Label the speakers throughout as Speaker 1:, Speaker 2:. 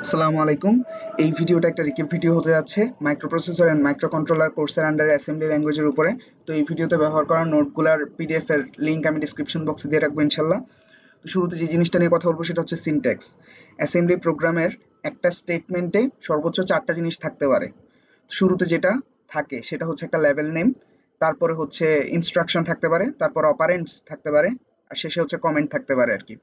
Speaker 1: আসসালামু আলাইকুম। এই ভিডিওটা একটা রিক্যাপ ভিডিও হতে যাচ্ছে মাইক্রোপ্রসেসর এন্ড মাইক্রোকন্ট্রোলার কোর্সের আন্ডারে অ্যাসেম্বলি ল্যাঙ্গুয়েজের উপরে। তো এই ভিডিওতে ব্যবহার করা নোটগুলার পিডিএফ এর লিংক আমি ডিসক্রিপশন বক্সে দিয়ে রাখবো ইনশাল্লাহ। তো শুরুতে যে জিনিসটা নিয়ে কথা বলবো সেটা হচ্ছে সিনট্যাক্স। অ্যাসেম্বলি প্রোগ্রামের একটা স্টেটমেন্টে সর্বোচ্চ 4টা জিনিস থাকতে পারে। শুরুতে যেটা থাকে সেটা হচ্ছে একটা লেভেল নেম, তারপরে হচ্ছে ইনস্ট্রাকশন থাকতে পারে, তারপর অপারেন্টস থাকতে পারে, আর শেষে হচ্ছে কমেন্ট থাকতে পারে আরকি।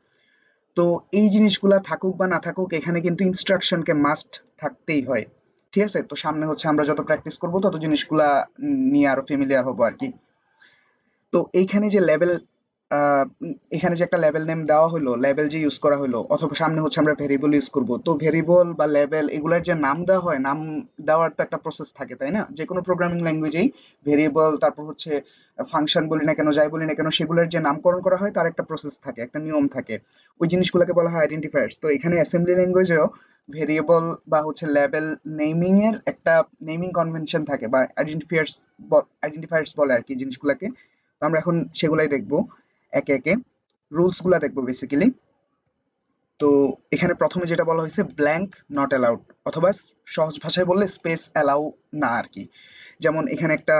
Speaker 1: তো এই জিনিসগুলা থাকুক বা না থাকুক এখানে কিন্তু ইনস্ট্রাকশনকে মাস্ট থাকতেই হয়। ঠিক আছে? তো সামনে হচ্ছে আমরা যত প্র্যাকটিস করব তত জিনিসগুলা নিয়ে আরো ফ্যামিলিয়ার হবো আরকি। তো এইখানে যে লেভেল এখানে যে একটা লেভেল নেম দেওয়া হলো, লেভেল যে ইউজ করা হলো, অথবা সামনে হচ্ছে আমরা ভেরিয়েবল ইউজ করব। তো ভেরিয়েবল বা লেভেল এগুলার যে নাম দেওয়া হয়, নাম দেওয়ার তো একটা প্রসেস থাকে, তাই না? যে কোনো প্রোগ্রামিং ল্যাঙ্গুয়েজেই ভেরিয়েবল, তারপর হচ্ছে ফাংশন বলি না কেন, যাই বলি না কেন, সেগুলোর যে নামকরণ করা হয় তার একটা প্রসেস থাকে, একটা নিয়ম থাকে। ওই জিনিসগুলোকে বলা হয় আইডেন্টিফায়ার্স। তো এখানে অ্যাসেম্বলি ল্যাঙ্গুয়েজেও ভেরিয়েবল বা হচ্ছে লেভেল নেমিং এর একটা নেমিং কনভেনশন থাকে, বা আইডেন্টিফায়ার্স বলে আর কি জিনিসগুলোকে। তো আমরা এখন সেগুলাই দেখবো একে একে। রুলস গুলা দেখবো বেসিক্যালি। তো এখানে প্রথমে যেটা বলা হয়েছে ব্ল্যাঙ্ক নট অ্যালাউড, অথবা সহজ ভাষায় বললে স্পেস অ্যালাউ না আর কি। যেমন এখানে একটা,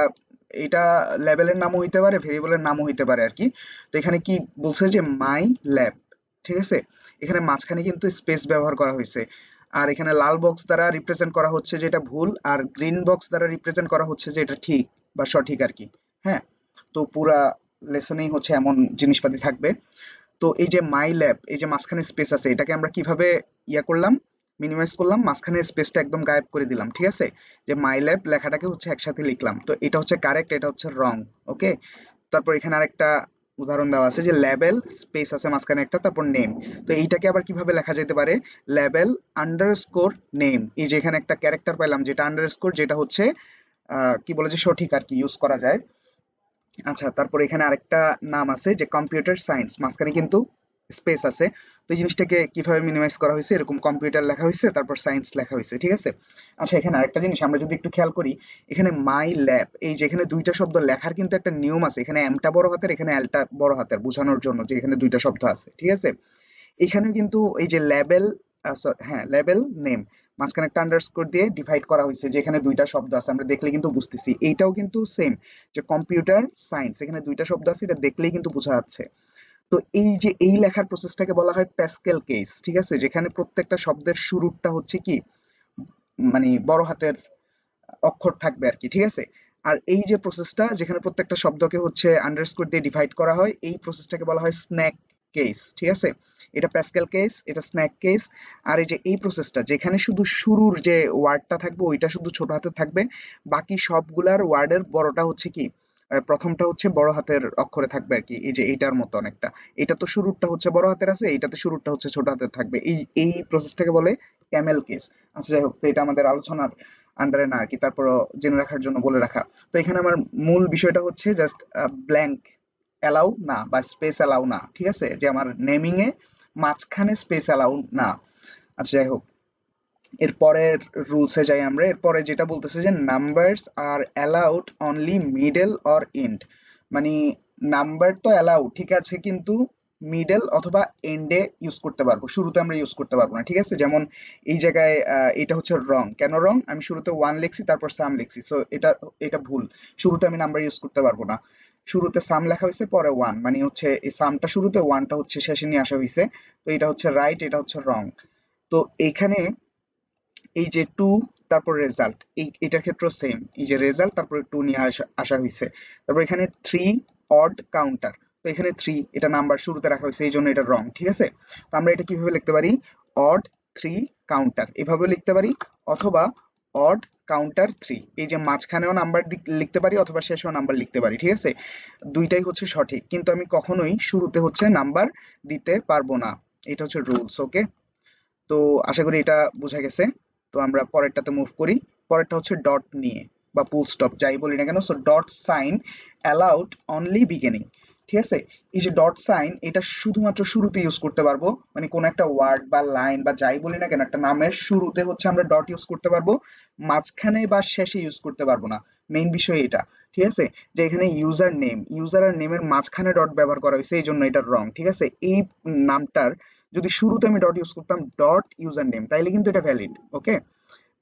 Speaker 1: এটা লেভেলের নামও হইতে পারে, ভেরিয়েবলের নামও হইতে পারে আর কি। তো এখানে কি বলছে যে মাই ল্যাব, ঠিক আছে? এখানে মাঝখানে কিন্তু স্পেস ব্যবহার করা হয়েছে। আর এখানে লাল বক্স দ্বারা রিপ্রেজেন্ট করা হচ্ছে যে এটা ভুল, আর গ্রিন বক্স দ্বারা রিপ্রেজেন্ট করা হচ্ছে যে এটা ঠিক বা সঠিক আর কি। হ্যাঁ, তো পুরা লেসনেই হচ্ছে এমন জিনিসপাতি থাকবে। তো এই যে মাই ল্যাব, এই যে মাঝখানে স্পেস আছে, এটাকে আমরা কিভাবে ইয়া করলাম, মিনিমাইজ করলাম, মাঝখানে স্পেসটা একদম গায়েব করে দিলাম, ঠিক আছে? যে মাই ল্যাব লেখাটাকে হচ্ছে একসাথে লিখলাম। তো এটা হচ্ছে কারেক্ট, এটা হচ্ছে রং। ওকে, তারপর এখানে আরেকটা উদাহরণ দেওয়া আছে যে লেভেল স্পেস আছে মাঝখানে একটা, তারপর নেম। তো এইটাকে আবার কিভাবে লেখা যেতে পারে, লেভেল আন্ডারস্কোর নেম। এই যে এখানে একটা ক্যারেক্টার পাইলাম যেটা আন্ডারস্কোর, যেটা হচ্ছে কি বলে যে সঠিক আর কি, ইউজ করা যায়। আচ্ছা, তারপর এখানে আরেকটা নাম আছে যে কম্পিউটার সায়েন্স, মাঝখানে কিন্তু স্পেস আছে। তো এই জিনিসটাকে কিভাবে মিনিমাইজ করা হয়েছে, এরকম কম্পিউটার লেখা হয়েছে তারপর সায়েন্স লেখা হয়েছে, ঠিক আছে? আচ্ছা, এখানে আরেকটা জিনিস আমরা যদি একটু খেয়াল করি, এখানে মাই ল্যাব, এই যে এখানে দুইটা শব্দ লেখার কিন্তু একটা নিয়ম আছে। এখানে এমটা বড় হাতের, এখানে এলটা বড় হাতের, বোঝানোর জন্য যে এখানে দুইটা শব্দ আছে, ঠিক আছে? এখানেও কিন্তু এই যে লেবেল, হ্যাঁ, লেবেল নেম, মাঝখানে একটা আন্ডারস্কোর দিয়ে ডিভাইড করা হয়েছে, যে এখানে দুইটা শব্দ আছে, আমরা দেখলে কিন্তু বুঝতেছি। এইটাও কিন্তু সেম, যে কম্পিউটার সায়েন্স, এখানে দুইটা শব্দ আছে, এটা দেখলেই কিন্তু বোঝা যাচ্ছে। তো এই যে এই লেখার প্রসেসটাকে বলা হয় প্যাসকেল কেস, ঠিক আছে? যেখানে প্রত্যেকটা শব্দের শুরুটা হচ্ছে কি, মানে বড় হাতের অক্ষর থাকবে আর কি, ঠিক আছে? আর এই যে প্রসেসটা যেখানে প্রত্যেকটা শব্দকে হচ্ছে আন্ডারস্কোর দিয়ে ডিভাইড করা হয়, এই প্রসেসটাকে বলা হয় স্ন্যাক কেস, ঠিক আছে? এটা প্যাসকেল কেস, এটা স্ন্যাক কেস। আর এই যে এই প্রসেসটা যেখানে শুধু শুরুর যে ওয়ার্ডটা থাকবে ওইটা শুধু ছোট হাতে থাকবে, বাকি সবগুলার ওয়ার্ডের বড়টা হচ্ছে কি, প্রথমটা হচ্ছে বড় হাতের অক্ষরে থাকবে আর কি। এই যে এইটার মতো অনেকটা, এটা তো শুরুরটা হচ্ছে বড় হাতের আছে, এইটাতে শুরুরটা হচ্ছে ছোট হাতের থাকবে। এই এই প্রসেসটাকে বলে ক্যামেল কেস। আচ্ছা, যাই হোক, তো এটা আমাদের আলোচনার আন্ডারে না আরকি, তারপরও জেনে রাখার জন্য বলে রাখা। তো এখানে আমার মূল বিষয়টা হচ্ছে জাস্ট ব্ল্যাঙ্ক অ্যালাউ না, বা স্পেস অ্যালাউ না, ঠিক আছে? যে আমার নেমিং এ মাঝখানে স্পেস অ্যালাউ না। আচ্ছা, যাই হোক, এর পরের রুলসে যাই আমরা। এরপরে যেটা বলতেছে যে numbers are allowed only middle or end. মানে নাম্বার তো অ্যালাউ ঠিক আছে, কিন্তু মিডল অথবা এন্ডে ইউজ করতে পারবো, শুরুতে আমরা ইউজ করতে পারবো না, ঠিক আছে? যেমন এই জায়গায় এটা হচ্ছে রং, কেন রং, আমি শুরুতে ওয়ান লিখছি তারপর সাম লিখছি, সো এটা এটা ভুল। শুরুতে আমি নাম্বার ইউজ করতে পারবো না। শুরুতে সাম লেখা হয়েছে পরে ওয়ান, মানে হচ্ছে এই সামটা শুরুতে, ওয়ানটা হচ্ছে শেষে নিয়ে আসা হয়েছে। তো এটা হচ্ছে রাইট, এটা হচ্ছে রং। তো এইখানে এই যে টু, তারপর রেজাল্ট, এই এটার ক্ষেত্রেও সেম, এই যে রেজাল্ট তারপরে টু নিয়ে আসা আসা হয়েছে। তারপর এখানে থ্রি অড কাউন্টার, তো এখানে থ্রি, এটা নাম্বার শুরুতে রাখা হয়েছে এই জন্য এটা রং, ঠিক আছে? তো আমরা এটা কিভাবে লিখতে পারি, অড থ্রি কাউন্টার এভাবে লিখতে পারি, অথবা অড কাউন্টার থ্রি, এই যে মাঝখানেও নাম্বার লিখতে পারি অথবা শেষেও নাম্বার লিখতে পারি, ঠিক আছে? দুইটাই হচ্ছে সঠিক, কিন্তু আমি কখনোই শুরুতে হচ্ছে নাম্বার দিতে পারবো না। এটা হচ্ছে রুলস, ওকে? তো আশা করি এটা বোঝা গেছে। তো আমরা পরেরটাতে মুভ করি। পরেরটা হচ্ছে ডট নিয়ে, বা ফুল স্টপ যাই বলি না কেন। So dot sign allowed only beginning, ঠিক আছে? এই যে ডট সাইন, এটা শুধুমাত্র শুরুতে ইউজ করতে পারবো, মানে কোনো একটা ওয়ার্ড বা লাইন বা যাই বলি না কেন, একটা নামের শুরুতে হচ্ছে আমরা ডট ইউজ করতে পারবো, মাঝখানে বা শেষে ইউজ করতে পারবো না। মেইন বিষয় এটা, ঠিক আছে? যে এখানে ইউজার নেম, ইউজার আর নেমের মাঝখানে ডট ব্যবহার করা হয়েছে, এই জন্য এটা রং, ঠিক আছে? এই নামটার যদি শুরুতে আমি ডট ইউজ করতাম ডট ইউজার নেম, তাইলে কিন্তু এটা ভ্যালিড। ওকে,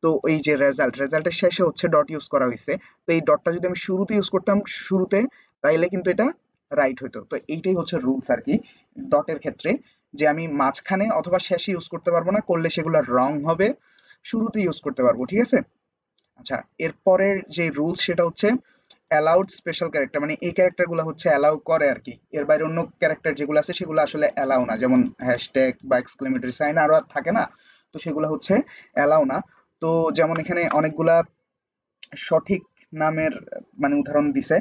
Speaker 1: তো এই যে রেজাল্টের শেষে হচ্ছে ডট ইউজ করা হয়েছে, তো এই ডটটা যদি আমি শুরুতে ইউজ করতাম শুরুতে, তাইলে কিন্তু এটা রাইট হইতো। তো এইটাই হচ্ছে রুলস আর কি ডটের ক্ষেত্রে, যে আমি মাঝখানে অথবা শেষে ইউজ করতে পারবো না, করলে সেগুলো রং হবে। শুরুতে ইউজ করতে পারবো, ঠিক আছে। আচ্ছা, এরপরের যে রুলস সেটা হচ্ছে অ্যালাউড স্পেশাল ক্যারেক্টার, মানে এই ক্যারেক্টারগুলো হচ্ছে অ্যালাউ করে আর কি। এর বাইরে অন্য ক্যারেক্টার যেগুলো আছে সেগুলো আসলে অ্যালাউ না, যেমন হ্যাশট্যাগ বা এক্সক্লেমেটরি সাইন আরো থাকে না, তো সেগুলো হচ্ছে অ্যালাউ না। তো যেমন এখানে অনেকগুলা সঠিক নামের মানে উদাহরণ দিছে,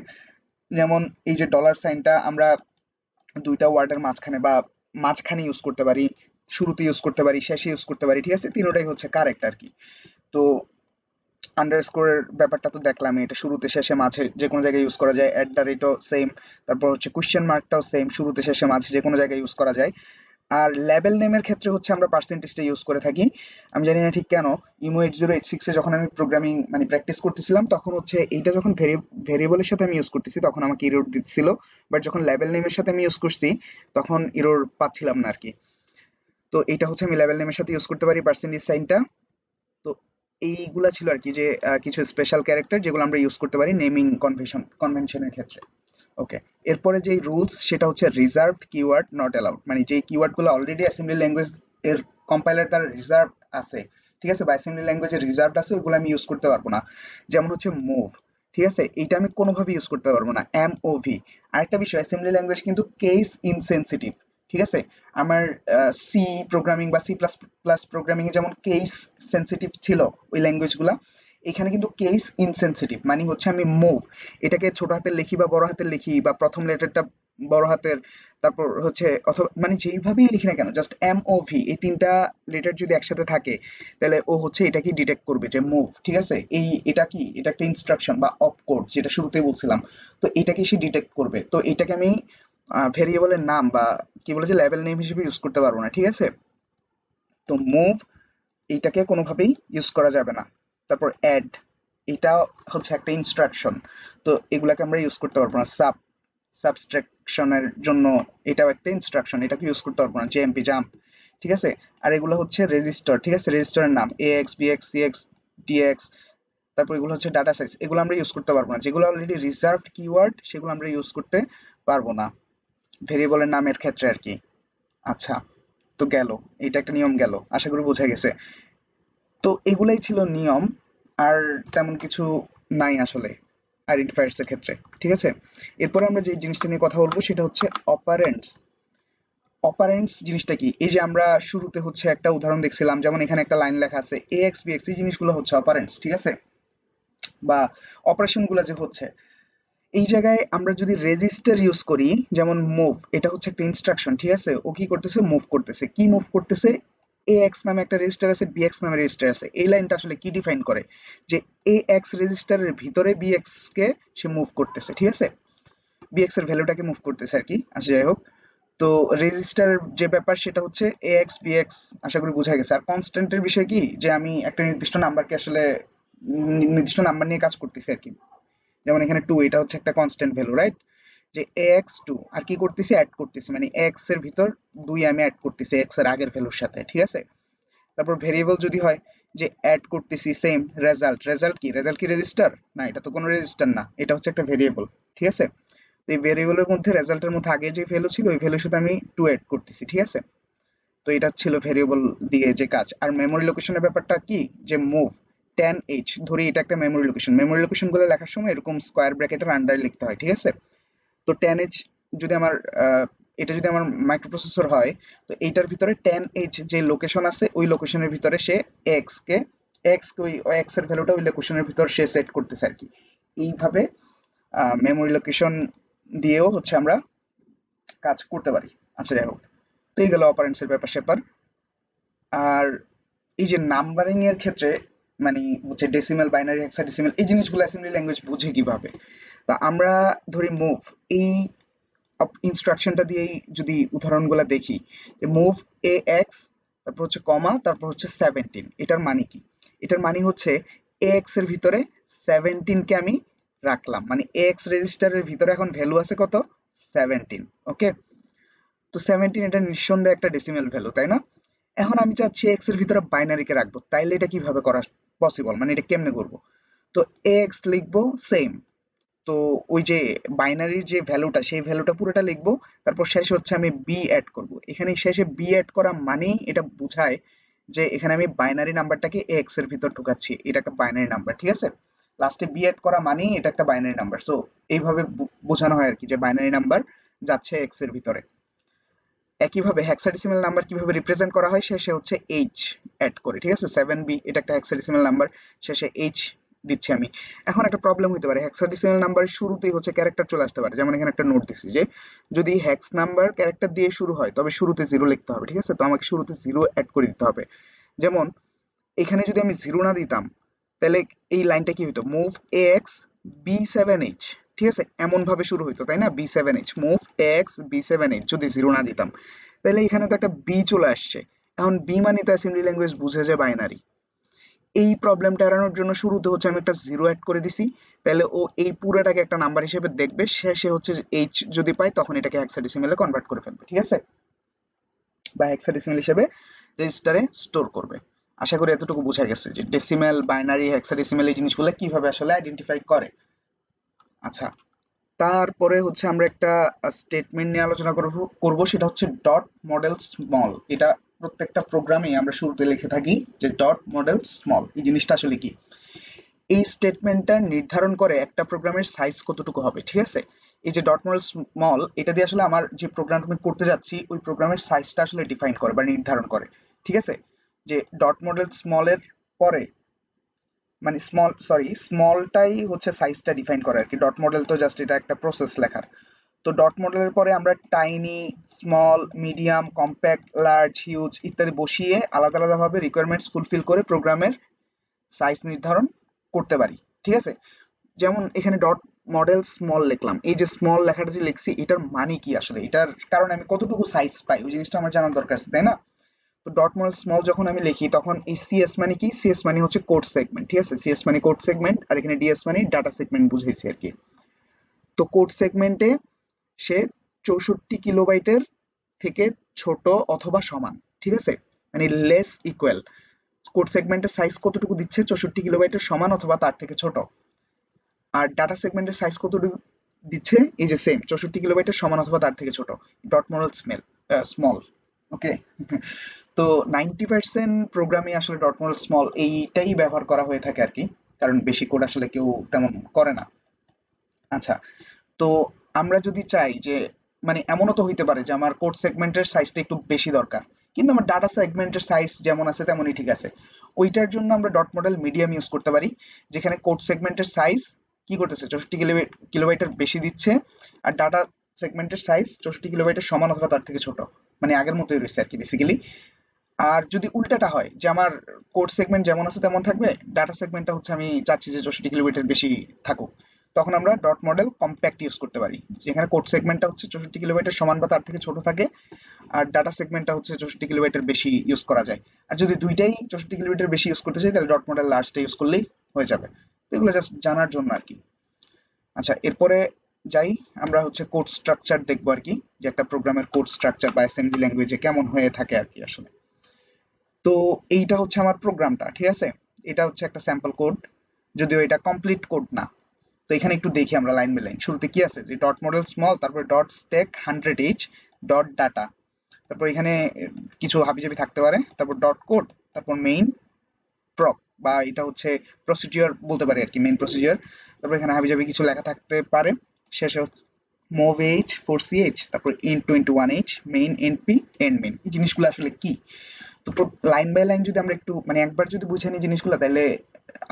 Speaker 1: যেমন এই যে ডলার সাইনটা আমরা দুইটা ওয়ার্ডের মাঝখানে বা মাঝখানে ইউজ করতে পারি, শুরুতে ইউজ করতে পারি, শেষে ইউজ করতে পারি, ঠিক আছে, তিনোটাই হচ্ছে কারেক্ট আর কি। তো আন্ডারস্কোরের ব্যাপারটা তো দেখলাম, এটা শুরুতে শেষে মাঝে যে কোনো জায়গায় ইউজ করা যায়, অ্যাট দ্য রেটও সেম, তারপর হচ্ছে কোশ্চেন মার্কটাও সেম, শুরুতে শেষে মাঝে যে কোনো জায়গায় ইউজ করা যায়। আর লেবেল নেমের ক্ষেত্রে হচ্ছে আমরা পার্সেন্টেজটা ইউজ করে থাকি, আমি জানি না ঠিক কেন। ইমো 8086 এ যখন আমি প্রোগ্রামিং মানে প্র্যাকটিস করতেছিলাম, তখন হচ্ছে এইটা যখন ভেরিয়েবলের সাথে আমি ইউজ করতেছি তখন আমাকে ইরর দিচ্ছিল, বাট যখন লেবেল নেমের সাথে আমি ইউজ করছি তখন ইরর পাচ্ছিলাম না আর কি। তো এইটা হচ্ছে আমি লেবেল নেমের সাথে ইউজ করতে পারি পার্সেন্টেজ সাইনটা। তো এইগুলা ছিল আর কি যে কিছু স্পেশাল ক্যারেক্টার যেগুলো আমরা ইউজ করতে পারি নেমিং কনভেনশনের ক্ষেত্রে। ওকে, এরপরে যে রুলস সেটা হচ্ছে রিজার্ভড কিওয়ার্ড নট অ্যালাউড, মানে যে কিওয়ার্ডগুলো অলরেডি অ্যাসেম্বলি ল্যাঙ্গুয়েজ এর কম্পাইলার তার রিজার্ভ আছে, ঠিক আছে, বা অ্যাসেম্বলি ল্যাঙ্গুয়েজে রিজার্ভড আছে, ওগুলো আমি ইউজ করতে পারবো না। যেমন হচ্ছে মুভ, ঠিক আছে, এইটা আমি কোনোভাবে ইউজ করতে পারবো না, MOV। আরেকটা বিষয়, অ্যাসেম্বলি ল্যাঙ্গুয়েজ কিন্তু কেস ইনসেনসিটিভ, ঠিক আছে। আমার সি প্রোগ্রামিং বা C++ প্রোগ্রামিং এ যেমন কেস সেনসিটিভ ছিল ওই ল্যাঙ্গুয়েজগুলা, এখানে কিন্তু কেস ইনসেনসিটিভ, মানে হচ্ছে আমি মুভ এটাকে ছোট হাতের লিখি বা বড় হাতের লিখি, বা প্রথম লেটারটা বড় হাতের, তারপর হচ্ছে অথবা মানে যেইভাবেই লিখি না কেন, জাস্ট MOV এই তিনটা লেটার যদি একসাথে থাকে, তাহলে ও হচ্ছে এটাকে ডিটেক্ট করবে যে মুভ, ঠিক আছে। এটা কি, এটা একটা ইনস্ট্রাকশন বা অপ কোড, যেটা শুরুতেই বলছিলাম। তো এটাকে সে ডিটেক্ট করবে, তো এটাকে আমি ভেরিয়েবলের নাম বা কি বলে যে লেভেল নেম হিসেবে ইউজ করতে পারবো না, ঠিক আছে। তো মুভ এইটাকে কোনোভাবেই ইউজ করা যাবে না। তারপর অ্যাড, এটা হচ্ছে একটা ইনস্ট্রাকশন, তো এগুলাকে আমরা ইউজ করতে পারবো না। সাবস্ট্রাকশনের জন্য এটাও একটা ইনস্ট্রাকশন, এটাকে ইউজ করতে পারবো না। জেএমপি জাম্প, ঠিক আছে। আর এগুলো হচ্ছে রেজিস্টার, ঠিক আছে, রেজিস্টারের নাম AX BX CX DX, তারপর এগুলো হচ্ছে ডাটা সাইজ, এগুলো আমরা ইউজ করতে পারবো না। যেগুলো অলরেডি রিজার্ভড কিওয়ার্ড সেগুলো আমরা ইউজ করতে পারবো না ভেরিয়েবলের নামের ক্ষেত্রে আর কি। আচ্ছা, তো গেল, এটা একটা নিয়ম গেল, আশা করি বোঝা গেছে। তো এগুলাই ছিল নিয়ম, আর তেমন কিছু নাই আসলে আইডেন্টিফায়ার্স এর ক্ষেত্রে, ঠিক আছে। এরপরে আমরা যে জিনিসটা নিয়ে কথা বলবো সেটা হচ্ছে অপারেন্টস। অপারেন্টস জিনিসটা কি, এই যে আমরা শুরুতে হচ্ছে একটা উদাহরণ দেখছিলাম, যেমন এখানে একটা লাইন লেখা আছে AX BX, এই জিনিসগুলো হচ্ছে অপারেন্টস, ঠিক আছে, বা অপারেশন গুলো যে হচ্ছে। এই জায়গায় আমরা যদি রেজিস্টার ইউজ করি, যেমন মুভ, এটা হচ্ছে একটা ইনস্ট্রাকশন, ঠিক আছে, ও কি করতেছে, মুভ করতেছে। কি মুভ করতেছে, AX নামে একটা রেজিস্টার আছে, BX নামে রেজিস্টার আছে। এই লাইনটা আসলে কি ডিফাইন করে, যে AX রেজিস্টারের ভিতরে BX কে সে মুভ করতেছে, ঠিক আছে, BX এর ভ্যালুটাকে মুভ করতেছে আর কি। আচ্ছা, যাই হোক। তো রেজিস্টার যে ব্যাপার সেটা হচ্ছে AX BX, আশা করি বোঝা গেছে। আর কনস্ট্যান্টের বিষয় কি, যে আমি একটা নির্দিষ্ট নাম্বারকে আসলে নির্দিষ্ট নাম্বার নিয়ে কাজ করতেছি আর কি। যেমন এখানে 2, এটা হচ্ছে একটা কনস্ট্যান্ট ভ্যালু, রাইট। যে AX2 আর কি করতেছি, অ্যাড করতেছি, মানে x এর ভিতর 2 আমি অ্যাড করতেছি x এর আগের ভ্যালুর সাথে, ঠিক আছে। তারপর ভেরিয়েবল যদি হয়, যে অ্যাড করতেছি সেম রেজাল্ট, রেজাল্ট কি রেজিস্টার না, এটা তো কোনো রেজিস্টার না, এটা হচ্ছে একটা ভেরিয়েবল, ঠিক আছে। তো এই ভেরিয়েবলের মধ্যে রেজাল্টের মধ্যে আগে যে ভ্যালু ছিল ওই ভ্যালুর সাথে আমি 2 অ্যাড করতেছি, ঠিক আছে। তো এটা ছিল ভেরিয়েবল দিয়ে যে কাজ। আর মেমোরি লোকেশনের ব্যাপারটা কি, যে মুভ 10H ধরি, এটা একটা মেমোরি লোকেশন। মেমোরি লোকেশন গুলো লেখার সময় এরকম স্কোয়ার ব্র্যাকেটের আন্ডারে লিখতে হয়, ঠিক আছে। তো 10H যদি আমার এটা যদি আমার মাইক্রোপ্রসেসর হয়, তো এইটার ভিতরে 10H যে লোকেশন আছে ওই লোকেশনের ভিতরে সে এক্স কে ওই এক্স এর ভ্যালুটা ওই লোকেশনের ভিতর সে সেট করতেছে আর কি। এইভাবে মেমোরি লোকেশন দিয়েও হচ্ছে আমরা কাজ করতে পারি। আচ্ছা, যাই হোক। তো এই গেল অপারেন্টস এর ব্যাপার স্যাপার। আর এই যে নাম্বারিং এর ক্ষেত্রে, মানে হচ্ছে ডেসিমাল, বাইনারি, হেক্সাডেসিমাল, এই জিনিসগুলো অ্যাসেম্বলি ল্যাঙ্গুয়েজ বুঝে কিভাবে। তো আমরা ধরি মুভ, এই ইনস্ট্রাকশনটা দিয়েই যদি উদাহরণগুলো দেখি, যে মুভ AX, তারপর হচ্ছে কমা, তারপর হচ্ছে 17, এটার মানে কি, এটার মানে হচ্ছে AX এর ভিতরে 17 কে আমি রাখলাম, মানে AX রেজিস্টারের ভিতরে এখন ভ্যালু আছে কত, 17। ওকে, তো 17 এটা নিঃসন্দেহে একটা ডেসিমেল ভ্যালু, তাই না? এখন আমি চাচ্ছি এক্স এর ভিতরে বাইনারিকে রাখবো, তাইলে এটা কিভাবে করা পসিবল, মানে এটা কেমনে করব? তো এক্স লিখবো সেম, তো ওই যে বাইনারির যে ভ্যালুটা সেই ভ্যালুটা পুরোটা লিখবো, তারপর শেষে হচ্ছে আমি বি অ্যাড করব। এখানে শেষে বি অ্যাড করা মানেই এটা বোঝায় যে এখানে আমি বাইনারি নাম্বারটাকে এক্স এর ভিতর ঢুকাচ্ছি, এটা একটা বাইনারি নাম্বার, ঠিক আছে? লাস্টে বি অ্যাড করা মানেই এটা একটা বাইনারি নাম্বার। সো এইভাবে বোঝানো হয় আর কি, যে বাইনারি নাম্বার যাচ্ছে এক্স এর ভিতরে। একইভাবে হেক্সাডেসিমাল নাম্বার কিভাবে রিপ্রেজেন্ট করা হয়, শেষে হচ্ছে এইচ অ্যাড করে, ঠিক আছে? 7b এটা একটা হেক্সাডেসিমাল নাম্বার, শেষে এইচ দিচ্ছি আমি। এখন একটা প্রবলেম হতে পারে, হেক্সাডেসিমাল নাম্বারের শুরুতেই হচ্ছে ক্যারেক্টার চলে আসতে পারে। যেমন এখানে একটা নোট দিচ্ছি যে যদি হেক্স নাম্বার ক্যারেক্টার দিয়ে শুরু হয় তবে শুরুতে জিরো লিখতে হবে, ঠিক আছে? তো আমাকে শুরুতে জিরো অ্যাড করে দিতে হবে। যেমন এখানে যদি আমি জিরো না দিতাম, তাহলে এই লাইনটা কি হতো, মুভ এ এক্স বি সেভেন এইচ, ঠিক আছে? এমন ভাবে শুরু হইতো, তাই না? বি সেভেন এইচ, মুভ এ এক্স বি সেভেন এইচ, যদি জিরো না দিতাম, তাহলে এখানে তো একটা বি চলে আসছে। এখন বি মানে তো অ্যাসেম্বলি ল্যাঙ্গুয়েজ বুঝে যে বাইনারি। এই প্রবলেমটা এড়ানোর জন্য শুরুতে হচ্ছে আমি একটা জিরো অ্যাড করে দিছি, তাহলে ও এই পুরোটাকে একটা নাম্বার হিসেবে দেখবে, শেষে হচ্ছে এইচ যদি পায় তখন এটাকে হেক্সাডেসিমেলে কনভার্ট করে ফেলবে, ঠিক আছে? বা হেক্সাডেসিমেল হিসেবে রেজিস্টারে স্টোর করবে। আশা করি এতটুকু বোঝা গেছে যে ডেসিমেল, বাইনারি, হেক্সাডেসিমেল এই জিনিসগুলো কিভাবে আসলে আইডেন্টিফাই করে। আচ্ছা, তারপরে হচ্ছে আমরা একটা স্টেটমেন্ট নিয়ে আলোচনা করব, সেটা হচ্ছে ডট মডেল স্মল। এটা প্রত্যেকটা প্রোগ্রামে আমরা শুরুতে লিখে থাকি যে ডট মডেল স্মল। এই জিনিসটা আসলে কি? এই স্টেটমেন্টটা নির্ধারণ করে একটা প্রোগ্রামের সাইজ কতটুকু হবে, ঠিক আছে? এই যে ডট মডেল স্মল, এটা দিয়ে আসলে আমার যে প্রোগ্রামটা আমি করতে যাচ্ছি ওই প্রোগ্রামের সাইজটা আসলে ডিফাইন করে বা নির্ধারণ করে, ঠিক আছে? যে ডট মডেল স্মলের পরে, মানে স্মলটাই হচ্ছে সাইজটা ডিফাইন করে আর কি। ডট মডেল তো জাস্ট এটা একটা প্রসেস লেখার। তো ডট মডেলের পরে আমরা tiny, small, medium, compact, large, huge ইত্যাদি বসিয়ে আলাদা আলাদাভাবে রিকোয়ারমেন্টস ফুলফিল করে প্রোগ্রামের সাইজ নির্ধারণ করতে পারি, ঠিক আছে? যেমন এখানে ডট মডেল স্মল লিখলাম, এই যে স্মল লেখাটা যে লিখছি এটার মানে কি আসলে, এটার কারণে আমি কতটুকু সাইজ পাই ওই জিনিসটা আমার জানার দরকার আছে, তাই না? তো ডট মডেল স্মল যখন আমি লিখি তখন এই সিএস মানে কি, সিএস মানে হচ্ছে কোড সেগমেন্ট, ঠিক আছে? সিএস মানে কোড সেগমেন্ট, আর এখানে ডিএস মানে ডাটা সেগমেন্ট বুঝাইছি আর কি। তো কোড সেগমেন্টে সে 64 কিলোবাইটের থেকে ছোট অথবা সমান, ঠিক আছে? মানে লেস ইকুয়াল। কোড সেগমেন্টের সাইজ কতটুকু দিচ্ছে, 64 কিলোবাইটের সমান অথবা তার থেকে ছোট। আর ডাটা সেগমেন্টের সাইজ কতটুকু দিচ্ছে, এই যে সেম 64 কিলোবাইটের সমান অথবা তার থেকে ছোট। ডট মডেল স্মল, ওকে? তো 90% প্রোগ্রামে আসলে ডট মডেল স্মল এইটাই ব্যবহার করা হয়ে থাকে আর কি, কারণ বেশি কোড আসলে কেউ তেমন করে না। আচ্ছা, তো আমরা যদি চাই যে, মানে এমনও তো হইতে পারে যে আমার কোড সেগমেন্টের সাইজটা একটু বেশি দরকার, কিন্তু আমার ডাটা সেগমেন্টের সাইজ যেমন আছে তেমনই ঠিক আছে। ওইটার জন্য আমরা ডট মডেল মিডিয়াম ইউজ করতে পারি, যেখানে কোড সেগমেন্টের সাইজ কি করতেছে, 64 কিলোবাইটের বেশি দিচ্ছে, আর ডাটা সেগমেন্টের সাইজ 64 কিলোবাইটের সমান অথবা তার থেকে ছোট, মানে আগের মতোই রয়েছে আর কি বেসিক্যালি। আর যদি উল্টাটা হয় যে আমার কোড সেগমেন্ট যেমন আছে তেমন থাকবে, ডাটা সেগমেন্টটা হচ্ছে আমি চাচ্ছি যে 64 কিলোবাইটের বেশি থাকুক, তখন আমরা ডট মডেল কম্প্যাক্ট ইউজ করতে পারি, যেখানে কোড সেগমেন্টটা হচ্ছে 64 কিলোবাইটের সমান বা তার থেকে ছোট থাকে, আর ডাটা সেগমেন্টটা হচ্ছে 64 কিলোবাইটের বেশি ইউজ করা যায়। আর যদি দুইটাই 64 কিলোবাইটের বেশি ইউজ করতে চাই তাহলে ডট মডেল লার্জটা ইউজ করলেই হয়ে যাবে। তো এগুলো জাস্ট জানার জন্য আর কি। আচ্ছা, এরপরে যাই, আমরা হচ্ছে কোড স্ট্রাকচার দেখবো আর কি, যে একটা প্রোগ্রামের কোড স্ট্রাকচার বা অ্যাসেম্বলি ল্যাঙ্গুয়েজে কেমন হয়ে থাকে আর কি আসলে। তো এইটা হচ্ছে আমার প্রোগ্রামটা, ঠিক আছে? এটা হচ্ছে একটা স্যাম্পল কোড, যদিও এটা কমপ্লিট কোড না। তো এখানে একটু দেখি আমরা লাইন বাই লাইন। শুরুতে কি আছে, যে ডট মডেল স্মল, তারপরে dot stack 100h, dot data, তারপর এখানে কিছু হাবিজাবি থাকতে পারে, তারপর ডট কোড, তারপর মেইন প্রক, বা এটা হচ্ছে প্রসিডিওর বলতে পারি আর কি, মেইন প্রসিডিওর। তারপর এখানে হাবিজাবি কিছু লেখা থাকতে পারে। শেষে হচ্ছে মুভ এইচ 4ch, তারপর int 21h, main NP, end main. এই জিনিসগুলো আসলে কি? তো লাইন বাই লাইন যদি আমরা একটু, মানে একবার যদি বুঝে নিই জিনিসগুলো, তাহলে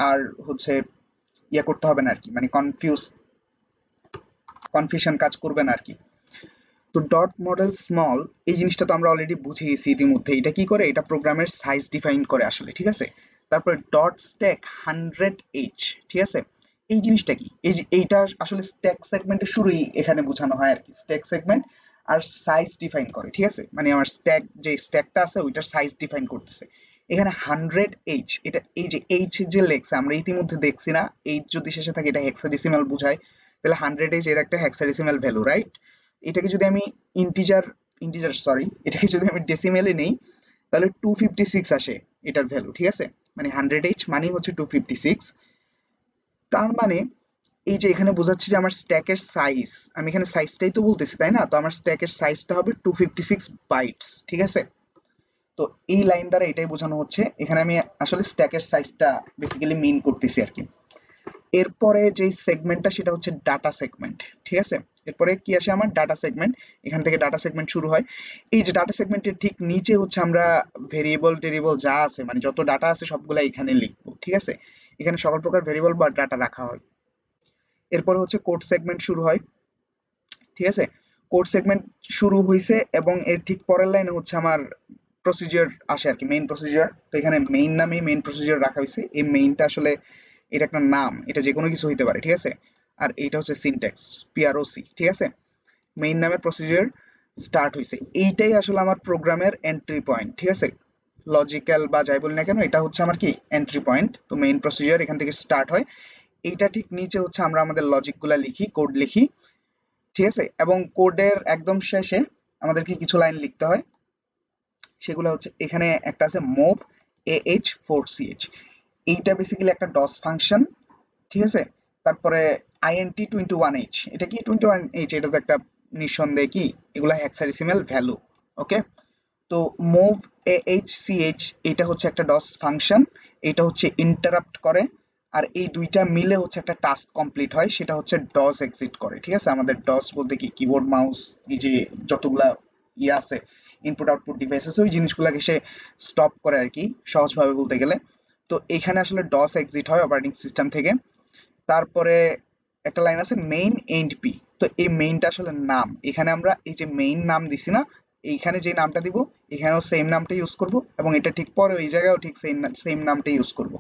Speaker 1: আর হচ্ছে ইয়ে করতে হবে না আর কি, মানে কনফিউশন কাজ করবে না আর কি। তো ডট মডেল স্মল এই জিনিসটা তো আমরা অলরেডি বুঝে গেছি ইতিমধ্যে। এটা কি করে, এটা প্রোগ্রামের সাইজ ডিফাইন করে আসলে, ঠিক আছে? তারপরে ডট স্ট্যাক 100h, ঠিক আছে? এই জিনিসটা কি, এই যে এইটা আসলে স্ট্যাক সেগমেন্টের শুরুই এখানে বোঝানো হয় আর কি। স্ট্যাক সেগমেন্ট আর সাইজ ডিফাইন করে, ঠিক আছে? মানে আমার স্ট্যাক, যে স্ট্যাকটা আছে ওইটার সাইজ ডিফাইন করতেছে। এখানে 100h, এটা এই যে এইচ যে লেখছে আমরা ইতিমধ্যে দেখছি না, এইচ যদি শেষে থাকে এটা হেক্সাডেসিমাল বোঝায়, তাহলে 100h এর একটা হেক্সাডেসিমাল ভ্যালু, রাইট? এটাকে যদি আমি ইন্টিজার ইন্টিজার সরি, এটাকে যদি আমি ডেসিমেলে নেই তাহলে 256 আসে এটার ভ্যালু, ঠিক আছে? মানে 100h মানে হচ্ছে 256। তার মানে এই যে এখানে বোঝাচ্ছে যে আমার স্ট্যাকের সাইজ, আমি এখানে সাইজটাই তো বলতেছি তাই না? তো আমার স্ট্যাকের সাইজটা হবে 256 বাইটস, ঠিক আছে? তো এই লাইন দ্বারা এটাই বোঝানো হচ্ছে, এখানে আমি আসলে স্ট্যাকের সাইজটা বেসিক্যালি মিন করতেছি আর কি। এরপরে যেই সেগমেন্টটা সেটা হচ্ছে ডাটা সেগমেন্ট, ঠিক আছে? এরপরে কি আসে আমার ডাটা সেগমেন্ট, এখান থেকে ডাটা সেগমেন্ট শুরু হয়। এই যে ডাটা সেগমেন্টের ঠিক নিচে হচ্ছে আমরা ভেরিয়েবল টেরিয়েবল যা আছে মানে যত ডাটা আছে সবগুলা এখানে লিখবো, ঠিক আছে? এখানে সকল প্রকার ভেরিয়েবল বা ডাটা রাখা হয়। এরপরে হচ্ছে কোড সেগমেন্ট শুরু হয়, ঠিক আছে? কোড সেগমেন্ট শুরু হইছে এবং এর ঠিক পরের লাইনে হচ্ছে আমার প্রসিজিওর আসে আর কি, মেইন প্রসিজিওর। তো এখানে মেইন নামেই মেইন প্রসিজিওর রাখা হয়েছে। এই মেইনটা আসলে এটা একটা নাম, এটা যে কোনো কিছু হইতে পারে, ঠিক আছে? আর এইটা হচ্ছে সিনট্যাক্স, পিআরওসি, ঠিক আছে? মেইন নামের প্রসিজিওর স্টার্ট হইছে, এইটাই আসলে আমার প্রোগ্রামের এন্ট্রি পয়েন্ট, ঠিক আছে? লজিক্যাল বা যাই বলি না কেন এটা হচ্ছে আমার কি এন্ট্রি পয়েন্ট। তো মেইন প্রসিজিওর এখান থেকে স্টার্ট হয়, এইটা ঠিক নিচে হচ্ছে আমরা আমাদের লজিকগুলা লিখি, কোড লিখি, ঠিক আছে? এবং কোডের একদম শেষে আমাদেরকে কিছু লাইন লিখতে হয়, সেগুলো হচ্ছে এখানে একটা আছে মুভ AH4CH, এইটা বেসিক্যালি একটা ডস ফাংশন, ঠিক আছে? তারপরে INT21H, এটা কি 21H, এটা তো একটা নিঃসন্দেহে কি এগুলা হেক্সাডেসিমাল ভ্যালু, ওকে? তো মুভ AHCH এটা হচ্ছে একটা ডস ফাংশন, এটা হচ্ছে ইন্টারাপ্ট করে, আর এই দুইটা মিলে হচ্ছে একটা টাস্ক কমপ্লিট হয়, সেটা হচ্ছে ডস এক্সিট করে, ঠিক আছে? আমাদের ডস বলতে কি কিবোর্ড মাউস এই যে যতগুলা ইয়ে আছে ইনপুট আউটপুট ডিভাইস আছে ওই জিনিসগুলোকে সে স্টপ করে আর কি, সহজভাবে বলতে গেলে। তো এখানে আসলে ডস এক্সিট হয় অপারেটিং সিস্টেম থেকে। তারপরে একটা লাইন আছে মেইন এন্ড পি, তো এই মেইনটা আসলে নাম, এখানে আমরা এই যে মেইন নাম দিছি না, এইখানে যে নামটা দিব এখানেও সেম নামটা ইউজ করব, এবং এটা ঠিক পরে ওই জায়গায়ও ঠিক সেম সেম নামটা ইউজ করব।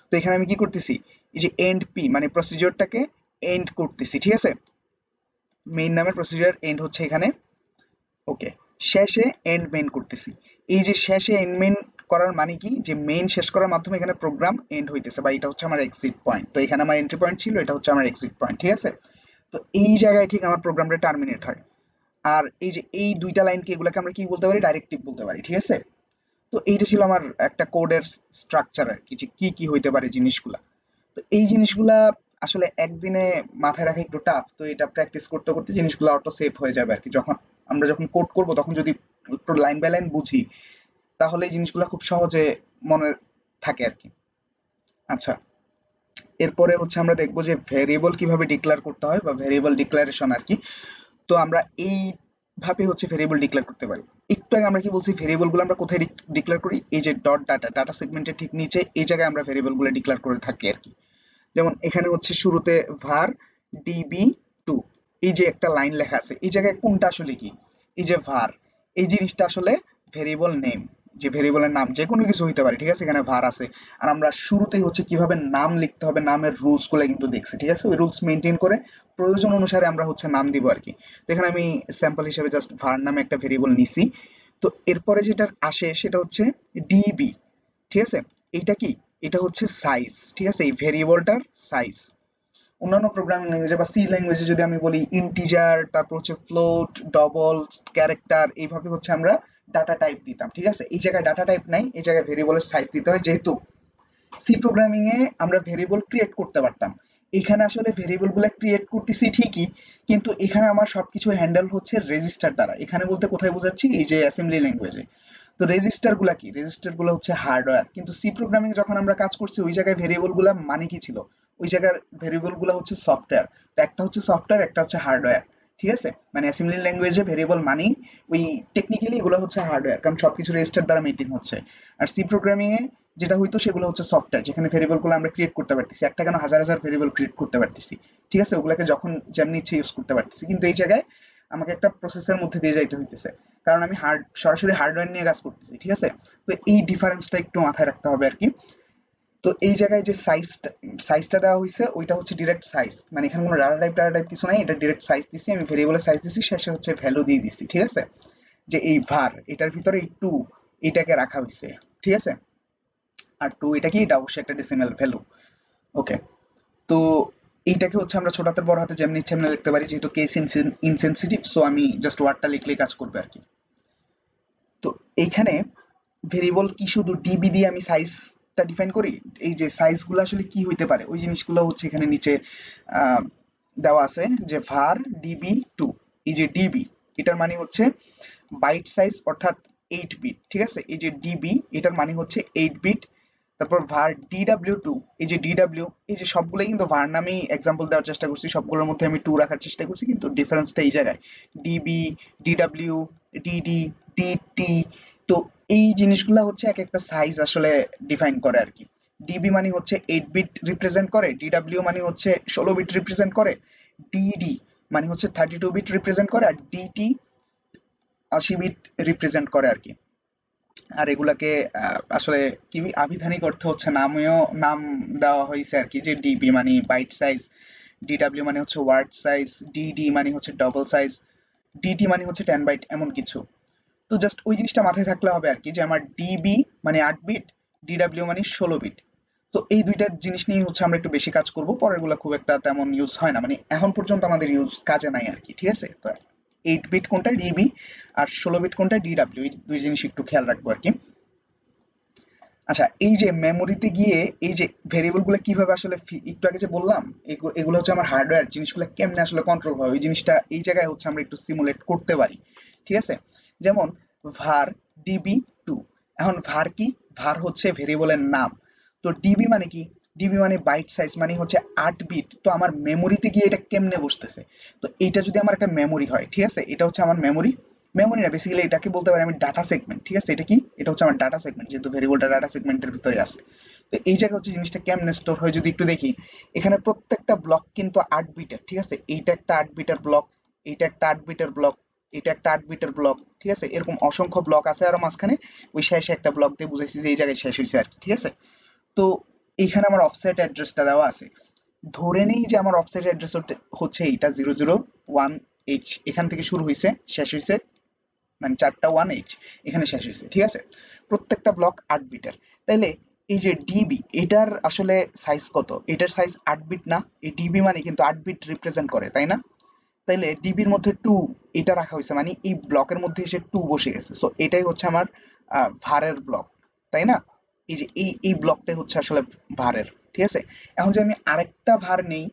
Speaker 1: তো এখানে আমি কি করতেছি, এই যে এন্ড পি মানে প্রসিজিওরটাকে এন্ড করতেছি, ঠিক আছে? মেইন নামের প্রসিজিওর এন্ড হচ্ছে এখানে, ওকে? শেষে এন্ড মেইন করতেছি। এই যে শেষে এন্ড মেইন করার মানে কি, যে মেইন শেষ করার মাধ্যমে এখানে প্রোগ্রাম এন্ড হইতেছে, বা এটা হচ্ছে আমার এক্সিট পয়েন্ট। তো এখানে আমার এন্ট্রি পয়েন্ট ছিল, এটা হচ্ছে আমার এক্সিট পয়েন্ট, ঠিক আছে? তো এই জায়গায় ঠিক আমার প্রোগ্রামটা টার্মিনেট হয়। আর এই যে এই দুইটা লাইনকে এগুলোকে আমরা কি বলতে পারি, ডাইরেক্টিভ বলতে পারি, ঠিক আছে? তো এইটা ছিল আমার একটা কোডের স্ট্রাকচার আর কি, যে কি কি হইতে পারে জিনিসগুলা। তো এই জিনিসগুলা আসলে একদিনে মাথায় রাখা একটু টাফ, তো এটা প্র্যাকটিস করতে করতে জিনিসগুলো অটো সেভ হয়ে যাবে আর কি। যখন আমরা যখন কোড করব তখন যদি লাইন বাই লাইন বুঝি তাহলে এই জিনিসগুলো খুব সহজে মনে থাকে আর কি। আচ্ছা, এরপরে হচ্ছে আমরা দেখবো যে ভেরিয়েবল কিভাবে ডিক্লেয়ার করতে হয় বা ভেরিয়েবল ডিক্লারেশন আর কি। তো আমরা এইভাবে হচ্ছে ভেরিয়েবল ডিক্লেয়ার করতে পারি। একটু আগে আমরা কি বলছি, ভেরিয়েবল গুলো আমরা কোথায় ডিক্লেয়ার করি, এই যে ডট ডাটা, ডাটা সেগমেন্টের ঠিক নিচে এই জায়গায় আমরা ভেরিয়েবল গুলো ডিক্লেয়ার করে থাকি আর কি। যেমন এখানে হচ্ছে শুরুতে var db2, এই যে একটা লাইন লেখা আছে এই জায়গায় কোনটা আসলে কি, এই যে var, এই জিনিসটা আসলে ভেরিয়েবল নেম, যে ভেরিয়েবলের নাম যে কোনো কিছু হইতে পারে, ঠিক আছে? এখানে var আছে। আর আমরা শুরুতেই হচ্ছে কিভাবে নাম লিখতে হবে নামের রুলস গুলো কিন্তু দেখছি, ঠিক আছে? ওই রুলস মেনটেন করে প্রয়োজন অনুসারে আমরা হচ্ছে নাম দিব আর কি। তো এখানে আমি স্যাম্পল হিসেবে জাস্ট var নামে একটা ভেরিয়েবল নিছি। তো এরপরে যেটা আসে সেটা হচ্ছে db, ঠিক আছে? এইটা কি, এটা হচ্ছে সাইজ, ঠিক আছে? এই ভেরিয়েবলটার সাইজ। অন্যান্য প্রোগ্রামিং ল্যাঙ্গুয়েজে বা সি ল্যাঙ্গুয়েজে যদি আমি বলি ইন্টিজার, তারপর হচ্ছে ফ্লোট, ডবল, ক্যারেক্টার, এইভাবে হচ্ছে আমরা ডাটা টাইপ দিতাম, ঠিক আছে? এই জায়গায় ডাটা টাইপ নাই, এই জায়গায় ভেরিয়েবলের সাইজ দিতে হয়, যেহেতু সি প্রোগ্রামিং এ আমরা ভেরিয়েবল ক্রিয়েট করতে পারতাম। এখানে আসলে ভেরিয়েবল গুলো ক্রিয়েট করতেছি ঠিকই, কিন্তু এখানে আমার সবকিছু হ্যান্ডেল হচ্ছে রেজিস্টার দ্বারা। এখানে বলতে কোথায় বোঝাচ্ছি, এই যে অ্যাসেম্বলি ল্যাঙ্গুয়েজে। তো রেজিস্টার গুলা কি, রেজিস্টার গুলো হচ্ছে হার্ডওয়্যার, কিন্তু সি প্রোগ্রামিং যখন আমরা কাজ করছি ওই জায়গায় ভেরিয়েবল গুলা মানে কি ছিল, ওই জায়গার ভেরিয়েবল গুলা হচ্ছে সফটওয়্যার। তো একটা হচ্ছে সফটওয়্যার, একটা হচ্ছে হার্ডওয়্যার, ঠিক আছে? মানে অ্যাসেম্বলি ল্যাঙ্গুয়েজে ভেরিয়েবল মানেই ওই টেকনিক্যালি এগুলো হচ্ছে হার্ডওয়্যার, কারণ সবকিছু রেজিস্টার দ্বারা মেনটেন হচ্ছে। আর সি প্রোগ্রামিং এ যেটা হইতো সেগুলো হচ্ছে সফটওয়্যার, যেখানে ভেরিয়েবল গুলো আমরা ক্রিয়েট করতে পারতেছি, একটা কেন হাজার হাজার ভেরিয়েবল ক্রিয়েট করতে পারতেছি, ঠিক আছে? ওগুলাকে যখন যেমনি ইচ্ছে ইউজ করতে পারতেছি। কিন্তু এই জায়গায় আমাকে একটা প্রসেসের মধ্যে দিয়ে যাইতে হইতেছে, কারণ আমি সরাসরি হার্ডওয়্যার নিয়ে কাজ করতেছি, ঠিক আছে? তো এই ডিফারেন্সটা একটু মাথায় রাখতে হবে আর কি। তো এই জায়গায় যে সাইজটা দেওয়া হয়েছে ওইটা হচ্ছে ডিরেক্ট সাইজ, মানে এখানে কোনো ডাটা টাইপ কিছু নাই, এটা ডিরেক্ট সাইজ দিছি আমি, ভেরিয়েবলের সাইজ দিছি, শেষে হচ্ছে ভ্যালু দিয়ে দিছি, ঠিক আছে? যে এই var এটার ভিতরে এই 2 এটাকে রাখা হয়েছে, ঠিক আছে? আর 2 এটা কি, এটা অবশ্যই একটা ডেসিমাল ভ্যালু, ওকে? তো এইটাকে হচ্ছে আমরা ছোট হাতে বড় হাতে যেমনি ইচ্ছে এমনি লিখতে পারি, যেহেতু কেস ইনসেনসিটিভ, সো আমি জাস্ট ওয়ার্ডটা লিখলেই কাজ করবে আর কি। এইখানে ভেরিয়েবল কি শুধু ডিবি দিয়ে আমি সাইজটা ডিফাইন করি? এই যে সাইজগুলো আসলে কি হইতে পারে ওই জিনিসগুলো হচ্ছে এখানে নিচে আহ, দেওয়া আছে যে var db2। এই যে ডিবি এটার মানে হচ্ছে বাইট সাইজ অর্থাৎ 8 বিট, ঠিক আছে? এই যে ডিবি এটার মানে হচ্ছে 8 বিট। তারপর var dw2, এই যে dw, এই যে সবগুলোই কিন্তু var নামেই এক্সাম্পল দেওয়ার চেষ্টা করছি, সবগুলোর মধ্যে আমি 2 রাখার চেষ্টা করছি, কিন্তু ডিফারেন্সটা এই জায়গায়। DB, DW, DD, DT. তো এই জিনিসগুলা হচ্ছে এক একটা সাইজ আসলে ডিফাইন করে আর কি। ডিবি মানে হচ্ছে 8 বিট রিপ্রেজেন্ট করে, ডিডব্লিউ মানে হচ্ছে 16 বিট রিপ্রেজেন্ট করে, ডিডি মানে হচ্ছে 32 বিট রিপ্রেজেন্ট করে, আর ডিটি 80 বিট রিপ্রেজেন্ট করে আর কি। আর এগুলাকে আসলে কি আবিধানিক অর্থ হচ্ছে নামেও নাম দেওয়া হয়েছে আর কি, যে ডিবি মানে বাইট সাইজ, ডিডব্লিউ মানে হচ্ছে ওয়ার্ড সাইজ, ডিডি মানে হচ্ছে ডবল সাইজ, ডিটি মানে হচ্ছে 10 বাইট, এমন কিছু। তো জাস্ট ওই জিনিসটা মাথায় থাকলে হবে আর কি, যে আমার ডিবি মানে 8 বিট, ডিডব্লিউ মানে 16 বিট। তো এই দুইটা জিনিস নিয়ে হচ্ছে আমরা একটু বেশি কাজ করব, পরেরগুলো খুব একটা তেমন ইউজ হয় না, মানে এখন পর্যন্ত আমাদের ইউজ কাজে নাই আর কি, ঠিক আছে? তো 8 বিট কোনটা ডিবি, আর 16 বিট কোনটা ডিডব্লিউ, এই দুই জিনিস একটু খেয়াল রাখবো আর কি। আচ্ছা, এই যে মেমোরিতে গিয়ে এই যে ভেরিয়েবল গুলো কিভাবে আসলে একটু আগে যে বললাম, এগুলো হচ্ছে আমার হার্ডওয়্যার জিনিসগুলো কেমনে আসলে কন্ট্রোল হয়, ওই জিনিসটা এই জায়গায় হচ্ছে আমরা একটু সিমুলেট করতে পারি, ঠিক আছে? যেমন var db2। এখন var কি? var হচ্ছে ভেরিয়েবলের নাম। তো ডিবি মানে কি? ডিবি মানে বাইট সাইজ, মানে হচ্ছে 8 বিট। তো আমার মেমোরিতে গিয়ে এটা কেমনে বসতেছে? তো এইটা যদি আমার একটা মেমোরি হয়, ঠিক আছে, এটা হচ্ছে আমার মেমোরি। মেমোরি না, বেসিক্যালি এটাকে বলতে পারি আমি ডাটা সেগমেন্ট, ঠিক আছে? এটা কি? এটা হচ্ছে আমার ডাটা সেগমেন্ট, যেহেতু ভেরিয়েবলটা ডাটা সেগমেন্টের ভিতরে আছে। তো এই জায়গায় হচ্ছে জিনিসটা কেমনে স্টোর হয় যদি একটু দেখি। এখানে প্রত্যেকটা ব্লক কিন্তু 8 বিটের, ঠিক আছে? এইটা একটা 8 বিটের ব্লক, এইটা একটা 8 বিটের ব্লক, এটা একটা 8 বিটের ব্লক, ঠিক আছে? এরকম অসংখ্য ব্লক আছে আরো মাঝখানে। ওই শেষে একটা ব্লক দিয়ে বুঝাইছি যে এই জায়গায় শেষ হয়েছে আর কি, ঠিক আছে? তো এইখানে আমার অফসেট অ্যাড্রেসটা দেওয়া আছে। ধরে নেই যে আমার অফসেট অ্যাড্রেস হচ্ছে এইটা 001H, এখান থেকে শুরু হয়েছে, শেষ হয়েছে, মানে 4টা 1H এখানে শেষ হয়েছে, ঠিক আছে? প্রত্যেকটা ব্লক 8 বিটের। তাইলে এই যে ডিবি, এটার আসলে সাইজ কত? এটার সাইজ 8 বিট না? এই ডিবি মানে কিন্তু 8 বিট রিপ্রেজেন্ট করে, তাই না? তাইলে ডিবির মধ্যে 2 এটা রাখা হয়েছে, মানে এই ব্লকের মধ্যে এসে 2 বসে গেছে। সো এটাই হচ্ছে আমার ভারের ব্লক, তাই না? এই যে এই ব্লকটাই হচ্ছে আসলে ভারের, ঠিক আছে? এখন যদি আমি আরেকটা ভার নেই,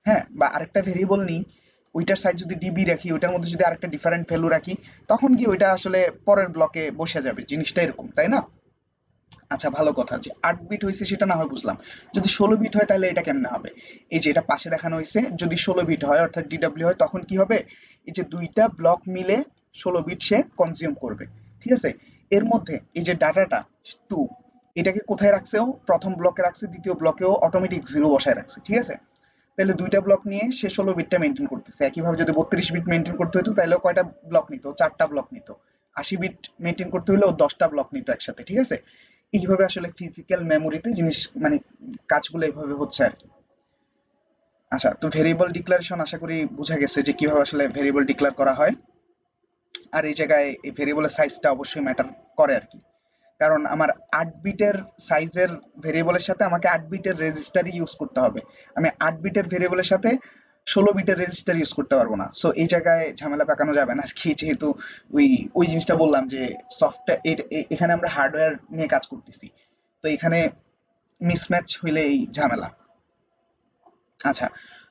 Speaker 1: হ্যাঁ, বা আরেকটা ভেরিয়েবল নিই, ওইটার সাইজ যদি ডিবি রাখি, ওইটার মধ্যে যদি আরেকটা ডিফারেন্ট ভ্যালু রাখি, তখন কি ওইটা আসলে পরের ব্লকে বসে যাবে, জিনিসটা এরকম, তাই না? আচ্ছা, ভালো কথা, যে 8 বিট হয়েছে সেটা না হয় বুঝলাম, যদি 16 বিট হয় তাহলে এটা কেমনে হবে? এই যে এটা পাশে দেখানো হয়েছে, যদি 16 বিট হয় অর্থাৎ ডিডব্লিউ হয়, তখন কি হবে? এই যে দুইটা ব্লক মিলে 16 বিট সে কনজিউম করবে, ঠিক আছে? এর মধ্যে এই যে ডাটাটা 2, এটাকে কোথায় রাখছে? ও প্রথম ব্লকে রাখছে, দ্বিতীয় ব্লকেও অটোমেটিক 0 বসায় রাখছে, ঠিক আছে? তাহলে দুইটা ব্লক নিয়ে সে 16 বিটটা মেনটেন করতেছে। একইভাবে যদি 32 বিট মেনটেন করতে হতো তাহলেও কয়টা ব্লক নিত? 4টা ব্লক নিত। 80 বিট মেনটেন করতে হলেও 10টা ব্লক নিত একসাথে, ঠিক আছে? এইভাবে আসলে ফিজিক্যাল মেমোরিতে জিনিস মানে কাজগুলো এইভাবে হচ্ছে আর কি। আচ্ছা, তো ভেরিয়েবল ডিক্লারেশন আশা করি বোঝা গেছে যে কিভাবে আসলে ভেরিয়েবল ডিক্লেয়ার করা হয়। আর এই জায়গায় এই ভেরিয়েবলের সাইজটা অবশ্যই ম্যাটার করে আর কি, কারণ আমার 8 বিটের সাইজের ভেরিয়েবলের সাথে আমাকে 8 বিটের রেজিস্টারই ইউজ করতে হবে। আমি 8 বিটের ভেরিয়েবলের সাথে 16 বিটের রেজিস্টার ইউজ করতে পারবো না। সো এই জায়গায় ঝামেলা পাকানো যাবে না আর কি, যেহেতু ওই ওই জিনিসটা বললাম যে সফটওয়্যার, এখানে আমরা হার্ডওয়্যার নিয়ে কাজ করতেছি, তো এখানে মিসম্যাচ হইলে এই ঝামেলা। আচ্ছা,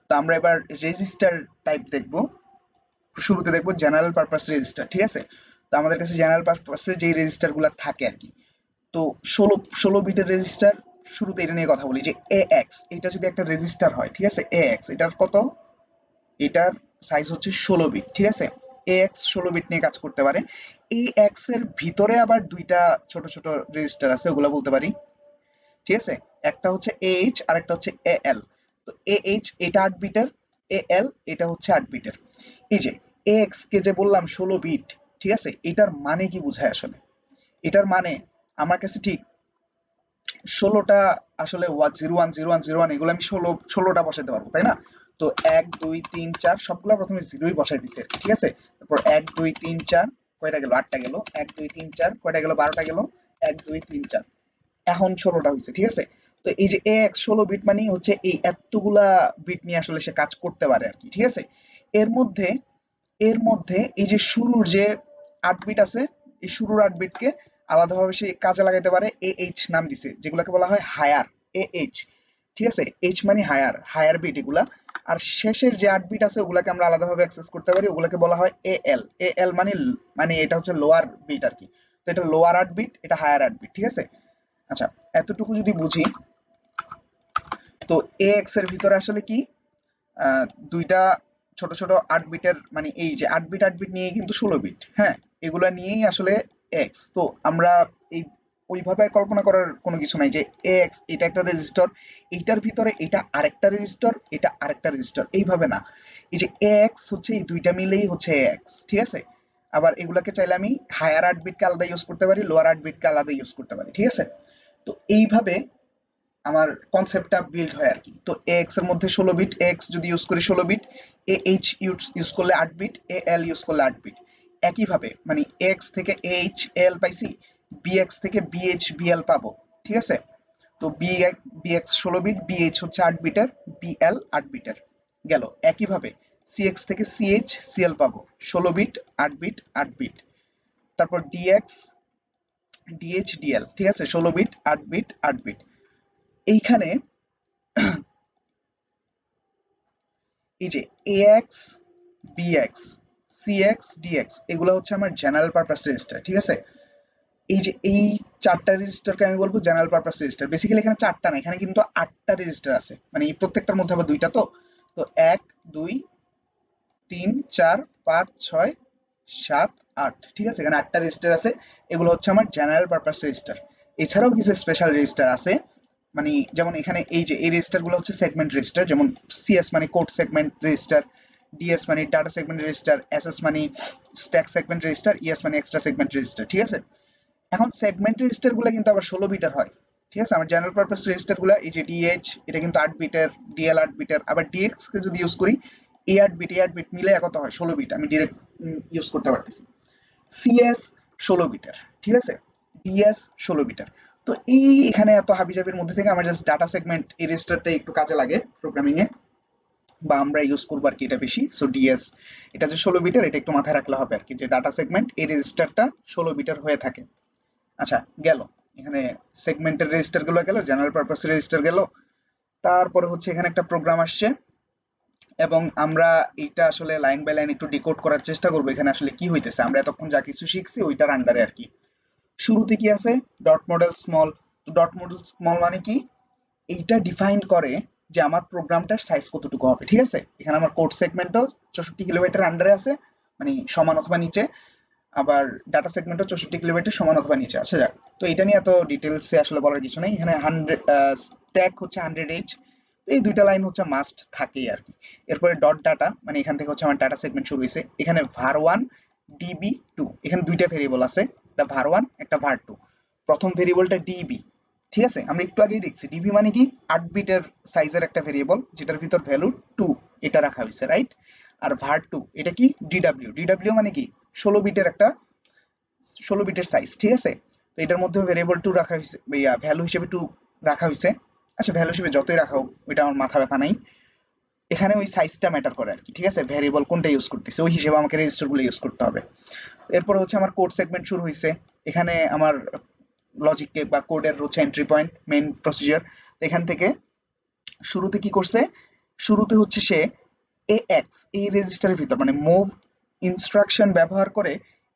Speaker 1: তো আমরা এবার রেজিস্টার টাইপ দেখব। শুরুতে দেখবো জেনারেল পারপাস রেজিস্টার, ঠিক আছে? তো আমাদের কাছে জেনারেল পারপাসে যেই রেজিস্টার গুলা থাকে আর কি, তো 16 বিটের রেজিস্টার, শুরুতে এটা নিয়ে কথা বলি যে এ এক্স, এটা যদি একটা রেজিস্টার হয়, ঠিক আছে? এ এক্স এটার কত? এটার সাইজ হচ্ছে 16 বিট, ঠিক আছে? এ এক্স 16 বিট নিয়ে কাজ করতে পারে। এ এক্স এর ভিতরে আবার দুইটা ছোট ছোট রেজিস্টার আছে, ওগুলা বলতে পারি, ঠিক আছে? একটা হচ্ছে এইচ আর একটা হচ্ছে এ এল। তো এ এইচ এটা 8 বিটের, এ এল এটা হচ্ছে 8 বিটের। এই যে এ এক্স কে যে বললাম 16 বিট, ঠিক আছে, এটার মানে কি বোঝায় আসলে? এটার মানে আমার কাছে ঠিক 16টা আসলে 01 01 01 এগুলো আমি 16টা বসাইতে পারবো, তাই না? তো 1 2 3 4 সবগুলো প্রথমে জিরোই বসাই দিছে, ঠিক আছে? তারপর 1 2 3 4 কয়টা গেল? 8টা গেল। 1 2 3 4 কয়টা গেল? 12টা গেল। 1 2 3 4 এখন 16টা হয়েছে, ঠিক আছে? তো এই যে এ এক্স 16 বিট মানে হচ্ছে এই এতগুলা বিট নিয়ে আসলে সে কাজ করতে পারে আর কি, ঠিক আছে? এর মধ্যে এর মধ্যে এই যে শুরুর যে 8 বিট আছে, এই শুরুর 8 বিটকে আলাদাভাবে সে কাজে লাগাইতে পারে। AH নাম দিছে, যেগুলোকে বলা হয় হায়ার, AH, ঠিক আছে? H মানে হায়ার, হায়ার বিট এগুলা। আর শেষের যে 8 বিট আছে ওগুলাকে আমরা আলাদাভাবে অ্যাক্সেস করতে পারি, ওগুলাকে বলা হয় AL। AL মানে মানে এটা হচ্ছে লোয়ার বিট আর কি। তো এটা লোয়ার 8 বিট, এটা হায়ার 8 বিট, ঠিক আছে? আচ্ছা, এতটুকু যদি বুঝি, তো AX এর ভিতরে আসলে কি দুইটা ছোট ছোট 8 বিটের, মানে এই যে 8 বিট 8 বিট নিয়ে কিন্তু 16 বিট, হ্যাঁ, এগুলা নিয়েই আসলে এক্স। তো আমরা এই ওইভাবে কল্পনা করার কোনো কিছু নাই যে এক্স এটা একটা রেজিস্টার, এইটার ভিতরে এটা আরেকটা রেজিস্টার, এটা আরেকটা রেজিস্টার, এইভাবে না। এই যে এক্স হচ্ছে এই দুইটা মিলেই হচ্ছে এক্স, ঠিক আছে? আবার এগুলাকে চাইলে আমি হায়ার 8 বিটকে আলাদা ইউজ করতে পারি, লোয়ার 8 বিটকে আলাদা ইউজ করতে পারি, ঠিক আছে? তো এইভাবে আমার কনসেপ্টটা বিল্ড হয় আর কি। তো এক্স এর মধ্যে 16 বিট, এক্স যদি ইউজ করি 16 বিট, এ এইচ ইউজ করলে 8 বিট, এ এল ইউজ করলে 8 বিট। একইভাবে মানে এক্স থেকে এইচ এল পাইছি, বিএক্স থেকে বিএইচ বিএল পাবো, ঠিক আছে? তো বিএক্স 16 বিট, বিএইচ হচ্ছে 8 বিটের, বিএল 8 বিটের গেল। একইভাবে সিএক্স থেকে সিএইচ সিএল পাবো, 16 বিট, 8 বিট, 8 বিট। তারপর ডিএক্স ডিএইচ ডিএল, ঠিক আছে? 16 বিট, 8 বিট, 8 বিট। এইখানে এই যে AX, BX, CX, DX এগুলো হচ্ছে আমার জেনারেল পারপাস রেজিস্টার, ঠিক আছে? এই যে এই চারটা রেজিস্টারকে আমি বলবো জেনারেল পারপাস রেজিস্টার। বেসিক্যালি এখানে চারটা না, এখানে কিন্তু 8টা রেজিস্টার আছে, মানে এই প্রত্যেকটার মধ্যে আবার দুইটা। তো তো 1 2 3 4 5 6 7 8, ঠিক আছে? এখানে 8টা রেজিস্টার আছে, এগুলো হচ্ছে আমার জেনারেল পারপাস রেজিস্টার। এছাড়াও কিছু স্পেশাল রেজিস্টার আছে, মানে যেমন এখানে এই যে এই রেজিস্টার গুলো হচ্ছে সেগমেন্ট রেজিস্টার, যেমন সিএস মানে কোড সেগমেন্ট রেজিস্টার, ডিএস মানে ডাটা সেগমেন্ট রেজিস্টার, এসএস মানে স্ট্যাক সেগমেন্ট রেজিস্টার, ইএস মানে এক্সট্রা সেগমেন্ট রেজিস্টার, ঠিক আছে? এখন সেগমেন্ট রেজিস্টার গুলো কিন্তু আবার 16 বিটের হয়, ঠিক আছে? আমার জেনারেল পারপাস রেজিস্টার গুলো এই যে ডিএইচ এটা কিন্তু 8 বিটের, ডিএল 8 বিটের, আবার ডিএক্স কে যদি ইউজ করি এ 8 বিট মিলে কত হয় 16 বিট, আমি ডিরেক্ট ইউজ করতে পারতেছি। সিএস 16 বিটার, ঠিক আছে? DS 16 bitter. তো এই এখানে এত হাবিজাবির মধ্যে থেকে আমার জাস্ট ডাটা সেগমেন্ট এই রেজিস্টারটা একটু কাজে লাগে প্রোগ্রামিং এ, বা আমরা ইউজ করবো আর কি এটা বেশি। সো ডিএস এটা যে 16 বিটার, এটা একটু মাথায় রাখলে হবে আর কি, যে ডাটা সেগমেন্ট এই রেজিস্টারটা 16 বিটার হয়ে থাকে। আচ্ছা, গেল এখানে সেগমেন্টের রেজিস্টার গুলো গেল, জেনারেল পারপাস রেজিস্টার গেল। তারপরে হচ্ছে এখানে একটা প্রোগ্রাম আসছে, এবং আমরা এইটা আসলে লাইন বাই লাইন একটু ডিকোড করার চেষ্টা করবো এখানে আসলে কি হইতেছে। আমরা এতক্ষণ যা কিছু শিখছি ওইটার আন্ডারে আর কি। শুরুতে কি আছে, ডট মডেল স্মল। তো ডট মডেল স্মল মানে কি, এইটা ডিফাইন করে যে আমার প্রোগ্রামটার সাইজ কতটুকু হবে, ঠিক আছে? এখানে আমার কোড সেগমেন্টও 64 কিলোবাইটের আন্ডারে আছে, মানে সমান অথবা নিচে। আবার ডাটা সেগমেন্টও 64 কিলোবাইটের সমান অথবা নিচে। আচ্ছা, যাক, তো এটা নিয়ে এত ডিটেলসে আসলে বলার কিছু নেই। এখানে 100 স্ট্যাক হচ্ছে 100H, এই দুইটা লাইন হচ্ছে মাস্ট থাকেই আর কি। এরপরে ডট ডাটা, মানে এখান থেকে হচ্ছে আমার ডাটা সেগমেন্ট শুরু হয়েছে। এখানে var1 db2, এখানে দুইটা ভেরিয়েবল আছে, একটা var1 একটা var2। প্রথম ভেরিয়েবলটা db, ঠিক আছে? আমরা একটু আগেই দেখছি ডিবি মানে কি 8 বিটের সাইজের একটা ভেরিয়েবল, যেটার ভিতর ভ্যালু 2 এটা রাখা হয়েছে, রাইট? আর var2 এটা কি ডিডব্লিউ, ডিডব্লিউ মানে কি 16 বিটের একটা, 16 বিটের সাইজ, ঠিক আছে? তো এটার মধ্যে ভেরিয়েবল 2 রাখা হয়েছে, ভ্যালু হিসেবে 2 রাখা হয়েছে। আচ্ছা, ভ্যালু হিসেবে যতই রাখা হোক ওইটা আমার মাথা ব্যথা নাই, এখানে ওই সাইজটা ম্যাটার করে আর কি, ঠিক আছে? ভ্যারিয়েবল কোনটা ইউজ করতেছে ওই হিসেবে আমাকে রেজিস্টার গুলো ইউজ করতে হবে। এরপর হচ্ছে আমার কোড সেগমেন্ট শুরু হয়েছে। এখানে আমার লজিককে বা কোডের হচ্ছে এন্ট্রি পয়েন্ট, মেইন প্রসিজার। এখান থেকে শুরুতে কি করছে, শুরুতে হচ্ছে সে AX এই রেজিস্টারের ভিতর, মানে মুভ ইনস্ট্রাকশন ব্যবহার করে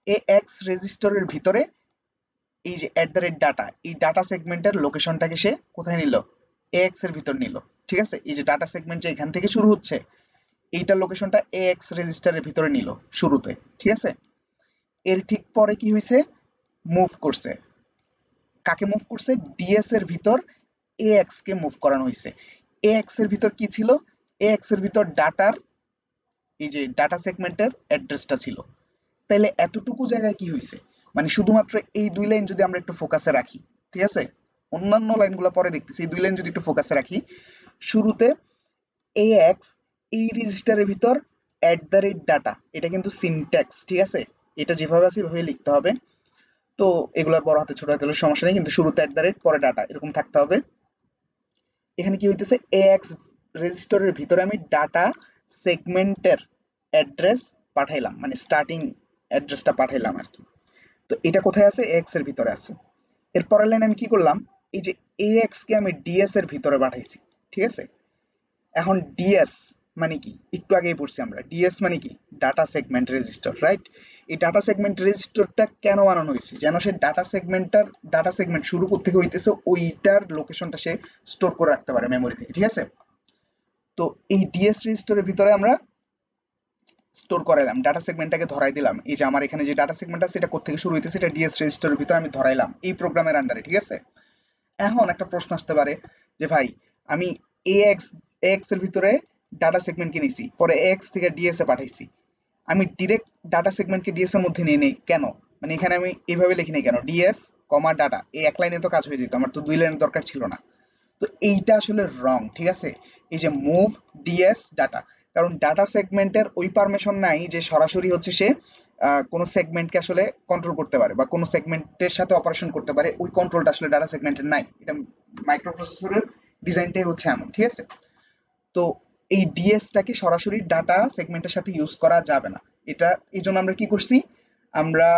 Speaker 1: AX রেজিস্টারের ভিতরে এই যে @ডাটা, এই ডাটা সেগমেন্টের লোকেশনটাকে সে কোথায় নিল, AX এর ভিতর নিল, ঠিক আছে? এই যে ডাটা সেগমেন্ট যে এখান থেকে শুরু হচ্ছে, এইটার লোকেশনটা AX রেজিস্টারের ভিতরে নিল শুরুতে, ঠিক আছে? এর ঠিক পরে কি হয়েছে, মুভ করছে। কাকে মুভ করছে, ডিএস এর ভিতর AX কে মুভ করানো হয়েছে। AX এর ভিতর কি ছিল, AX এর ভিতর ডাটার এই যে ডাটা সেগমেন্টের অ্যাড্রেসটা ছিল। তাইলে এতটুকু জায়গায় কি হয়েছে, মানে শুধুমাত্র এই দুই লাইন যদি আমরা একটু ফোকাসে রাখি, ঠিক আছে? অন্যান্য লাইনগুলো পরে দেখতেছি, এই দুই লাইন যদি একটু ফোকাসে রাখি, শুরুতে AX এই রেজিস্টারের ভিতর @ডাটা, এটা কিন্তু সিনট্যাক্স, ঠিক আছে? এটা যেভাবে আছে এভাবে লিখতে হবে। তো এগুলা বড় হাতে ছোট হাতে হলে সমস্যা নেই, কিন্তু শুরুতে পরে ডাটা এরকম থাকতে হবে। এখানে কি হইতেছে, AX রেজিস্টারের ভিতরে আমি ডাটা সেগমেন্টের অ্যাড্রেস পাঠাইলাম, মানে স্টার্টিং অ্যাড্রেসটা পাঠাইলাম আর কি। তো এটা কোথায় আছে, এক্স এর ভিতরে আছে। এর পরের লাইনে আমি কি করলাম, এই যে এক্স কে আমি ডিএস এর ভিতরে পাঠাইছি, ঠিক আছে। এখন ডিএস মানে কি, একটু আগেই পড়ছি আমরা, ডিএস মানে কি, ডাটা সেগমেন্ট রেজিস্টার, রাইট। এই ডাটা সেগমেন্ট রেজিস্টারটা কেন বানানো হয়েছে, যেন সে ডাটা সেগমেন্ট শুরু করতে হইতেছে ওইটার লোকেশনটা সে স্টোর করে রাখতে পারে মেমোরি থেকে, ঠিক আছে। তো এই ডিএস রেজিস্টারের ভিতরে আমরা স্টোর করাইলাম, ডাটা সেগমেন্টটাকে ধরাই দিলাম, এই যে আমার এখানে যে ডাটা সেগমেন্ট আছে এটা কোথা থেকে শুরু হইতেছে, এটা ডিএস রেজিস্টারের ভিতরে আমি ধরাইলাম এই প্রোগ্রামের আন্ডারে, ঠিক আছে। এখন একটা প্রশ্ন আসতে পারে যে ভাই, আমি এক্স এক্স এর ভিতরে ডাটা সেগমেন্টকে নিছি, পরে এক্স থেকে ডিএস এ পাঠাইছি, আমি ডিরেক্ট ডাটা সেগমেন্টকে ডিএস এর মধ্যে নিয়ে নেই কেন, মানে এখানে আমি এইভাবে লিখি নাই কেন, ডিএস কমা ডাটা, এই এক লাইনে তো কাজ হয়ে যেত, আমার তো দুই লাইনের দরকার ছিল না। তো এইটা আসলে রং, ঠিক আছে। এই যে মুভ ডিএস ডাটা, কারণ ডাটা সেগমেন্টের ওই পারমিশন নাই যে সরাসরি হচ্ছে সে কোনো সেগমেন্টকে আসলে কন্ট্রোল করতে পারে বা কোনো সেগমেন্টের সাথে অপারেশন করতে পারে, ওই কন্ট্রোলটা আসলে ডাটা সেগমেন্টের নাই, এটা মাইক্রোপ্রসেসরের ডিজাইনটাই হচ্ছে এমন, ঠিক আছে। তো এই ডিএসটাকে সরাসরি ডাটা সেগমেন্টের সাথে ইউজ করা যাবে না, এটা এই জন্য আমরা কি করছি, আমরা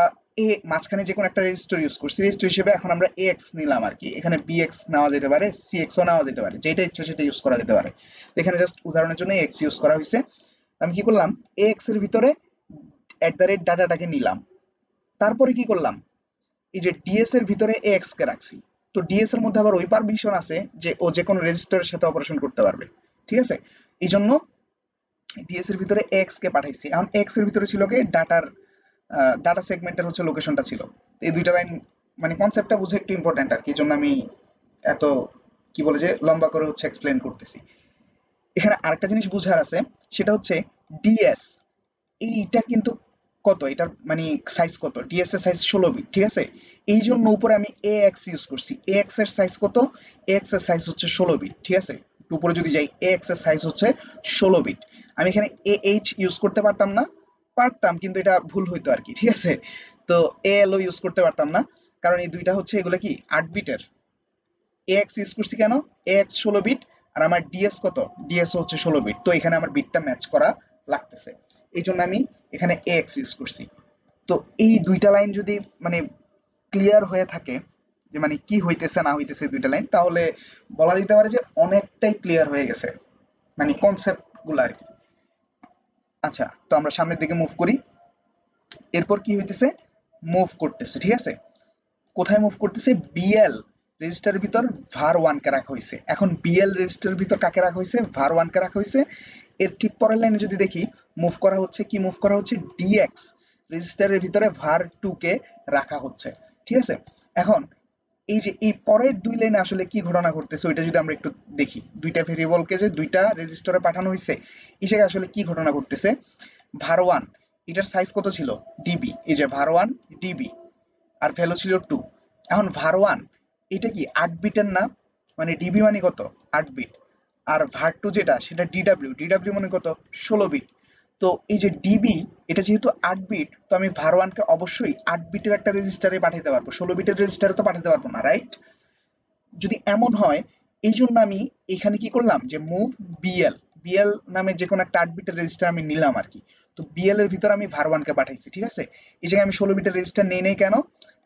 Speaker 1: মাঝখানে যে কোনো একটা রেজিস্টার ইউজ করছি, রেজিস্টার হিসেবে এখন আমরা এক্স নিলাম আর কি, এখানে বিএক্স নেওয়া যেতে পারে, সিএক্সও নেওয়া যেতে পারে, যেটা ইচ্ছা সেটা ইউজ করা যেতে পারে। তো এখানে জাস্ট উদাহরণের জন্য এক্স ইউজ করা হয়েছে। আমি কি করলাম, এক্স এর ভিতরে ডাটাটাকে নিলাম, তারপরে কি করলাম, এই যে ডিএস এর ভিতরে এক্স কে রাখছি। তো ডিএস এর মধ্যে আবার ওই পারমিশন আছে যে ও যে কোনো রেজিস্টারের সাথে অপারেশন করতে পারবে, ঠিক আছে। এই জন্য ডিএস এর ভিতরে এক্স কে পাঠাইছি। এখন এক্স এর ভিতরে ছিল কি, ডাটা সেগমেন্টের হচ্ছে লোকেশনটা ছিল। এই দুইটা লাইন মানে কনসেপ্টটা বুঝে একটু ইম্পর্টেন্ট আর কি, এই জন্য আমি এত কি বলে যে লম্বা করে হচ্ছে এক্সপ্লেন করতেছি। এখানে আরেকটা জিনিস বুঝার আছে, সেটা হচ্ছে ডিএস, এইটা কিন্তু কত, এটার মানে সাইজ কত, ডিএস এর সাইজ 16 বিট, ঠিক আছে। এই জন্য উপরে আমি এ এক্স ইউজ করছি, এ এক্স এর সাইজ কত, এ এক্স এর সাইজ হচ্ছে 16 বিট, ঠিক আছে। একটু উপরে যদি যাই, এ এক্স এর সাইজ হচ্ছে 16 বিট। আমি এখানে এ এইচ ইউজ করতে পারতাম না, পারতাম কিন্তু এটা ভুল হইতো আর কি, ঠিক আছে। তো এ এল ও ইউজ করতে পারতাম না, কারণ এই দুইটা হচ্ছে এগুলো কি 8 বিটের। এ এক্স ইউজ করছি কেন, এ এক্স 16 বিট, আর আমার ডিএস কত, ডিএস হচ্ছে 16 বিট, তো এখানে আমার বিটটা ম্যাচ করা লাগতেছে, এই জন্য আমি এখানে এ এক্স ইউজ করছি। তো এই দুইটা লাইন যদি মানে ক্লিয়ার হয়ে থাকে যে মানে কি হইতেছে না হইতেছে দুইটা লাইন, তাহলে বলা যেতে পারে যে অনেকটাই ক্লিয়ার হয়ে গেছে মানে কনসেপ্ট গুলো আর কি। আচ্ছা, তো আমরা সামনের দিকে মুভ করি। এরপর কি হইতেছে, মুভ করতেছে, ঠিক আছে। কোথায় মুভ করতেছে, বিএল রেজিস্টারের ভিতর var1 কে রাখা হয়েছে। এখন বিএল রেজিস্টারের ভিতর কাকে রাখা হয়েছে, var1 কে রাখা হয়েছে। এর ঠিক পরের লাইনে যদি দেখি, মুভ করা হচ্ছে কি, মুভ করা হচ্ছে ডিএক্স রেজিস্টারের ভিতরে var2 কে রাখা হচ্ছে, ঠিক আছে। এখন এই যে এই পরের দুই লাইনে আসলে কি ঘটনা ঘটতেছে ওইটা যদি আমরা একটু দেখি, দুইটা ভেরিয়েবলকে যে দুইটা রেজিস্টারে পাঠানো হয়েছে, এই জায়গায় আসলে কি ঘটনা ঘটতেছে, var1 এটার সাইজ কত ছিল, ডিবি, এই যে var1 ডিবি, আর ভ্যালু ছিল 2। এখন var1 এটা কি 8 বিটের না, মানে ডিবি মানে কত, 8 বিট, আর var2 যেটা সেটা ডিডাব্লিউ, ডিডাব্লিউ মানে কত, 16 বিট। তো এই যে ডিবি এটা যেহেতু 8 বিট, তো আমি var1 কে অবশ্যই 8 বিটের একটা রেজিস্টারে পাঠাতে পারবো, 16 বিটের রেজিস্টারে তো পাঠাতে পারবো না, রাইট। যদি এমন হয়, এই জন্য আমি এখানে কি করলাম যে মুভ বিএল, বিএল নামে যে কোনো একটা 8 বিটের রেজিস্টার আমি নিলাম আর কি। তো বিএল এর ভিতর আমি var1 কে পাঠাইছি, ঠিক আছে। এই জায়গায় আমি 16 বিটের রেজিস্টার নেই নেই কেন,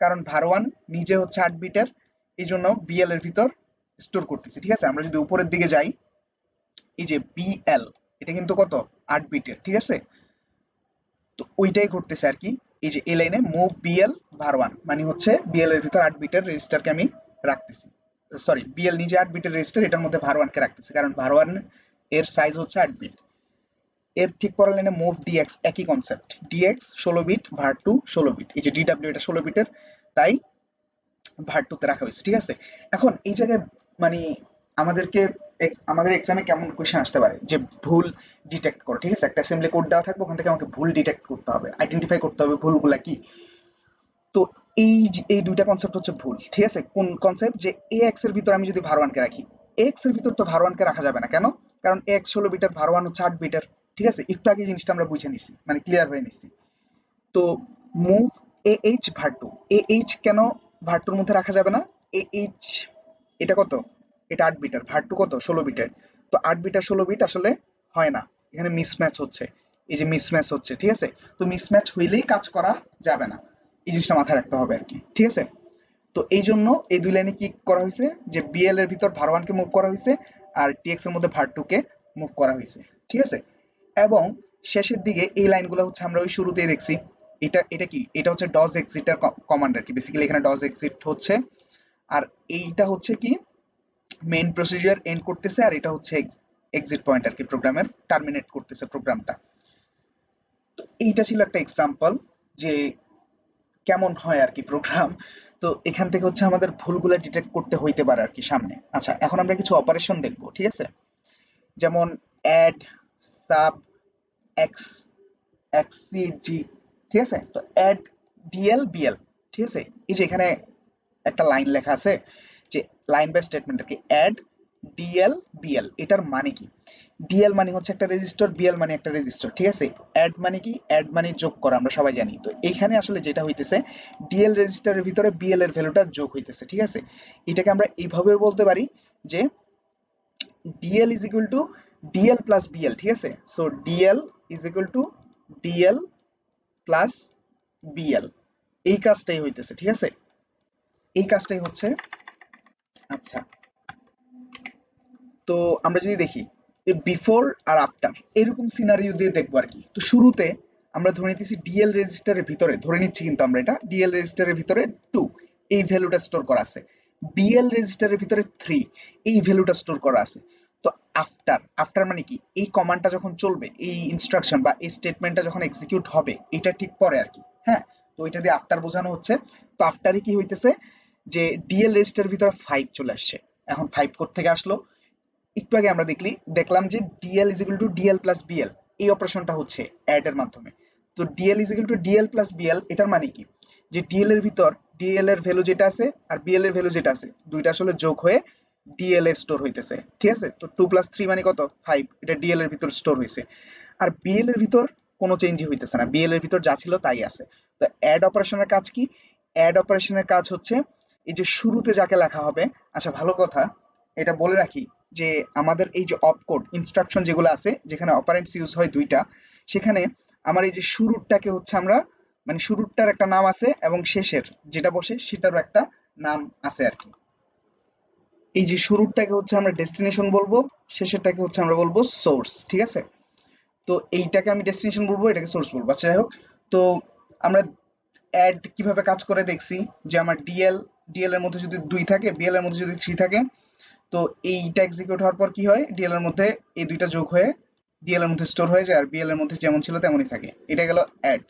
Speaker 1: কারণ var1 নিজে হচ্ছে 8 বিটের, এই জন্য বিএল এর ভিতর স্টোর করতেছি, ঠিক আছে। আমরা যদি উপরের দিকে যাই, এই যে বিএল এটা কিন্তু কত, 8 বিটের, ঠিক আছে। তো ওইটাই ঘটতেছে আর কি, এই যে এই লাইনে মুভ বিএল var1 মানে হচ্ছে বিএল এর ভিতর 8 বিটের রেজিস্টারকে আমি রাখতেছি, সরি বিএল নিজে 8 বিটের রেজিস্টার, এটার মধ্যে var1 কে রাখতেছি, কারণ var1 এর সাইজ হচ্ছে 8 বিট। এর ঠিক পরের লাইনে মুভ ডিএক্স, একই concept, DX 16 bit, var2 16 bit, এই যে ডিডাব্লিউ এটা 16 বিটের, তাই var2 তে রাখা হয়েছে, ঠিক আছে। এখন এই জায়গায় মানে আমাদেরকে আমাদের এক্সামে কেমন কোয়েশ্চেন আসতে পারে যে ভুল ডিটেক্ট করো, ঠিক আছে, একটা অ্যাসেম্বলি কোড দেওয়া থাকবে, ওখান থেকে আমাকে ভুল ডিটেক্ট করতে হবে, আইডেন্টিফাই করতে হবে ভুলগুলা কি। তো এই দুইটা কনসেপ্ট হচ্ছে ভুল, ঠিক আছে। কোন কনসেপ্ট, যে এ এক্স এর ভিতর আমি যদি var1 কে রাখি, এক্স এর ভিতর তো var1 কে রাখা যাবে না, কেন, কারণ এক্স 16 বিটের, var1 হচ্ছে 8 বিটের, ঠিক আছে। একটু আগে জিনিসটা আমরা বুঝে নিছি, মানে ক্লিয়ার হয়ে নিছি। তো move A H var2, A H কেন var2 এর মধ্যে রাখা যাবে না, এ এইচ এটা কত, এটা 8 বিটের, var2 কত, 16 বিটের। তো 8 বিট আর 16 বিট আসলে হয় না, এখানে মিসম্যাচ হচ্ছে, এই যে মিসম্যাচ হচ্ছে, ঠিক আছে। তো মিসম্যাচ হইলেই কাজ করা যাবে না, এই জিনিসটা মাথায় রাখতে হবে আর কি, ঠিক আছে। তো এই জন্য এই দুই লাইনে কি করা হয়েছে, যে বিএল এর ভিতর var 1 কে মুভ করা হয়েছে আর টিএক্স এর মধ্যে var 2 কে মুভ করা হয়েছে, ঠিক আছে। এবং শেষের দিকে এই লাইনগুলো হচ্ছে আমরা ওই শুরুতেই দেখছি। এটা এটা কি, এটা হচ্ছে ডজ এক্সিটের কমান্ড আর কি, বেসিক্যালি এখানে ডজ এক্সিট হচ্ছে। আর এইটা হচ্ছে কি মেইন প্রসিজার এন্ড করতেছে, আর এটা হচ্ছে এক্সিট পয়েন্ট আর কি, প্রোগ্রামের টার্মিনেট করতেছে প্রোগ্রামটা। তো এইটা ছিল একটা এক্সাম্পল যে কেমন হয় আর কি প্রোগ্রাম। তো এখান থেকে হচ্ছে আমাদের ভুলগুলো ডিটেক্ট করতে হইতে পারে আর কি সামনে। আচ্ছা, এখন আমরা কিছু অপারেশন দেখবো, ঠিক আছে। যেমন অ্যাড, সাব, এক্স, এক্সিজি, ঠিক আছে। তো অ্যাড ডিএল বিএল, ঠিক আছে। এই যে এখানে একটা লাইন লেখা আছে যে লাইন বাই স্টেটমেন্ট আর কি, অ্যাড ডিএল বিএল, এটার মানে কি? ডিএল মানে হচ্ছে একটা রেজিস্টার, বিএল মানে একটা রেজিস্টার, ঠিক আছে। অ্যাড মানে কি? অ্যাড মানে যোগ করা, আমরা সবাই জানি। তো এখানে আসলে যেটা হইতেছে, ডিএল রেজিস্টারের ভিতরে বিএল এর ভ্যালুটা যোগ হইতেছে, ঠিক আছে। এটাকে আমরা এইভাবে বলতে পারি যে DL is equal to DL plus BL, ঠিক আছে। So DL is equal to DL plus BL, এই কাজটাই হইতেছে, ঠিক আছে। এই কাজটাই হচ্ছে। আচ্ছা, তো আমরা যদি দেখি বিফোর আর আফটার এরকম সিনারিও দিয়ে দেখবো আর কি। তো শুরুতে আমরা ধরে নিতেছি ডিএল রেজিস্টারের ভিতরে, ধরে নিচ্ছি কিন্তু আমরা এটা, ডিএল রেজিস্টারের ভিতরে 2 এই ভ্যালুটা স্টোর করা আছে, বিএল রেজিস্টারের ভিতরে 3 এই ভ্যালুটা স্টোর করা আছে। তো আফটার, আফটার মানে কি? এই কমান্ডটা যখন চলবে, এই ইনস্ট্রাকশন বা এই স্টেটমেন্টটা যখন এক্সিকিউট হবে, এটা ঠিক পরে আর কি, হ্যাঁ। তো এটা দিয়ে আফটার বোঝানো হচ্ছে। তো আফটারে কি হইতেছে, যে ডিএল রেজিস্টারের ভিতরে 5 চলে আসছে। এখন 5 কোথা থেকে আসলো? একটু আগে আমরা দেখলাম যে DL is equal to DL plus BL, এই অপারেশনটা হচ্ছে অ্যাড এর মাধ্যমে। তো DL is equal to DL plus BL, এটার মানে কি? যে ডিএল এর ভিতর ডিএল এর ভ্যালু যেটা আছে আর বিএল এর ভ্যালু যেটা আছে, দুইটা আসলে যোগ হয়ে ডিএল এ স্টোর হইতেছে, ঠিক আছে। তো 2 প্লাস 3 মানে কত? 5, এটা ডিএল এর ভিতর স্টোর হইছে। আর বিএল এর ভিতর কোনো চেঞ্জই হইতেছে না, বিএল এর ভিতর যা ছিল তাই আছে। তো অ্যাড অপারেশনের কাজ কি? অ্যাড অপারেশনের কাজ হচ্ছে এই যে শুরুতে যাকে লেখা হবে। আচ্ছা, ভালো কথা, এটা বলে রাখি যে আমাদের এই যে অপকোড ইনস্ট্রাকশন যেগুলো আছে, যেখানে অপারেন্টস ইউজ হয় দুইটা, সেখানে আমার এই যে শুরুরটাকে হচ্ছে আমরা, মানে শুরুরটার একটা নাম আছে এবং শেষের যেটা বসে সেটারও একটা নাম আছে আর কি। এই যে শুরুরটাকে হচ্ছে আমরা ডেস্টিনেশন বলবো, শেষেরটাকে হচ্ছে আমরা বলবো সোর্স, ঠিক আছে। তো এইটাকে আমি ডেস্টিনেশন বলবো, এটাকে সোর্স বলবো। আচ্ছা, যাই হোক। তো আমরা অ্যাড কিভাবে কাজ করে দেখছি, যে আমার ডিএল এর মধ্যে যদি 2 থাকে, বিএল এর মধ্যে যদি 3 থাকে, তো এইটা এক্সিকিউট হওয়ার পর কি হয়, ডিএল এর মধ্যে এই দুইটা যোগ হয়ে ডিএল এর মধ্যে স্টোর হয়ে যায়, আর বিএল এর মধ্যে যেমন ছিল তেমনই থাকে। এটা গেল অ্যাড।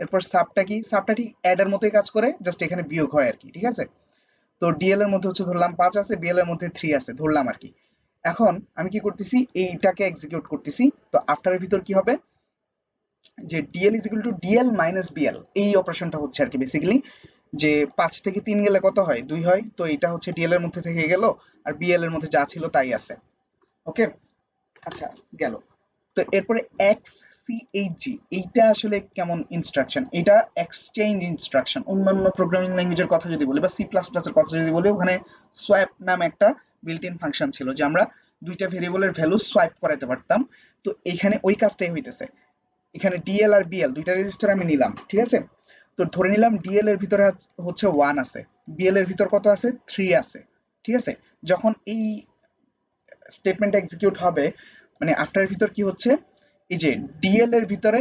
Speaker 1: এরপর সাবটা কি? সাবটা ঠিক অ্যাড এর মতোই কাজ করে, জাস্ট এখানে বিয়োগ হয় আর কি, ঠিক আছে। তো ডিএল এর মধ্যে হচ্ছে ধরলাম 5 আছে, বিএল এর মধ্যে 3 আছে ধরলাম আর কি। এখন আমি কি করতেছি, এইটাকে এক্সিকিউট করতেছি। তো আফটারের ভিতর কি হবে, যে DL is equal to DL minus BL, এই অপারেশনটা হচ্ছে আর কি বেসিক্যালি। যে 5 থেকে 3 গেলে কত হয়? 2 হয়। তো এটা হচ্ছে ডিএল এর মধ্যে থেকে গেল, আর বিএল এর মধ্যে যা ছিল তাই আছে। ওকে, আচ্ছা, গেল। তো এরপরে এক্সসিএইচজি, এইটা আসলে কেমন ইনস্ট্রাকশন? এটা এক্সচেঞ্জ ইনস্ট্রাকশন। অন্যান্য প্রোগ্রামিং ল্যাঙ্গুয়েজের কথা যদি বলি বা সি প্লাস প্লাস এর কথা যদি বলি, ওখানে সোয়াপ নামে একটা বিল্ট ইন ফাংশন ছিল, যে আমরা দুইটা ভেরিয়েবলের ভ্যালু সোয়াপ করাতে পারতাম। তো এখানে ওই কাজটাই হইতেছে। এখানে ডিএল আর বিএল দুইটা রেজিস্টার আমি নিলাম, ঠিক আছে। তো ধরে নিলাম ডিএল এর ভিতরে হচ্ছে 1 আছে, বিএল এর ভিতর কত আছে? 3 আছে, ঠিক আছে। যখন এই স্টেটমেন্টটা এক্সিকিউট হবে, মানে আফটারের ভিতর কি হচ্ছে, এই যে ডিএল এর ভিতরে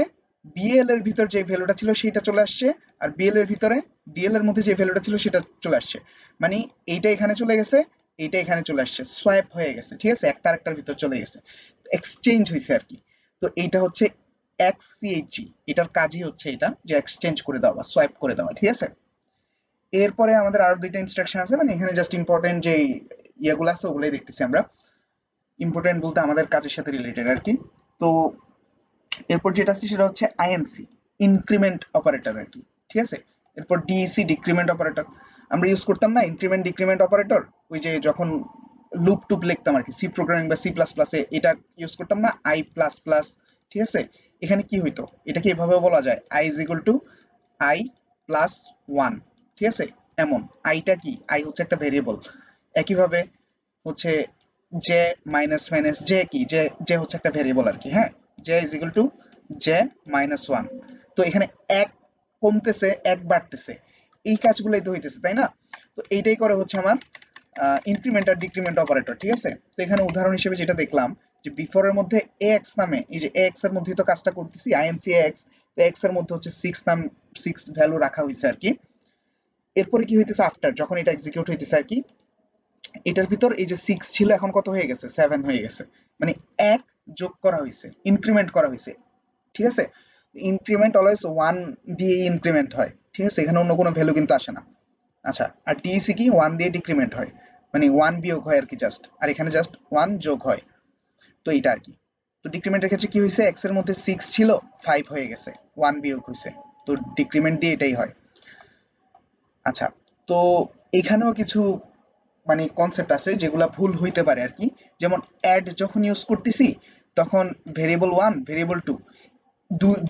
Speaker 1: বিএল এর ভিতর যে ভ্যালুটা ছিল সেটা চলে আসছে, আর বিএল এর ভিতরে ডিএল এর মধ্যে যে ভ্যালুটা ছিল সেটা চলে আসছে। মানে এইটা এখানে চলে গেছে, এইটা এখানে চলে আসছে, সোয়াপ হয়ে গেছে, ঠিক আছে। একটা আরেকটার ভিতর চলে গেছে, এক্সচেঞ্জ হয়েছে আর কি। তো এইটা হচ্ছে এক্সসিএইচজি, এটার কাজই হচ্ছে এটা, যে এক্সচেঞ্জ করে দেওয়া, সোয়াপ করে দেওয়া, ঠিক আছে। এরপরে আমাদের আরো দুইটা ইনস্ট্রাকশন আছে, মানে এখানে জাস্ট ইম্পর্টেন্ট যে ইয়েগুলো আছে ওগুলাই দেখতেছি আমরা। ইম্পর্টেন্ট বলতে আমাদের কাজের সাথে রিলেটেড আর কি। তো এরপর যেটা আছে সেটা হচ্ছে আইএনসি, ইনক্রিমেন্ট অপারেটর আর কি, ঠিক আছে। এরপর ডিইসি, ডিক্রিমেন্ট অপারেটর। আমরা ইউজ করতাম না ইনক্রিমেন্ট ডিক্রিমেন্ট অপারেটর, ওই যে যখন লুপ টুপ লিখতাম আর কি, সি প্রোগ্রামিং বা সি প্লাস প্লাসে এটা ইউজ করতাম না, আই প্লাস প্লাস, ঠিক আছে। এখানে কি হইতো, এটাকে এভাবে বলা যায়, I is equal two I plus 1, ঠিক আছে। এমন আইটা কি, আই হচ্ছে একটা ভেরিয়েবল। একইভাবে হচ্ছে জে মাইনাস মাইনাস জে কি, জে জে হচ্ছে একটা ভেরিয়েবল আর কি, হ্যাঁ। J is equal two J minus 1। তো এখানে এক কমতেছে, এক বাড়তেছে, এই কাজগুলাই তো হইতেছে, তাই না? তো এইটাই করে হচ্ছে আমার ইনক্রিমেন্ট আর ডিক্রিমেন্ট অপারেটর, ঠিক আছে? তো এখানে উদাহরণ হিসেবে যেটা দেখলাম যে বিফোর এর মধ্যে ax নামে, এই যে ax এর মধ্যে তো কাজটা করতেছি, inc ax, তো x এর মধ্যে হচ্ছে 6 ভ্যালু রাখা হয়েছে আর কি। এরপরে কি হইতেছে আফটার, যখন এটা এক্সিকিউট হইতেছে আর কি, এটার ভিতর এই যে 6 ছিল এখন কত হয়ে গেছে, 7 হয়ে গেছে, মানে এক যোগ করা হয়েছে, ইনক্রিমেন্ট করা হয়েছে, ঠিক আছে? ইনক্রিমেন্ট অলওয়েজ 1 দিয়ে ইনক্রিমেন্ট হয়, ঠিক আছে? এখানে অন্য কোনো ভ্যালু কিন্তু আসে না। আচ্ছা, আর ডিএসি কি 1 দিয়ে ডিক্রিমেন্ট হয়, মানে 1 বিয়োগ হয় আর কি জাস্ট, আর এখানে জাস্ট 1 যোগ হয়। তো এইটা আর কি। তো ডিক্রিমেন্টের ক্ষেত্রে কি হয়েছে, এক্স এর মধ্যে 6 ছিল, 5 হয়ে গেছে, 1 বিয়োগ হয়েছে। তো ডিক্রিমেন্ট দিয়ে এটাই হয়। আচ্ছা, তো এখানেও কিছু মানে কনসেপ্ট আছে যেগুলা ভুল হইতে পারে আর কি। যেমন অ্যাড যখন ইউজ করতেছি তখন ভেরিয়েবল 1 ভেরিয়েবল 2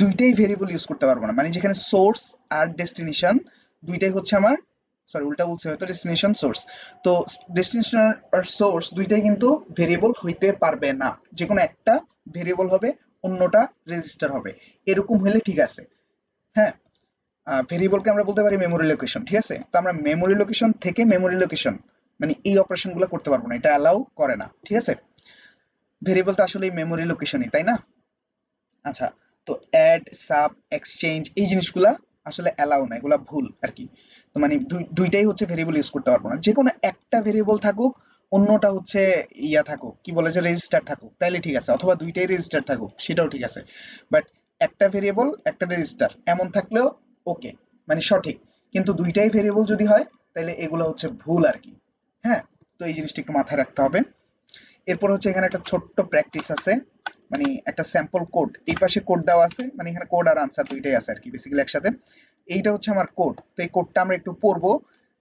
Speaker 1: দুইটাই ভেরিয়েবল ইউজ করতে পারবো না, মানে যেখানে সোর্স আর ডেস্টিনেশন দুইটাই হচ্ছে আমার, সরি উল্টা বলছে হয়তো, ডেস্টিনেশন সোর্স। তো ডেস্টিনেশন আর সোর্স দুইটাই কিন্তু ভেরিয়েবল হইতে পারবে না, যে কোনো একটা ভেরিয়েবল হবে, অন্যটা রেজিস্টার হবে, এরকম হলে ঠিক আছে। হ্যাঁ, ভেরিয়েবলকে আমরা বলতে পারি মেমোরি লোকেশন, ঠিক আছে? তো আমরা মেমোরি লোকেশন থেকে মেমোরি লোকেশন, মানে এই অপারেশনগুলো করতে পারবো না, এটা অ্যালাউ করে না, ঠিক আছে? ভেরিয়েবল তো আসলে মেমোরি লোকেশনই, তাই না? আচ্ছা, তো অ্যাড, সাব, এক্সচেঞ্জ এই জিনিসগুলা আসলে অ্যালাউ না, এগুলা ভুল আর কি। তো মানে দুইটাই হচ্ছে ভেরিয়েবল ইউজ করতে পারবো না, যে কোনো একটা ভেরিয়েবল থাকুক, অন্যটা হচ্ছে ইয়া থাকুক, কি বলে যে রেজিস্টার থাকুক, তাইলে ঠিক আছে, অথবা দুইটাই রেজিস্টার থাকুক, সেটাও ঠিক আছে। বাট একটা ভেরিয়েবল একটা রেজিস্টার এমন থাকলেও ওকে, মানে সঠিক। কিন্তু দুইটাই ভেরিয়েবল যদি হয় তাহলে এগুলো হচ্ছে ভুল আর কি। হ্যাঁ, তো এই জিনিসটা একটু মাথায় রাখতে হবে। এরপর হচ্ছে এখানে একটা ছোট্ট প্র্যাকটিস আছে, মানে একটা স্যাম্পল কোড, এই পাশে কোড দেওয়া আছে, মানে এখানে কোড আর আনসার দুইটাই আছে আর কি বেসিক্যালি একসাথে। এইটা হচ্ছে আমার কোড, তো এই কোডটা আমরা একটু পড়বো।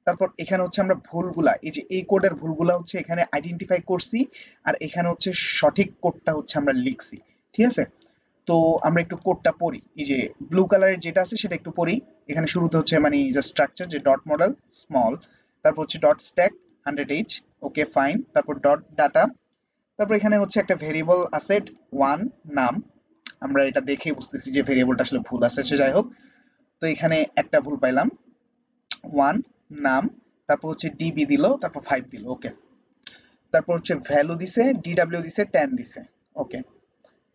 Speaker 1: তারপর এখানে হচ্ছে আমরা ভুলগুলা, এই যে এই কোডের ভুলগুলা হচ্ছে এখানে আইডেন্টিফাই করছি, আর এখানে হচ্ছে সঠিক কোডটা হচ্ছে আমরা লিখছি, ঠিক আছে? তো আমরা একটু কোডটা পড়ি, এই যে ব্লু কালারের যেটা আছে সেটা একটু পড়ি। এখানে শুরুতে হচ্ছে মানে যে স্ট্রাকচার, যে ডট মডেল স্মল, তারপর হচ্ছে dot stack 100h, okay fine, তারপর ডট ডাটা, তারপর এখানে হচ্ছে একটা ভেরিয়েবল অ্যাসেট 1 নাম, আমরা এটা দেখে বুঝতেছি যে ভেরিয়েবলটা আসলে ভুল আছে, সে যাই হোক। তো এখানে একটা ভুল পাইলাম, 1 নাম, তারপর হচ্ছে ডিবি দিল, তারপর 5 দিল, ওকে। তারপর হচ্ছে ভ্যালু দিছে, ডিডব্লিউ দিছে, 10 দিছে, ওকে।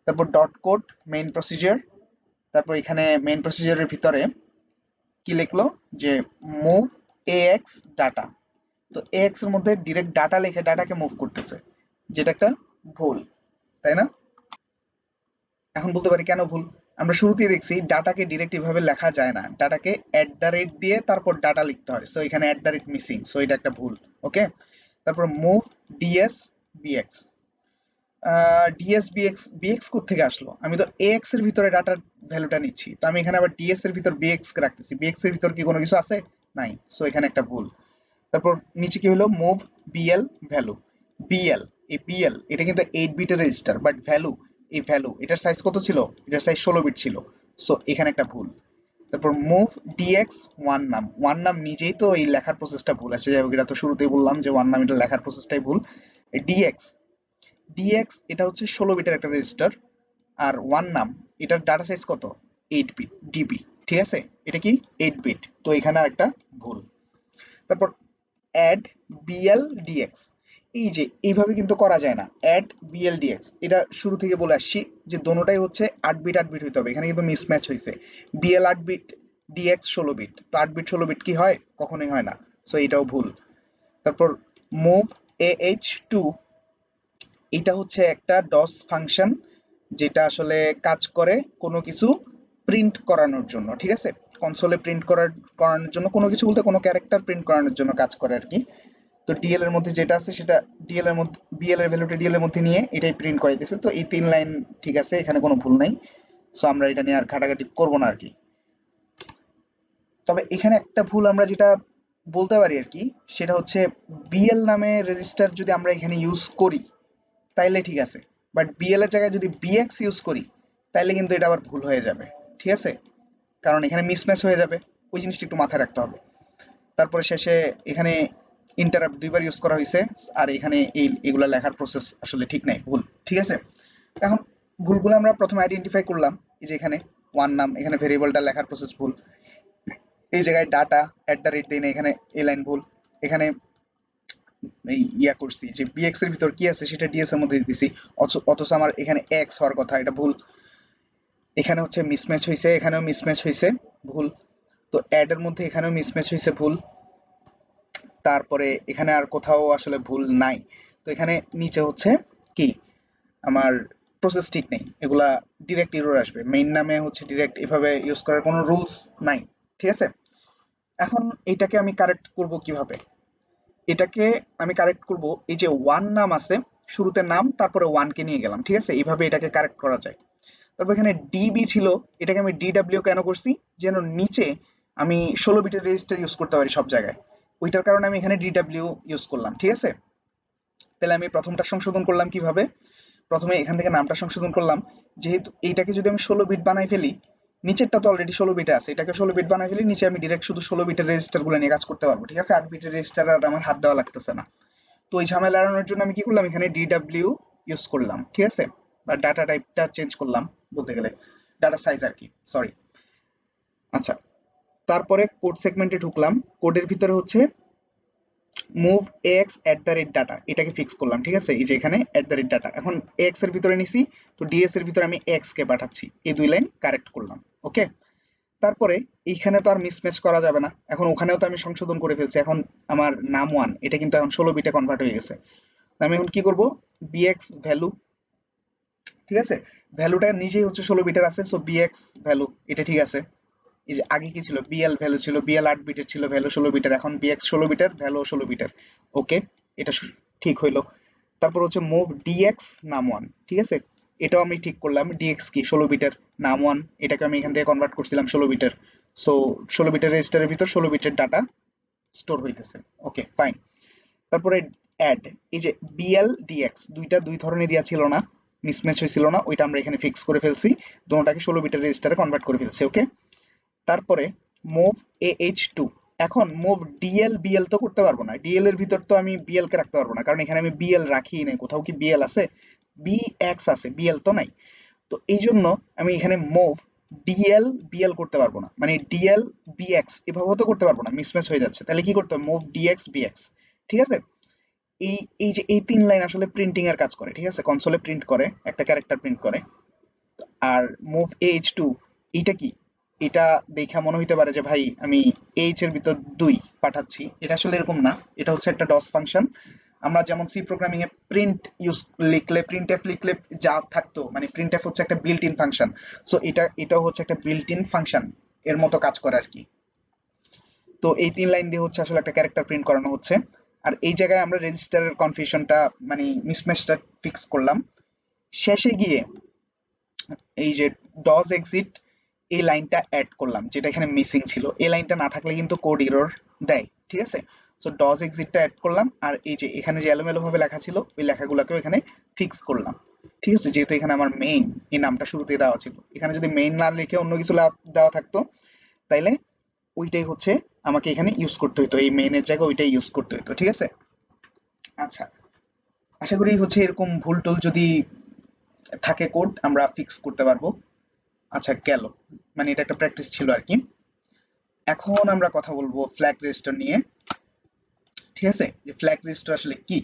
Speaker 1: তারপর ডট কোড মেইন প্রসিজার, তারপর এখানে মেইন প্রসিজারের ভিতরে কি লিখলো যে মুভ এএক্স ডাটা, তো এএক্স এর মধ্যে ডিরেক্ট ডাটা লিখে ডাটাকে মুভ করতেছে, যেটা একটা ভুল, তাই না? এখন বলতে পারি কেন ভুল। আমরা শুরুতেই দেখছি ডাটাকে ডিরেক্ট এভাবে লেখা যায় না, ডাটাকে এট দ্য রেট দিয়ে তারপর ডাটা লিখতে হয়, সো এখানে at the rate missing, so এটা একটা ভুল, ওকে। তারপর move DS bx, DS bx, bx থেকে আসলো, আমি তো এএক্স এর ভিতরে ডাটার ভ্যালুটা নিচ্ছি, তো আমি এখানে আবার ডিএস এর ভিতর বিএক্স কে রাখতেছি, বিএক্স এর ভিতর কি কোনো কিছু আছে? নাই, সো এখানে একটা ভুল। তারপর নিচে কি হলো, মুভ বিএল ভ্যালু, বিএল, এই বিএল এটা কিন্তু 8 বিটের রেজিস্টার, বাট ভ্যালু, এই ভ্যালু এটার সাইজ কত ছিল, এটার সাইজ 16 বিট ছিল, সো এখানে একটা ভুল। তারপর মুভ ডিএক্স ওয়ান নাম, ওয়ান নাম নিজেই তো এই লেখার প্রসেসটা ভুল আছে, যাই হোক এটা তো শুরুতেই বললাম যে ওয়ান নাম এটা লেখার প্রসেসটাই ভুল। ডিএক্স, ডিএক্স এটা হচ্ছে 16 বিটের একটা রেজিস্টার, আর ওয়ান নাম এটার ডাটা সাইজ কত, 8 বিট ডিবি, ঠিক আছে? এটা কি 8 বিট, তো এখানে একটা ভুল। তারপর অ্যাড বিএল ডিএক্স, এই যে এইভাবে কিন্তু করা যায় না, অ্যাড বিএল ডিএক্স এটা শুরু থেকে বলে আসছি যে দোনোটাই হচ্ছে 8 বিট 8 বিট হইতে হবে, এখানে কিন্তু মিসম্যাচ হয়েছে, বিএল 8 বিট, ডিএক্স 16 বিট, তো 8 বিট 16 বিট কি হয়, কখনোই হয় না, সো এটাও ভুল। তারপর মুভ এএইচ টু, এটা হচ্ছে একটা ডস ফাংশন, যেটা আসলে কাজ করে কোনো কিছু প্রিন্ট করানোর জন্য, ঠিক আছে? কনসোলে প্রিন্ট করানোর জন্য, কোনো কিছু বলতে কোনো ক্যারেক্টার প্রিন্ট করানোর জন্য কাজ করে আর কি। তো ডিএল এর মধ্যে যেটা আছে সেটা ডিএল এর মধ্যে, বিএল এর ভ্যালুটা ডিএল এর মধ্যে নিয়ে এটাই প্রিন্ট করাইতেছে, তো এই 3 লাইন ঠিক আছে, এখানে কোনো ভুল নাই, সো আমরা এটা নিয়ে আর ঘাটাঘাটি করবো না আর কি। তবে এখানে একটা ভুল আমরা যেটা বলতে পারি আর কি, সেটা হচ্ছে বিএল নামে রেজিস্টার যদি আমরা এখানে ইউজ করি তাইলে ঠিক আছে, বাট বিএল এর জায়গায় যদি বিএক্স ইউজ করি তাইলে কিন্তু এটা আবার ভুল হয়ে যাবে, ঠিক আছে? কারণ এখানে মিসম্যাচ হয়ে যাবে, ওই জিনিসটা একটু মাথায় রাখতে হবে। তারপরে শেষে এখানে ইন্টারাপ্ট দুইবার ইউজ করা হয়েছে, আর এখানে এগুলা লেখার প্রসেস আসলে ঠিক নাই, ভুল, ঠিক আছে? এখন ভুলগুলো আমরা প্রথমে আইডেন্টিফাই করলাম, এই যে এখানে ওয়ান নাম, এখানে ভেরিয়েবলটা লেখার প্রসেস ভুল। এই জায়গায় ডাটা @ দেই না, এখানে এই লাইন ভুল, এখানে এই করছি যে বিএক্স এর ভিতর কি আছে সেটা ডিএস এর মধ্যে দিতেছি, অথচ আমার এখানে এক্স হওয়ার কথা, এটা ভুল। এখানে হচ্ছে মিসম্যাচ হয়েছে, এখানেও মিসম্যাচ হয়েছে, ভুল। তো অ্যাড এর মধ্যে এখানেও মিসম্যাচ হয়েছে, ভুল। তারপরে এখানে আর কোথাও আসলে ভুল নাই। তো এখানে নিচে হচ্ছে কি আমার প্রসেস ঠিক নেই, এগুলা ডিরেক্ট এরর আসবে। মেইন নামে হচ্ছে ডিরেক্ট এভাবে ইউজ করার কোনো রুলস নাই, ঠিক আছে। এখন এটাকে আমি কারেক্ট করব কিভাবে? এটাকে আমি কারেক্ট করব, এই যে ওয়ান নাম আছে, শুরুতে নাম তারপরে ওয়ান কে নিয়ে গেলাম, ঠিক আছে, এইভাবে এটাকে কারেক্ট করা যায়। তারপর এখানে ডিবি ছিল, এটাকে আমি ডিডাব্লিউ কেন করছি, যেন নিচে আমি 16 বিটের রেজিস্টার ইউজ করতে পারি সব জায়গায়, ওইটার কারণে আমি এখানে ডিডাব্লিউ ইউজ করলাম, ঠিক আছে। তাহলে আমি প্রথমটা সংশোধন করলাম কিভাবে? প্রথমে এখান থেকে নামটা সংশোধন করলাম, যেহেতু এইটাকে যদি আমি 16 বিট বানাই ফেলি, নিচেরটা তো অলরেডি 16 বিটে আছে, এটাকে 16 বিট বানাই ফেলি, নিচে আমি ডিরেক্ট শুধু 16 বিটের রেজিস্টার গুলো নিয়ে কাজ করতে পারবো, ঠিক আছে, 8 বিটের রেজিস্টার আর আমার হাত দেওয়া লাগতেছে না। তো এই ঝামেলা এড়ানোর জন্য আমি কি করলাম, এখানে ডিডাব্লিউ ইউজ করলাম, ঠিক আছে, বা ডাটা টাইপটা চেঞ্জ করলাম বলতে গেলে, ডাটা সাইজ আর কি, সরি। আচ্ছা, তারপরে কোড সেগমেন্টে ঢুকলাম, কোডের ভিতরে হচ্ছে মুভ এক্স @data, এটাকে ফিক্স করলাম, ঠিক আছে, এই যে এখানে @data, এখন এক্স এর ভিতরে নিছি, তো ডিএস এর ভিতরে আমি এক্স কে পাঠাচ্ছি, এই দুই লাইন কারেক্ট করলাম, ওকে। তারপরে এইখানে তো আর মিসম্যাচ করা যাবে না, এখন ওখানেও তো আমি সংশোধন করে ফেলছি, এখন আমার নাম ওয়ান, এটা কিন্তু এখন 16 বিটে কনভার্ট হয়ে গেছে। আমি এখন কি করব, বিএক্স ভ্যালু, ঠিক আছে, ভ্যালুটা নিজেই হচ্ছে 16 বিটের আছে, সো বিএক্স ভ্যালু এটা ঠিক আছে। এই যে আগে কি ছিল, বিএল ভ্যালু ছিল, বিএল 8 বিটের ছিল, ভ্যালু 16 বিটের, এখন বিএক্স 16 বিটের, ভ্যালু 16 বিটের, ওকে, এটা ঠিক হইলো। তারপর হচ্ছে মুভ ডিএক্স নাম ওয়ান, ঠিক আছে, এটাও আমি ঠিক করলাম, ডিএক্স কি 16 বিটের, নাম ওয়ান এটাকে আমি এখান থেকে কনভার্ট করছিলাম 16 বিটের, সো 16 বিটের রেজিস্টারের ভিতর 16 বিটের ডাটা স্টোর হইতেছে, ওকে ফাইন। তারপরে অ্যাড, এই যে বিএল ডিএক্স দুইটা দুই ধরনের ইয়া ছিল না, মিসম্যাচ হয়েছিল না, ওইটা আমরা এখানে ফিক্স করে ফেলছি, দুটোটাকে 16 বিটের রেজিস্টারে কনভার্ট করে ফেলছি, ওকে। তারপরে মুভ AH2, এখন মুভ ডিএল বিএল তো করতে পারবো না, ডিএল এর ভিতর তো আমি বিএল কে রাখতে পারবো না, কারণ এখানে আমি বিএল রাখি নাই, কোথাও কি বিএল আছে, বিএক্স আছে, বিএল তো নাই। তো এই জন্য আমি এখানে মুভ ডিএল বিএল করতে পারবো না, মানে ডিএল বিএক্স এভাবেও তো করতে পারবো না, মিসম্যাচ হয়ে যাচ্ছে, তাহলে কি করতে হবে, মুভ ডিএক্স বিএক্স, ঠিক আছে। এই এই যে এই 3 লাইন আসলে প্রিন্টিং এর কাজ করে, ঠিক আছে, কনসোলে প্রিন্ট করে, একটা ক্যারেক্টার প্রিন্ট করে। আর মুভ এইচ টু, এটা কি, এটা দেখা মনে হইতে পারে যে ভাই আমি এইচ এর ভিতর 2 পাঠাচ্ছি, এটা আসলে এরকম না, এটা হচ্ছে একটা ডস ফাংশন। আমরা যেমন সি প্রোগ্রামিং এ প্রিন্ট ইউজ লিখলে, প্রিন্ট এফ লিখলে যা থাকতো, মানে প্রিন্ট এফ হচ্ছে একটা বিল্ট ইন ফাংশন, সো এটাও হচ্ছে একটা বিল্ট ইন ফাংশন এর মতো কাজ করে আর কি। তো এই 3 লাইন দিয়ে হচ্ছে আসলে একটা ক্যারেক্টার প্রিন্ট করানো হচ্ছে। আর এই জায়গায় আমরা রেজিস্টারের কনফিউশনটা, মানে মিসম্যাচটা ফিক্স করলাম। শেষে গিয়ে এই যে ডজ এক্সিট, এই লাইনটা অ্যাড করলাম, যেটা এখানে মিসিং ছিল, এই লাইনটা না থাকলে কিন্তু কোড এরর দেয়, ঠিক আছে। সো ডজ এক্সিটটা অ্যাড করলাম, আর এই যে এখানে যে এলোমেলো ভাবে লেখা ছিল ওই লেখাগুলোকেও এখানে ফিক্স করলাম, ঠিক আছে, যেহেতু এখানে আমার মেইন এই নামটা শুরুতে দেওয়া ছিল, এখানে যদি মেইন না লিখে অন্য কিছু দেওয়া থাকতো, তাইলে ওইটাই হচ্ছে আমাকে এখানে ইউজ করতে হতো, এই মেইনের জায়গায় ওইটাই ইউজ করতে হতো, ঠিক আছে। আচ্ছা, আশা করি হচ্ছে এরকম ভুল টুল যদি থাকে কোড আমরা ফিক্স করতে পারবো। আচ্ছা গেল, মানে এটা একটা প্র্যাকটিস ছিল আর কি। এখন আমরা কথা বলবো ফ্ল্যাগ রেজিস্টার নিয়ে, ঠিক আছে, যে ফ্ল্যাগ রেজিস্টার আসলে কি।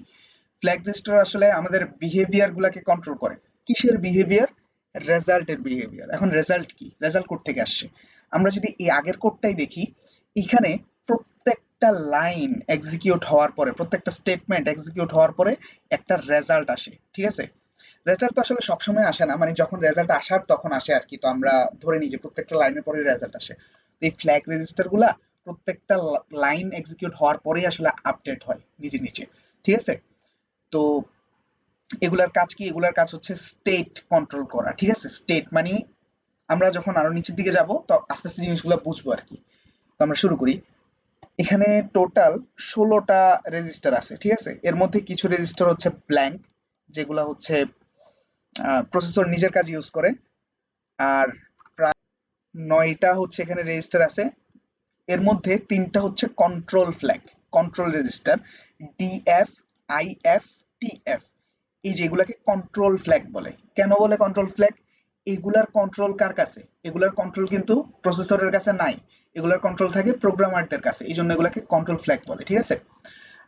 Speaker 1: ফ্ল্যাগ রেজিস্টার আসলে আমাদের বিহেভিয়ার গুলাকে কন্ট্রোল করে। কিসের বিহেভিয়ার? রেজাল্টের বিহেভিয়ার। এখন রেজাল্ট কি, রেজাল্ট কোড থেকে আসছে। আমরা যদি এই আগের কোডটাই দেখি, এখানে প্রত্যেকটা লাইন এক্সিকিউট হওয়ার পরে, প্রত্যেকটা স্টেটমেন্ট এক্সিকিউট হওয়ার পরে একটা রেজাল্ট আসে, ঠিক আছে। রেজাল্ট তো আসলে সবসময় আসে না, মানে যখন রেজাল্ট আসার তখন আসে আর কি, তো আমরা ধরে নিই যে প্রত্যেকটা লাইনের পরে রেজাল্ট আসে। তো এই ফ্ল্যাগ রেজিস্টার গুলা প্রত্যেকটা লাইন এক্সিকিউট হওয়ার পরেই আসলে আপডেট হয় নিজে নিজে, ঠিক আছে। তো এগুলার কাজ কি, এগুলার কাজ হচ্ছে স্টেট কন্ট্রোল করা, ঠিক আছে। স্টেট মানে আমরা যখন আরো নিচের দিকে যাব তো আস্তে আস্তে জিনিসগুলো বুঝবো আর কি। তো আমরা শুরু করি। এখানে টোটাল 16টা রেজিস্টার আছে, ঠিক আছে, এর মধ্যে কিছু রেজিস্টার হচ্ছে ব্ল্যাঙ্ক, যেগুলা হচ্ছে প্রসেসর নিজের কাজ ইউজ করে। আর প্রায় 9টা হচ্ছে এখানে রেজিস্টার আছে, এর মধ্যে 3টা হচ্ছে control flag, control register, DF, if, TF, এই যেগুলাকে কন্ট্রোল ফ্ল্যাগ বলে। কেন বলে কন্ট্রোল ফ্ল্যাগ? এগুলার কন্ট্রোল কার কাছে? এগুলার কন্ট্রোল কিন্তু প্রসেসরের কাছে নাই, এগুলার কন্ট্রোল থাকে প্রোগ্রামারদের কাছে, এই জন্য এগুলাকে কন্ট্রোল ফ্ল্যাগ বলে, ঠিক আছে?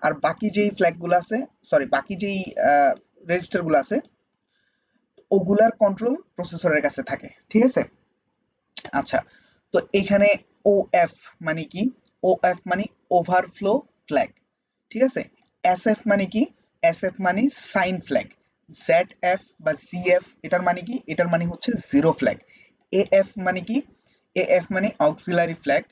Speaker 1: আর বাকি যেই ফ্ল্যাগ গুলো আছে, সরি বাকি যেই রেজিস্টার গুলো আছে, ওগুলার কন্ট্রোল প্রসেসরের কাছে থাকে, ঠিক আছে? আচ্ছা, তো এখানে ওএফ মানে কি? ওএফ মানে ওভারফ্লো ফ্ল্যাগ, ঠিক আছে? এসএফ মানে কি? এসএফ মানে সাইন ফ্ল্যাগ। জেডএফ বা জিএফ এটার মানে কি? এটার মানে হচ্ছে জিরো ফ্ল্যাগ। এএফ মানে কি? এএফ মানে অক্সিলারি ফ্ল্যাগ।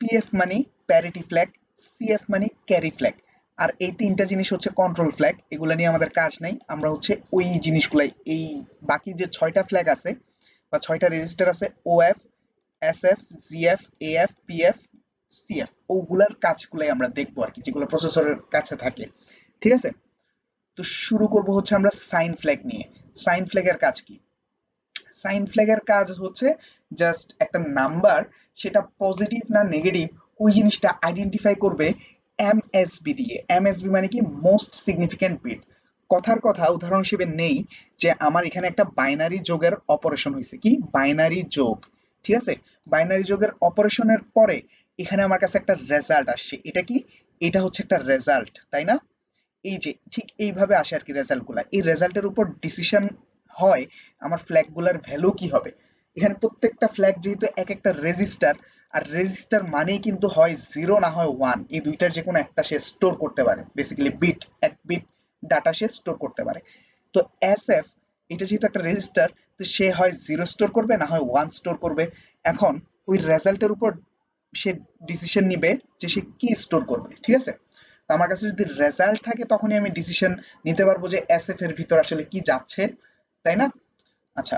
Speaker 1: পিএফ মানে প্যারিটি ফ্ল্যাগ। সিএফ মানে ক্যারি ফ্ল্যাগ। আর এই তিনটা জিনিস হচ্ছে কন্ট্রোল ফ্ল্যাগ, এগুলো নিয়ে আমাদের কাজ নাই, আমরা হচ্ছে ওই জিনিসগুলাই, এই বাকি যে 6টা ফ্ল্যাগ আছে বা 6টা রেজিস্টার আছে, of, SF, GF, AF, PF, CF, ওগুলার কাজগুলাই আমরা দেখবো আর কি, যেগুলো প্রসেসরের কাছে থাকে, ঠিক আছে? তো শুরু করব হচ্ছে আমরা সাইন ফ্ল্যাগ নিয়ে। সাইন ফ্ল্যাগের কাজ কি? সাইন ফ্ল্যাগের কাজ হচ্ছে জাস্ট একটা নাম্বার, সেটা পজিটিভ না নেগেটিভ ওই জিনিসটা আইডেন্টিফাই করবে এমএসবি দিয়ে। এমএসবি মানে কি? Most significant bit. কথার কথা উদাহরণ হিসেবে নেই যে আমার এখানে একটা বাইনারি যোগের অপারেশন হয়েছে, কি বাইনারি যোগ, ঠিক আছে? বাইনারি যোগের অপারেশনের পরে এখানে আমার কাছে একটা রেজাল্ট আসছে, এটা কি? এটা হচ্ছে একটা রেজাল্ট, তাই না? এই যে ঠিক এইভাবে আসে আর কি রেজাল্ট গুলা, এই রেজাল্টের উপর ডিসিশন হয় আমার ফ্ল্যাগ গুলার ভ্যালু কি হবে। এখানে প্রত্যেকটা ফ্ল্যাগ যেহেতু এক একটা রেজিস্টার, আর রেজিস্টার মানেই কিন্তু হয় জিরো না হয় ওয়ান, এই দুইটার যে কোনো একটা সে স্টোর করতে পারে, বেসিক্যালি বিট, এক বিট ডাটা সে স্টোর করতে পারে। তো এস এফ, এটা যেহেতু একটা রেজিস্টার, তো সে হয় জিরো স্টোর করবে না হয় ওয়ান স্টোর করবে। এখন ওই রেজাল্টের উপর সে ডিসিশন নিবে যে সে কি স্টোর করবে, ঠিক আছে? তো আমার কাছে যদি রেজাল্ট থাকে তখনই আমি ডিসিশন নিতে পারবো যে এসএফ এর ভিতর আসলে কি যাচ্ছে, তাই না? আচ্ছা,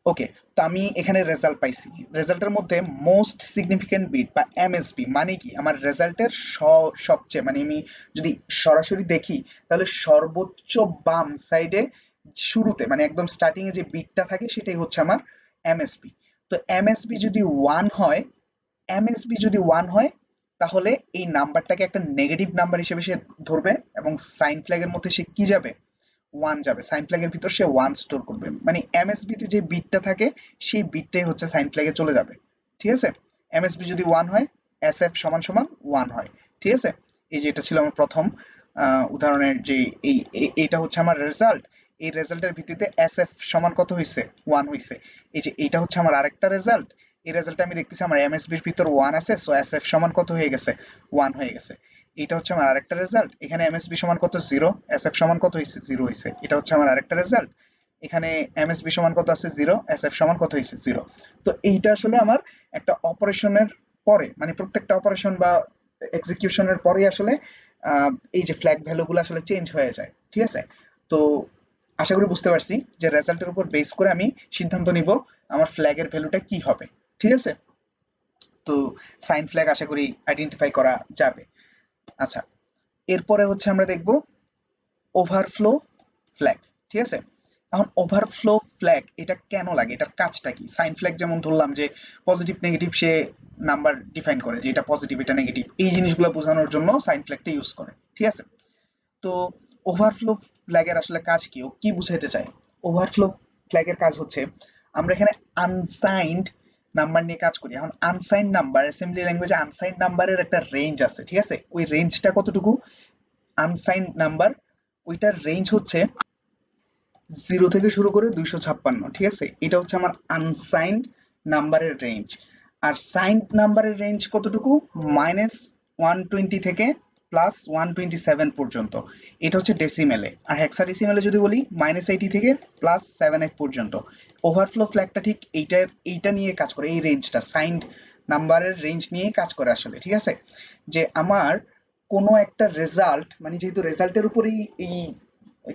Speaker 1: ওকে, তো আমি এখানে রেজাল্ট পাইছি, রেজাল্টের মধ্যে মোস্ট সিগনিফিক্যান্ট বিট বা এমএসবি মানে কি? আমার রেজাল্টের সবচেয়ে, মানে আমি যদি সরাসরি দেখি তাহলে সর্বোচ্চ বাম সাইডে শুরুতে, মানে একদম স্টার্টিং এ যে বিটটা থাকে সেটাই হচ্ছে আমার এমএসবি। তো এমএসবি যদি ওয়ান হয়, এমএসবি যদি ওয়ান হয় তাহলে এই নাম্বারটাকে একটা নেগেটিভ নাম্বার হিসেবে সে ধরবে, এবং সাইন ফ্ল্যাগের মধ্যে সে কি যাবে? ওয়ান যাবে, সাইন ফ্ল্যাগের ভিতর সে ওয়ান স্টোর করবে, মানে এমএসবি তে যে বিটটা থাকে সেই বিটটাই হচ্ছে সাইন ফ্ল্যাগে চলে যাবে, ঠিক আছে? এমএসবি যদি ওয়ান হয়, এসএফ সমান সমান ওয়ান হয়, ঠিক আছে? এই যে এটা ছিল আমার প্রথম উদাহরণের যে এইটা হচ্ছে আমার রেজাল্ট। এই রেজাল্টের ভিত্তিতে এসএফ সমান কত হয়েছে? ওয়ান হয়েছে। এই যে এইটা হচ্ছে আমার আরেকটা রেজাল্ট, এই রেজাল্টে আমি দেখতেছি আমার এমএসবির ভিতর ওয়ান আছে, সো এসএফ সমান কত হয়ে গেছে? ওয়ান হয়ে গেছে। এটা হচ্ছে আমার আরেকটা রেজাল্ট, এখানে এমএসবি সমান কত? জিরো। এসএফ সমান কত হয়েছে? জিরো হয়েছে। এটা হচ্ছে আমার আরেকটা রেজাল্ট, এখানে এমএসবি সমান কত আছে? জিরো। এসএফ সমান কত হয়েছে? জিরো। তো এইটা আসলে আমার একটা অপারেশনের পরে, মানে প্রত্যেকটা অপারেশন বা এক্সিকিউশনের পরে আসলে এই যে ফ্ল্যাগ ভ্যালুগুলো আসলে চেঞ্জ হয়ে যায়, ঠিক আছে? তো আশা করি বুঝতে পারছি যে রেজাল্টের উপর বেস করে আমি সিদ্ধান্ত নিব আমার ফ্ল্যাগের ভ্যালুটা কি হবে, ঠিক আছে? তো সাইন ফ্ল্যাগ আশা করি আইডেন্টিফাই করা যাবে। আচ্ছা, এরপরে হচ্ছে আমরা দেখব ওভারফ্লো ফ্ল্যাগ, ঠিক আছে? এখন ওভারফ্লো ফ্ল্যাগ এটা কেন লাগে, এটার কাজটা কি? সাইন ফ্ল্যাগ যেমন ধরলাম যে পজিটিভ নেগেটিভ সে নাম্বার ডিফাইন করে, যে এটা পজিটিভ এটা নেগেটিভ, এই জিনিসগুলো বোঝানোর জন্য সাইন ফ্ল্যাগটা ইউজ করে, ঠিক আছে? তো ওভারফ্লো ফ্ল্যাগের আসলে কাজ কি, ও কি বুঝাইতে চায়? ওভারফ্লো ফ্ল্যাগের কাজ হচ্ছে আমরা এখানে আনসাইন্ড নাম্বার নিয়ে কাজ করি। এখন আনসাইন্ড নাম্বার, অ্যাসেম্বলি ল্যাঙ্গুয়েজে আনসাইন্ড নাম্বারের একটা রেঞ্জ আছে, ঠিক আছে? ওই রেঞ্জটা কতটুকু? আনসাইন্ড নাম্বার, ওইটার রেঞ্জ হচ্ছে 0 থেকে শুরু করে 256, ঠিক আছে? এটা হচ্ছে আমার আনসাইন্ড নাম্বারের রেঞ্জ। আর সাইন্ড নাম্বারের রেঞ্জ কতটুকু? -120 থেকে +127 পর্যন্ত। এটা হচ্ছে ডেসিমেলে। আর হেক্সাডেসিমেলে যদি বলি -80 থেকে +7f পর্যন্ত। ওভারফ্লো ফ্ল্যাগটা ঠিক এইটা নিয়ে কাজ করে, এই রেঞ্জটা সাইন্ড নাম্বারের রেঞ্জ নিয়েই কাজ করে আসলে, ঠিক আছে? যে আমার কোনো একটা রেজাল্ট, মানে যেহেতু রেজাল্টের উপরেই এই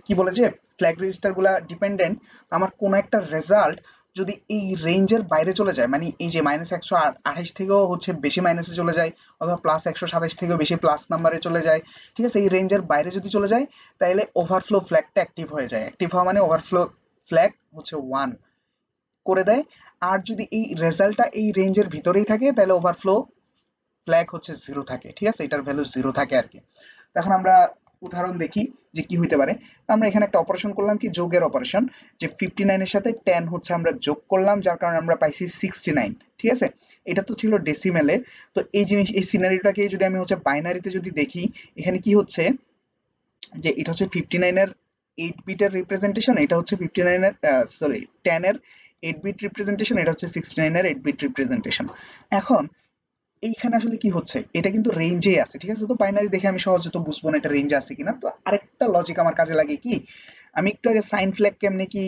Speaker 1: কি বলে যে ফ্ল্যাগ রেজিস্টার গুলা ডিপেন্ডেন্ট, আমার কোন একটা রেজাল্ট যদি এই রেঞ্জের বাইরে চলে যায়, মানে এই যে -128 থেকেও হচ্ছে বেশি মাইনাসে চলে যায়, অথবা +127 থেকেও বেশি প্লাস নাম্বারে চলে যায়, ঠিক আছে? এই রেঞ্জের বাইরে যদি চলে যায় তাহলে ওভারফ্লো ফ্ল্যাগটা অ্যাক্টিভ হয়ে যায়। অ্যাক্টিভ হওয়া মানে ওভারফ্লো ফ্ল্যাগ হচ্ছে ওয়ান করে দেয়। আর যদি এই রেজাল্টটা এই রেঞ্জের ভিতরেই থাকে তাহলে ওভারফ্লো ফ্ল্যাগ হচ্ছে জিরো থাকে, ঠিক আছে? এটার ভ্যালু জিরো থাকে আর কি। এখন আমরা উদাহরণ দেখি যে কি হইতে পারে। তো আমরা এখানে একটা অপারেশন করলাম, কি যোগের অপারেশন, যে 59 এর সাথে 10 হচ্ছে আমরা যোগ করলাম, যার কারণে আমরা পাইছি 69। ঠিক আছে, এটা তো ছিল ডেসিমেলে। তো এই সিনারিওটাকে যদি আমি হচ্ছে বাইনারিতে যদি দেখি, এখানে কি হচ্ছে যে এটা হচ্ছে 59 এর 8 বিটের রিপ্রেজেন্টেশন, এটা হচ্ছে 59 এর সরি 10 এর 8 বিট রিপ্রেজেন্টেশন, এটা হচ্ছে 69 এর 8 বিট রিপ্রেজেন্টেশন। এখন এইখানে আসলে কি হচ্ছে, এটা কিন্তু রেঞ্জেই আছে। ঠিক আছে, তো বাইনারি দেখে আমি সহজে তো বুঝবো না এটা রেঞ্জে আছে কিনা। তো আরেকটা লজিক আমার কাজে লাগে কি, আমি একটু আগে সাইন ফ্ল্যাগ কেমনে কি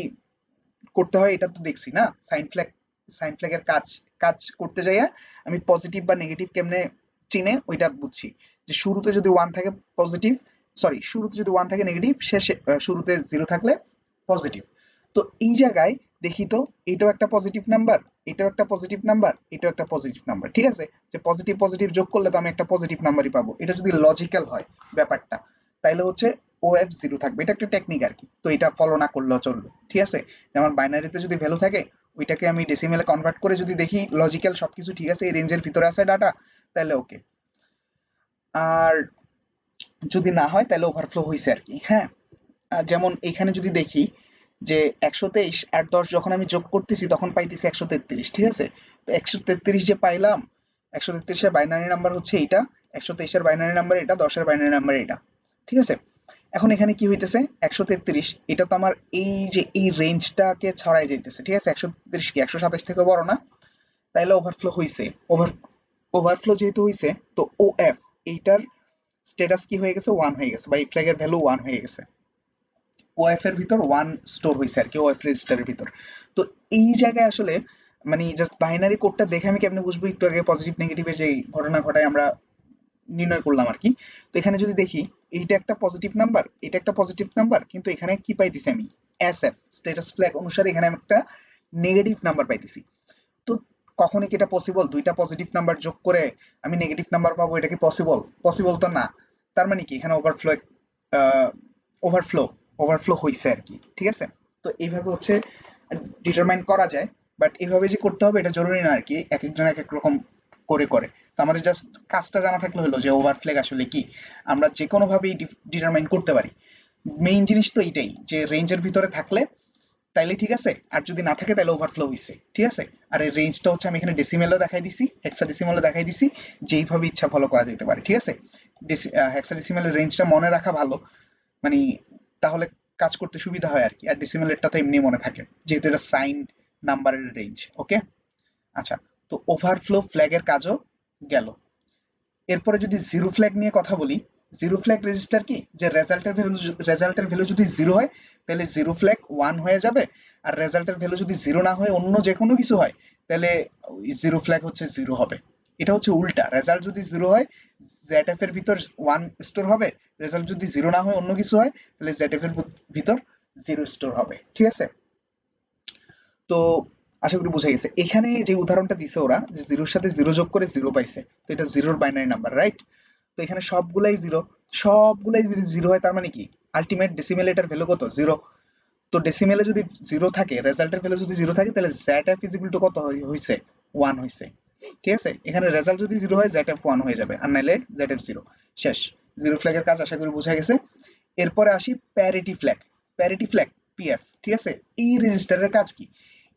Speaker 1: করতে হয় এটা তো দেখছি না। সাইন ফ্ল্যাগের কাজ কাজ করতে যাইয়া আমি পজিটিভ বা নেগেটিভ কেমনে চিনে ওইটা বুঝছি, যে শুরুতে যদি ওয়ান থাকে পজিটিভ, সরি শুরুতে যদি ওয়ান থাকে নেগেটিভ, শেষে শুরুতে জিরো থাকলে পজিটিভ। তো এই জায়গায় দেখি তো, এটাও একটা পজিটিভ নাম্বার, এটাও একটা পজিটিভ নাম্বার, এটাও একটা পজিটিভ নাম্বার। ঠিক আছে, যে পজিটিভ পজিটিভ যোগ করলে তো আমি একটা পজিটিভ নাম্বারই পাবো। এটা যদি লজিক্যাল হয় ব্যাপারটা, তাইলে হচ্ছে ওএফ জিরো থাকবে। এটা একটা টেকনিক আর কি, তো এটা ফলো না করলেও চলবে। ঠিক আছে, যেমন বাইনারিতে যদি ভ্যালু থাকে, ওইটাকে আমি ডেসিমেলে কনভার্ট করে যদি দেখি লজিক্যাল সবকিছু ঠিক আছে, এই রেঞ্জের ভিতরে আছে ডাটা, তাহলে ওকে। আর যদি না হয় তাহলে ওভারফ্লো হয়েছে আর কি। হ্যাঁ, যেমন এখানে যদি দেখি যে 123 আর 10 যখন আমি যোগ করতেছি তখন পাইতেছি 133। ঠিক আছে, তো 133 যে পাইলাম, 133 এর বাইনারি নাম্বার হচ্ছে এইটা, 123 এর বাইনারি নাম্বার এটা, 10 এর বাইনারি নাম্বার এটা। ঠিক আছে, এখন এখানে কি হইতেছে, 133 এটা তো আমার এই যে এই রেঞ্জটাকে ছড়াই যাইতেছে। ঠিক আছে, 133 কি 127 থেকে বড় না, তাইলে ওভারফ্লো হইছে। ওভারফ্লো যেহেতু হইছে, তো ও এফ এইটার স্ট্যাটাস কি হয়ে গেছে, 1 হয়ে গেছে, বা এই ফ্ল্যাগের ভ্যালু 1 হয়ে গেছে। ওএফ এর ভিতর 1 স্টোর হয়েছে আর কি, ওএফ রেজিস্টারের ভিতর। তো এই জায়গায় আসলে মানে জাস্ট বাইনারি কোডটা দেখে আমি কেমনে বুঝবো, একটু আগে পজিটিভ নেগেটিভের যে ঘটনা ঘটায় আমরা নির্ণয় করলাম আর কি। তো এখানে যদি দেখি, এইটা একটা পজিটিভ নাম্বার, এটা একটা পজিটিভ নাম্বার, কিন্তু এখানে কি পাইতেছি আমি, এসএফ স্ট্যাটাস ফ্ল্যাগ অনুসারে এখানে আমি একটা নেগেটিভ নাম্বার পাইতেছি। তো কখনই কি এটা পসিবল, দুইটা পজিটিভ নাম্বার যোগ করে আমি নেগেটিভ নাম্বার পাবো? এটা কি পসিবল? পসিবল তো না। তার মানে কি এখানে ওভারফ্লো ওভারফ্লো হইছে আর কি। ঠিক আছে, তো এইভাবে হচ্ছে ডিটারমাইন করা যায়। বাট এইভাবে যে করতে হবে এটা জরুরি না আর কি, এক একজন এক এক রকম করে করে। তো আমাদের জাস্ট কাজটা জানা থাকলে হলো যে ওভারফ্লেগ আসলে কি, আমরা যে কোনো ভাবেই ডিটারমাইন করতে পারি। মেইন জিনিস তো এইটাই, যে রেঞ্জের ভিতরে থাকলে তাইলে ঠিক আছে, আর যদি না থাকে তাহলে ওভারফ্লো হইছে। ঠিক আছে, আর এই রেঞ্জটা হচ্ছে আমি এখানে ডেসিমেলও দেখাই দিছি, হেক্সাডেসিমেলও দেখাই দিছি, যেইভাবে ইচ্ছা ফলো করা যেতে পারে। ঠিক আছে, হেক্সাডেসিমেলের রেঞ্জটা মনে রাখা ভালো, মানে তাহলে কাজ করতে সুবিধা হয় আর কি। আর ডেসিমেলেরটা তো এমনি মনে থাকে, যেহেতু এটা সাইন নাম্বারের রেঞ্জ। ওকে, আচ্ছা, তো ওভারফ্লো ফ্ল্যাগের কাজও গেল। এরপরে যদি জিরো ফ্ল্যাগ নিয়ে কথা বলি, জিরো ফ্ল্যাগ রেজিস্টার কি, যে রেজাল্টের ভ্যালু যদি জিরো হয় তাহলে জিরো ফ্ল্যাগ ওয়ান হয়ে যাবে, আর রেজাল্টের ভ্যালু যদি জিরো না হয় অন্য যে কোনো কিছু হয়, তাহলে জিরো ফ্ল্যাগ হচ্ছে জিরো হবে। এটা হচ্ছে উল্টা, রেজাল্ট যদি জিরো হয় জেডএফ এর ভিতর ওয়ান স্টোর হবে, রেজাল্ট যদি জিরো না হয় অন্য কিছু হয়, তাহলে জেডএফ এর ভিতর জিরো স্টোর হবে। ঠিক আছে, তো আশা করি বোঝা গেছে। এখানে যে উদাহরণটা দিছে ওরা, যে জিরোর সাথে জিরো যোগ করে জিরো পাইছে, তো এটা জিরোর বাইনারি নাম্বার, রাইট? তো এখানে সবগুলাই জিরো, সবগুলাই যদি জিরো হয় তার মানে কি আলটিমেট ডেসিমেল এটার ভ্যালু কত, জিরো। তো ডেসিমেলে যদি জিরো থাকে, রেজাল্টের ভ্যালু যদি জিরো থাকে, তাহলে Z F is equal two কত হইছে, ওয়ান হইছে। ঠিক আছে, এখানে রেজাল্ট যদি জিরো হয় জেড এফ ওয়ান হয়ে যাবে, আর নাইলে জেড এফ জিরো। শেষ, জিরো ফ্ল্যাগের কাজ আশা করি বোঝা গেছে। এরপরে আসি parity flag. Parity flag PF. ঠিক আছে, এই রেজিস্টারের কাজ কি,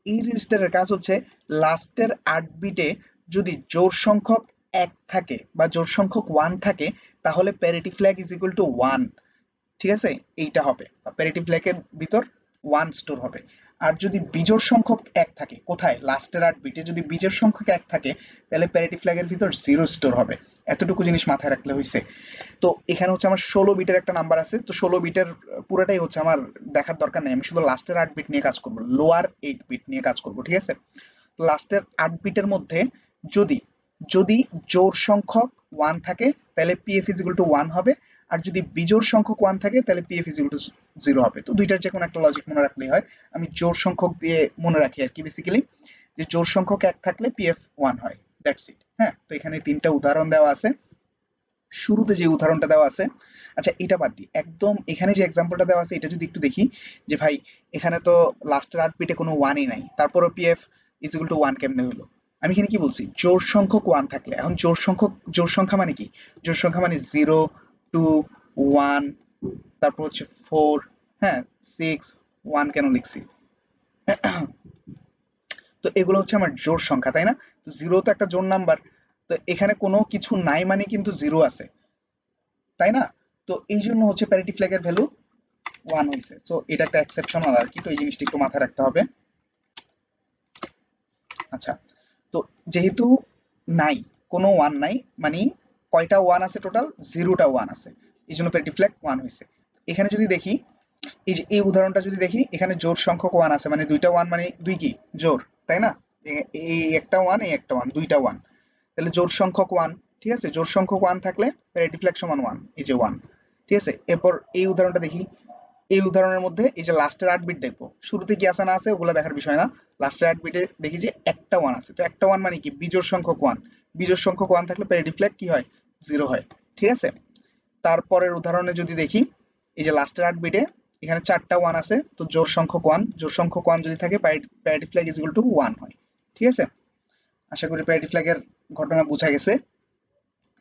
Speaker 1: এই রেজিস্টারের কাজ হচ্ছে লাস্টের 8 বিটে যদি জোড় সংখ্যক এক থাকে বা জোড় সংখ্যক ওয়ান থাকে, তাহলে parity flag is equal two one. ঠিক আছে, এইটা হবে প্যারিটি ফ্ল্যাগের ভিতর ওয়ান স্টোর হবে। আর যদি বিজোড় সংখ্যক এক থাকে, কোথায়, লাস্টের 8 বিটে যদি বিজোড় সংখ্যক এক থাকে, তাহলে প্যারিটি ফ্ল্যাগের ভিতর জিরো স্টোর হবে। এতটুকু জিনিস মাথায় রাখলে হয়েছে। তো এখানে হচ্ছে আমার 16 বিটের একটা নাম্বার আছে, তো 16 বিটের পুরোটাই হচ্ছে আমার দেখার দরকার নেই, আমি শুধু লাস্টের 8 বিট নিয়ে কাজ করব, লোয়ার 8 বিট নিয়ে কাজ করব। ঠিক আছে, লাস্টের 8 বিটের মধ্যে যদি যদি জোড় সংখ্যক 1 থাকে, তাহলে পিএফ ইজ ইকুয়াল টু 1 হবে। আর যদি বিজোড় সংখ্যক 1 থাকে, তাহলে পিএফ ইজ ইকুয়াল টু 0 হবে। তো দুইটার যে কোনো একটা লজিক মনে রাখলেই হয়। আমি জোড় সংখ্যক দিয়ে মনে রাখি আর কি বেসিক্যালি, যে জোড় সংখ্যক 1 থাকলে পিএফ 1 হয়, দ্যাটস ইট। হ্যাঁ, তো এখানে তিনটা উদাহরণ দেওয়া আছে, শুরুতে যে উদাহরণটা দেওয়া আছে। আচ্ছা, এটা বাদ দিই, একদম এখানে যে এক্সাম্পলটা দেওয়া আছে এটা যদি একটু দেখি, যে ভাই এখানে তো লাস্টের 8 বিটে কোনো ওয়ানই নাই, তারপরও পিএফ ইজ ইকুয়াল টু 1 কেমনে হলো? আমি এখানে কি বলছি, জোড় সংখ্যক 1 থাকলে। এখন জোড় সংখ্যা মানে কি, জোড় সংখ্যা মানে 0, 2, 1, তারপর হচ্ছে 4, হ্যাঁ 6, 1 কেন লিখছি, তো এগুলো হচ্ছে আমার জোড় সংখ্যা, তাই না? তো জিরো তো একটা জোড় নাম্বার, তো এখানে কোনো কিছু নাই মানে কিন্তু জিরো আছে, তাই না? তো এই জন্য হচ্ছে প্যারিটি ফ্ল্যাগের ভ্যালু 1 হয়েছে। তো এটা একটা এক্সেপশনাল আর কি, তো এই জিনিসটা একটু মাথায় রাখতে হবে। আচ্ছা, তো যেহেতু নাই, কোনো ওয়ান নাই, মানে কয়টা ওয়ান আছে টোটাল, জিরোটা ওয়ান আছে, এই জন্য প্যারিটি ফ্ল্যাগ 1 হয়েছে। এখানে যদি দেখি, এই যে এই উদাহরণটা যদি দেখি, এখানে জোড় সংখ্যক ওয়ান আছে, মানে দুইটা ওয়ান মানে দুই কি জোড়, তাই না? এই একটা ওয়ান, এই একটা ওয়ান, দুইটা ওয়ান, তাহলে জোড় সংখ্যক ওয়ান। ঠিক আছে, জোড় সংখ্যক ওয়ান থাকলে প্যারিটি ফ্ল্যাগ সমান ওয়ান, এই যে ওয়ান। ঠিক আছে, এরপর এই উদাহরণটা দেখি, এই উদাহরণের মধ্যে এই যে লাস্টের 8 বিট দেখবো, শুরুতে কি আছে না আছে ওগুলো দেখার বিষয় না, লাস্টের 8 বিটে দেখি যে একটা ওয়ান আছে, তো একটা ওয়ান মানে কি বিজোড় সংখ্যক ওয়ান, বিজোড় সংখ্যক ওয়ান থাকলে প্যারিটি ফ্ল্যাগ কি হয়, জিরো হয়। ঠিক আছে, তারপরের উদাহরণে যদি দেখি, এই যে লাস্টের 8 বিটে এখানে চারটা ওয়ান আছে, তো জোড় সংখ্যক ওয়ান, জোড় সংখ্যক ওয়ান যদি থাকে parity flag is equal two one হয়। ঠিক আছে, আশা করি প্যারিটি ফ্ল্যাগের ঘটনা বোঝা গেছে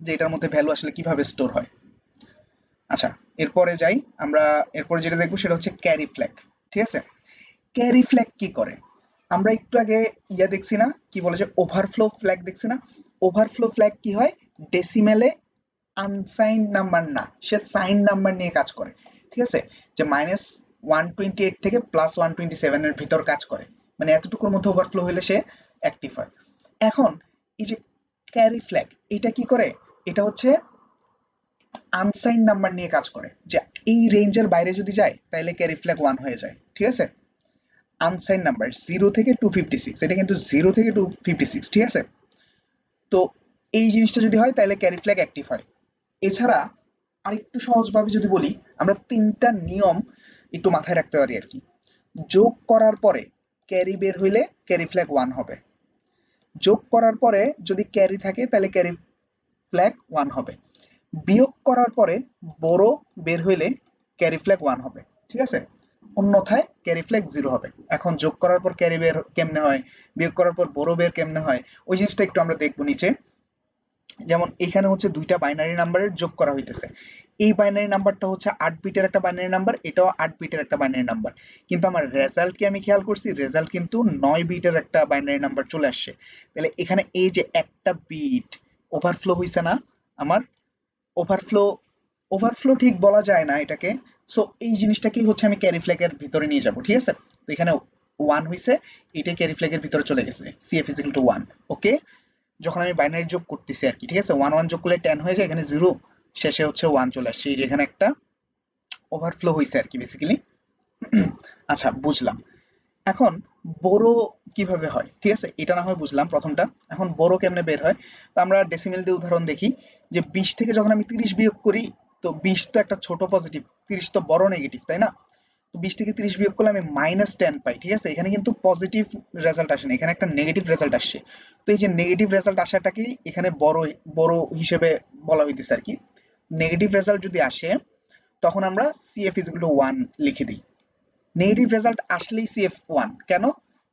Speaker 1: যে এটার মধ্যে ভ্যালু আসলে কিভাবে স্টোর হয়। আচ্ছা, এরপরে যাই আমরা, এরপরে যেটা দেখবো সেটা হচ্ছে ক্যারি ফ্ল্যাগ। ঠিক আছে, ক্যারি ফ্ল্যাগ কি করে, আমরা একটু আগে ইয়া দেখছি না, কি বলে যে ওভারফ্লো ফ্ল্যাগ দেখছি না, ওভারফ্লো ফ্ল্যাগ কি হয়, ডেসিমেলে আনসাইন নাম্বার না, সে সাইন নাম্বার নিয়ে কাজ করে। ঠিক আছে, যে -128 থেকে +127 এর ভিতর কাজ করে, মানে এতটুকুর মধ্যে ওভারফ্লো হলে সে অ্যাক্টিভ হয়। এখন এই যে ক্যারি ফ্ল্যাগ, এটা কি করে, এটা হচ্ছে আনসাইন নাম্বার নিয়ে কাজ করে, যে এই রেঞ্জের বাইরে যদি যায় তাহলে ক্যারি ফ্ল্যাগ 1 হয়ে যায়। ঠিক আছে, আনসাইন নাম্বার 0 থেকে 256, এটা কিন্তু 0 থেকে 256। ঠিক আছে, তো এই জিনিসটা যদি হয় তাহলে ক্যারি ফ্ল্যাগ অ্যাক্টিভ হয়। এছাড়া আরেকটু সহজভাবে যদি বলি, আমরা তিনটা নিয়ম একটু মাথায় রাখতে পারি আর কি। যোগ করার পরে ক্যারি বের হইলে ক্যারি ফ্ল্যাগ 1 হবে, যোগ করার পরে যদি ক্যারি থাকে তাহলে ক্যারি ফ্ল্যাগ 1 হবে, বিয়োগ করার পরে বড় বের হইলে ক্যারি ফ্ল্যাগ 1 হবে। ঠিক আছে, অন্যথায় ক্যারি ফ্ল্যাগ 0 হবে। এখন যোগ করার পর ক্যারি বের কেমনে হয়, বিয়োগ করার পর বড় বের কেমনে হয়, ওই জিনিসটা একটু আমরা দেখবো নিচে। যেমন এখানে হচ্ছে দুইটা বাইনারি নাম্বারের যোগ করা হইতেছে, এই বাইনারি নাম্বারটা হচ্ছে 8 বিটের একটা বাইনারি নাম্বার, এটাও 8 বিটের একটা বাইনারি নাম্বার, কিন্তু আমার রেজাল্ট কি আমি খেয়াল করছি, রেজাল্ট কিন্তু 9 বিটের একটা বাইনারি নাম্বার চলে আসছে। তাহলে এখানে এই যে একটা বিট ওভারফ্লো হইছে না আমার, ওভারফ্লো, ওভারফ্লো ঠিক বলা যায় না এটাকে। সো এই জিনিসটাকেই হচ্ছে আমি ক্যারি ফ্ল্যাগের ভিতরে নিয়ে যাব। ঠিক আছে, তো এখানে 1 হইছে, এটাই ক্যারি ফ্ল্যাগের ভিতরে চলে গেছে, সিএফ ইজ ইকুয়াল টু 1। ওকে, যখন আমি বাইনারি যোগ করতেছি আর কি, ঠিক আছে, 1 1 যোগ করলে 10 হয়ে যায়, এখানে 0 শেষে হচ্ছে 1 চলে আসছে, এই যে এখানে একটা ওভারফ্লো হইছে আর কি বেসিক্যালি। আচ্ছা, বুঝলাম। এখন বড় কিভাবে হয়, ঠিক আছে, এটা না হয় বুঝলাম প্রথমটা, এখন বড় কেমনে বের হয়। তো আমরা ডেসিমেল দিয়ে উদাহরণ দেখি, যে 20 থেকে যখন আমি 30 বিয়োগ করি, তো 20 তো একটা ছোট পজিটিভ, 30 তো বড় নেগেটিভ, তাই না? তো 20 থেকে 30 বিয়োগ করলে আমি -10 পাই। ঠিক আছে, এখানে কিন্তু পজিটিভ রেজাল্ট আসে না, এখানে একটা নেগেটিভ রেজাল্ট আসছে। তো এই যে নেগেটিভ রেজাল্ট আসাটাকেই এখানে বড় বড় হিসেবে বলা হইতেছে আর কি। নেগেটিভ রেজাল্ট যদি আসে তখন আমরা সিএফ ইজ ইকুয়াল টু 1 লিখে দিই। নেগেটিভ রেজাল্ট আসলেই সিএফ 1 কেন,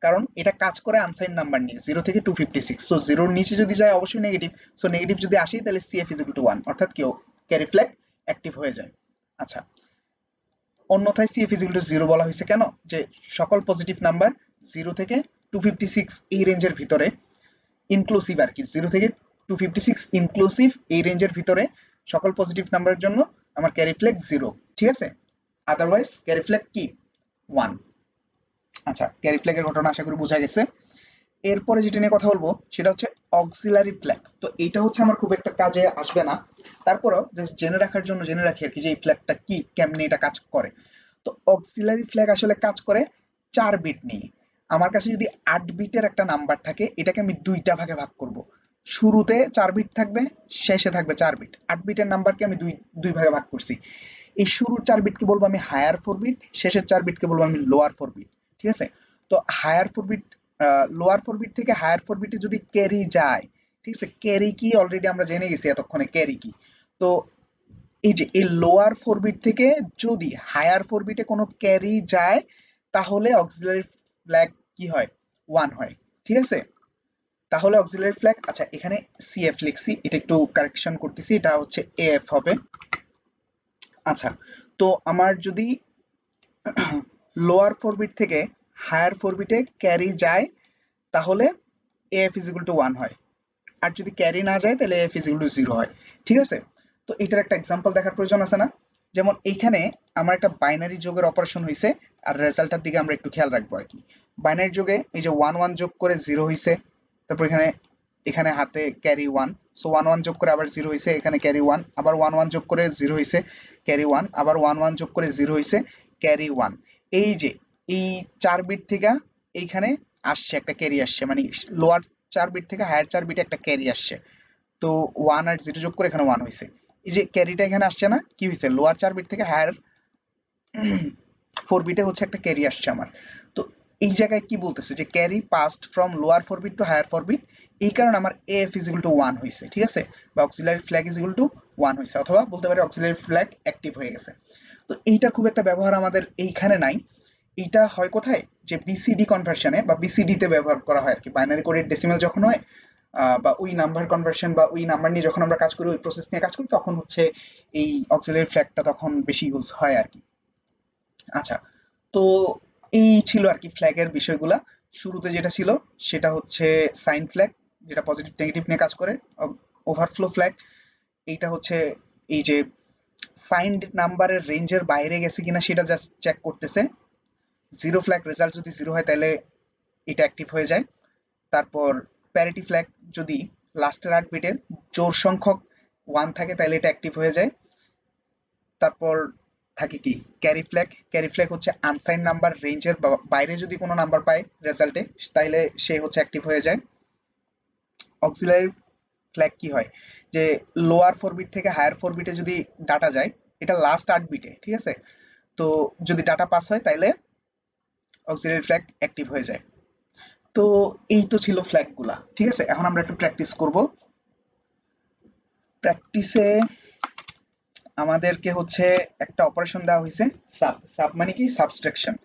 Speaker 1: কারণ এটা কাজ করে আনসাইন নাম্বার নিয়ে 0 থেকে 256, সো 0 নিচে যদি যায় অবশ্যই নেগেটিভ, সো নেগেটিভ যদি আসে তাহলে সিএফ ইজ ইকুয়াল টু 1, অর্থাৎ কেউ ক্যারি ফ্ল্যাগ অ্যাক্টিভ হয়ে যায়। আচ্ছা, অন্যথায় সিএফ ইজ ইকুয়াল টু 0 বলা হয়েছে কেন, যে সকল পজিটিভ নাম্বার 0 থেকে 256 এই রেঞ্জের ভিতরে, ইনক্লুসিভ আর কি, 0 থেকে 256 ইনক্লুসিভ এই রেঞ্জের ভিতরে সকল পজিটিভ নাম্বারের জন্য আমার ক্যারি ফ্ল্যাগ 0। ঠিক আছে, আদারওয়াইজ ক্যারি ফ্ল্যাগ কি 1। আচ্ছা, ক্যারি ফ্ল্যাগের ঘটনা আশা করি বোঝা গেছে। এরপরে যেটা নিয়ে কথা বলবো সেটা হচ্ছে অক্সিলারি ফ্ল্যাগ। তো এটা হচ্ছে আমার খুব একটা কাজে আসবে না, তারপরেও জাস্ট জেনে রাখার জন্য জেনে রাখি আর কি, যে এই ফ্ল্যাগটা কি, কেমনে এটা কাজ করে। তো অক্সিলারি ফ্ল্যাগ আসলে কাজ করে 4 বিট নিয়ে। আমার কাছে যদি 8 বিটের একটা নাম্বার থাকে, এটাকে আমি দুইটা ভাগে ভাগ করব, শুরুতে 4 বিট থাকবে, শেষে থাকবে 4 বিট। 8 বিটের নাম্বারকে আমি দুই দুই ভাগে ভাগ করছি, এই শুরুর 4 বিটকে বলবো আমি হায়ার 4 বিট, শেষের 4 বিটকে বলবো আমি লোয়ার 4 বিট। ঠিক আছে, তো হায়ার 4 বিট, লোয়ার 4 বিট থেকে হায়ার 4 বিটে যদি ক্যারি যায়, ঠিক আছে, ক্যারি কি অলরেডি আমরা জেনে গেছি এতক্ষণে ক্যারি কি। তো এই যে এই লোয়ার 4 বিট থেকে যদি হায়ার 4 বিটে কোনো ক্যারি যায়, তাহলে অক্সিলারি ফ্ল্যাগ কি হয়, 1 হয়। ঠিক আছে, তাহলে অক্সিলারি ফ্ল্যাগ, আচ্ছা এখানে সিএফ লিখছি, এটা একটু কারেকশন করতেছি, এটা হচ্ছে এএফ হবে। আচ্ছা, তো আমার যদি লোয়ার 4 বিট থেকে হায়ার 4 বিটে ক্যারি যায় তাহলে এফ ইজ ইকুয়াল টু 1 হয়, আর যদি ক্যারি না যায় তাহলে এফ ইজ ইকুয়াল টু 0 হয়। ঠিক আছে, তো এটার একটা এক্সাম্পল দেখার প্রয়োজন আছে না? যেমন এইখানে আমার একটা বাইনারি যোগের অপারেশন হয়েছে, আর রেজাল্টটার দিকে আমরা একটু খেয়াল রাখবো আর কি। বাইনারি যোগে এই যে 1 1 যোগ করে 0 হয়েছে, তারপর এখানে এখানে হাতে ক্যারি 1, সো 1 1 যোগ করে আবার 0 হয়েছে, এখানে ক্যারি 1, আবার 1 1 যোগ করে 0 হয়েছে, ক্যারি 1, আবার 1 1 যোগ করে 0 হয়েছে, ক্যারি 1। এই যে এই 4 বিট থেকে এইখানে আসছে একটা ক্যারি আসছে, মানে লোয়ার 4 বিট থেকে হায়ার 4 বিটে একটা ক্যারি আসছে। তো 1 আর 0 যোগ করে এখানে 1 হয়েছে। এই যে ক্যারিটা এখানে আসছে না, কি হয়েছে, লোয়ার 4 বিট থেকে হায়ার 4 বিটে হচ্ছে একটা ক্যারি আসছে আমার। তো এই জায়গায় কি বলতেছে যে carry passed from lower 4 bit to higher 4 bit, এই কারণে আমার এফ ইজ ইকুয়াল টু 1 হয়েছে। ঠিক আছে, বা auxiliary flag is equal two 1 হয়েছে, অথবা বলতে পারি অক্সিলারি ফ্ল্যাগ অ্যাক্টিভ হয়ে গেছে। তো এইটার খুব একটা ব্যবহার আমাদের এইখানে নাই। এইটা হয় কোথায়, যে বিসিডি কনভার্সনে বা বিসিডি তে ব্যবহার করা হয় আর কি, বাইনারি কোডের ডেসিমাল যখন হয়, বা ওই নাম্বার কনভার্সন বা ওই নাম্বার নিয়ে যখন আমরা কাজ করি, ওই প্রসেস নিয়ে কাজ করি, তখন হচ্ছে এই অক্সিলারি ফ্ল্যাগটা তখন বেশি ইউজ হয় আর কি। আচ্ছা, তো এই ছিল আর কি ফ্ল্যাগের বিষয়গুলা। শুরুতে যেটা ছিল সেটা হচ্ছে সাইন ফ্ল্যাগ, যেটা পজিটিভ নেগেটিভ নিয়ে কাজ করে। ওভারফ্লো ফ্ল্যাগ, এইটা হচ্ছে এই যে সাইন্ড নাম্বারের রেঞ্জের বাইরে গেছে কিনা সেটা জাস্ট চেক করতেছে। জিরো ফ্ল্যাগ, রেজাল্ট যদি জিরো হয় তাহলে এটা অ্যাক্টিভ হয়ে যায়। তারপর প্যারিটি ফ্ল্যাগ, যদি লাস্টের 8 বিটের জোড় সংখ্যক 1 থাকে তাহলে এটা অ্যাক্টিভ হয়ে যায়। তারপর থাকে কি ক্যারি ফ্ল্যাগ, ক্যারি ফ্ল্যাগ হচ্ছে আনসাইন নাম্বার রেঞ্জের বাইরে যদি কোনো নাম্বার পায় রেজাল্টে, তাইলে সে হচ্ছে অ্যাক্টিভ হয়ে যায়। অক্সিলারি ফ্ল্যাগ কি হয়, যে লোয়ার 4 বিট থেকে হায়ার 4 বিটে যদি ডাটা যায়, এটা লাস্ট 8 বিটে, ঠিক আছে, তো যদি ডাটা পাস হয় তাইলে অক্সিলারি ফ্ল্যাগ অ্যাক্টিভ হয়ে যায়। তো এই তো ছিল ফ্ল্যাগ গুলা। ঠিক আছে, এখন আমরা একটু প্র্যাকটিস করব। প্র্যাকটিসে আমাদেরকে হচ্ছে একটা অপারেশন দেওয়া হয়েছে, সাব। সাব মানে কি, সাবট্রাকশন।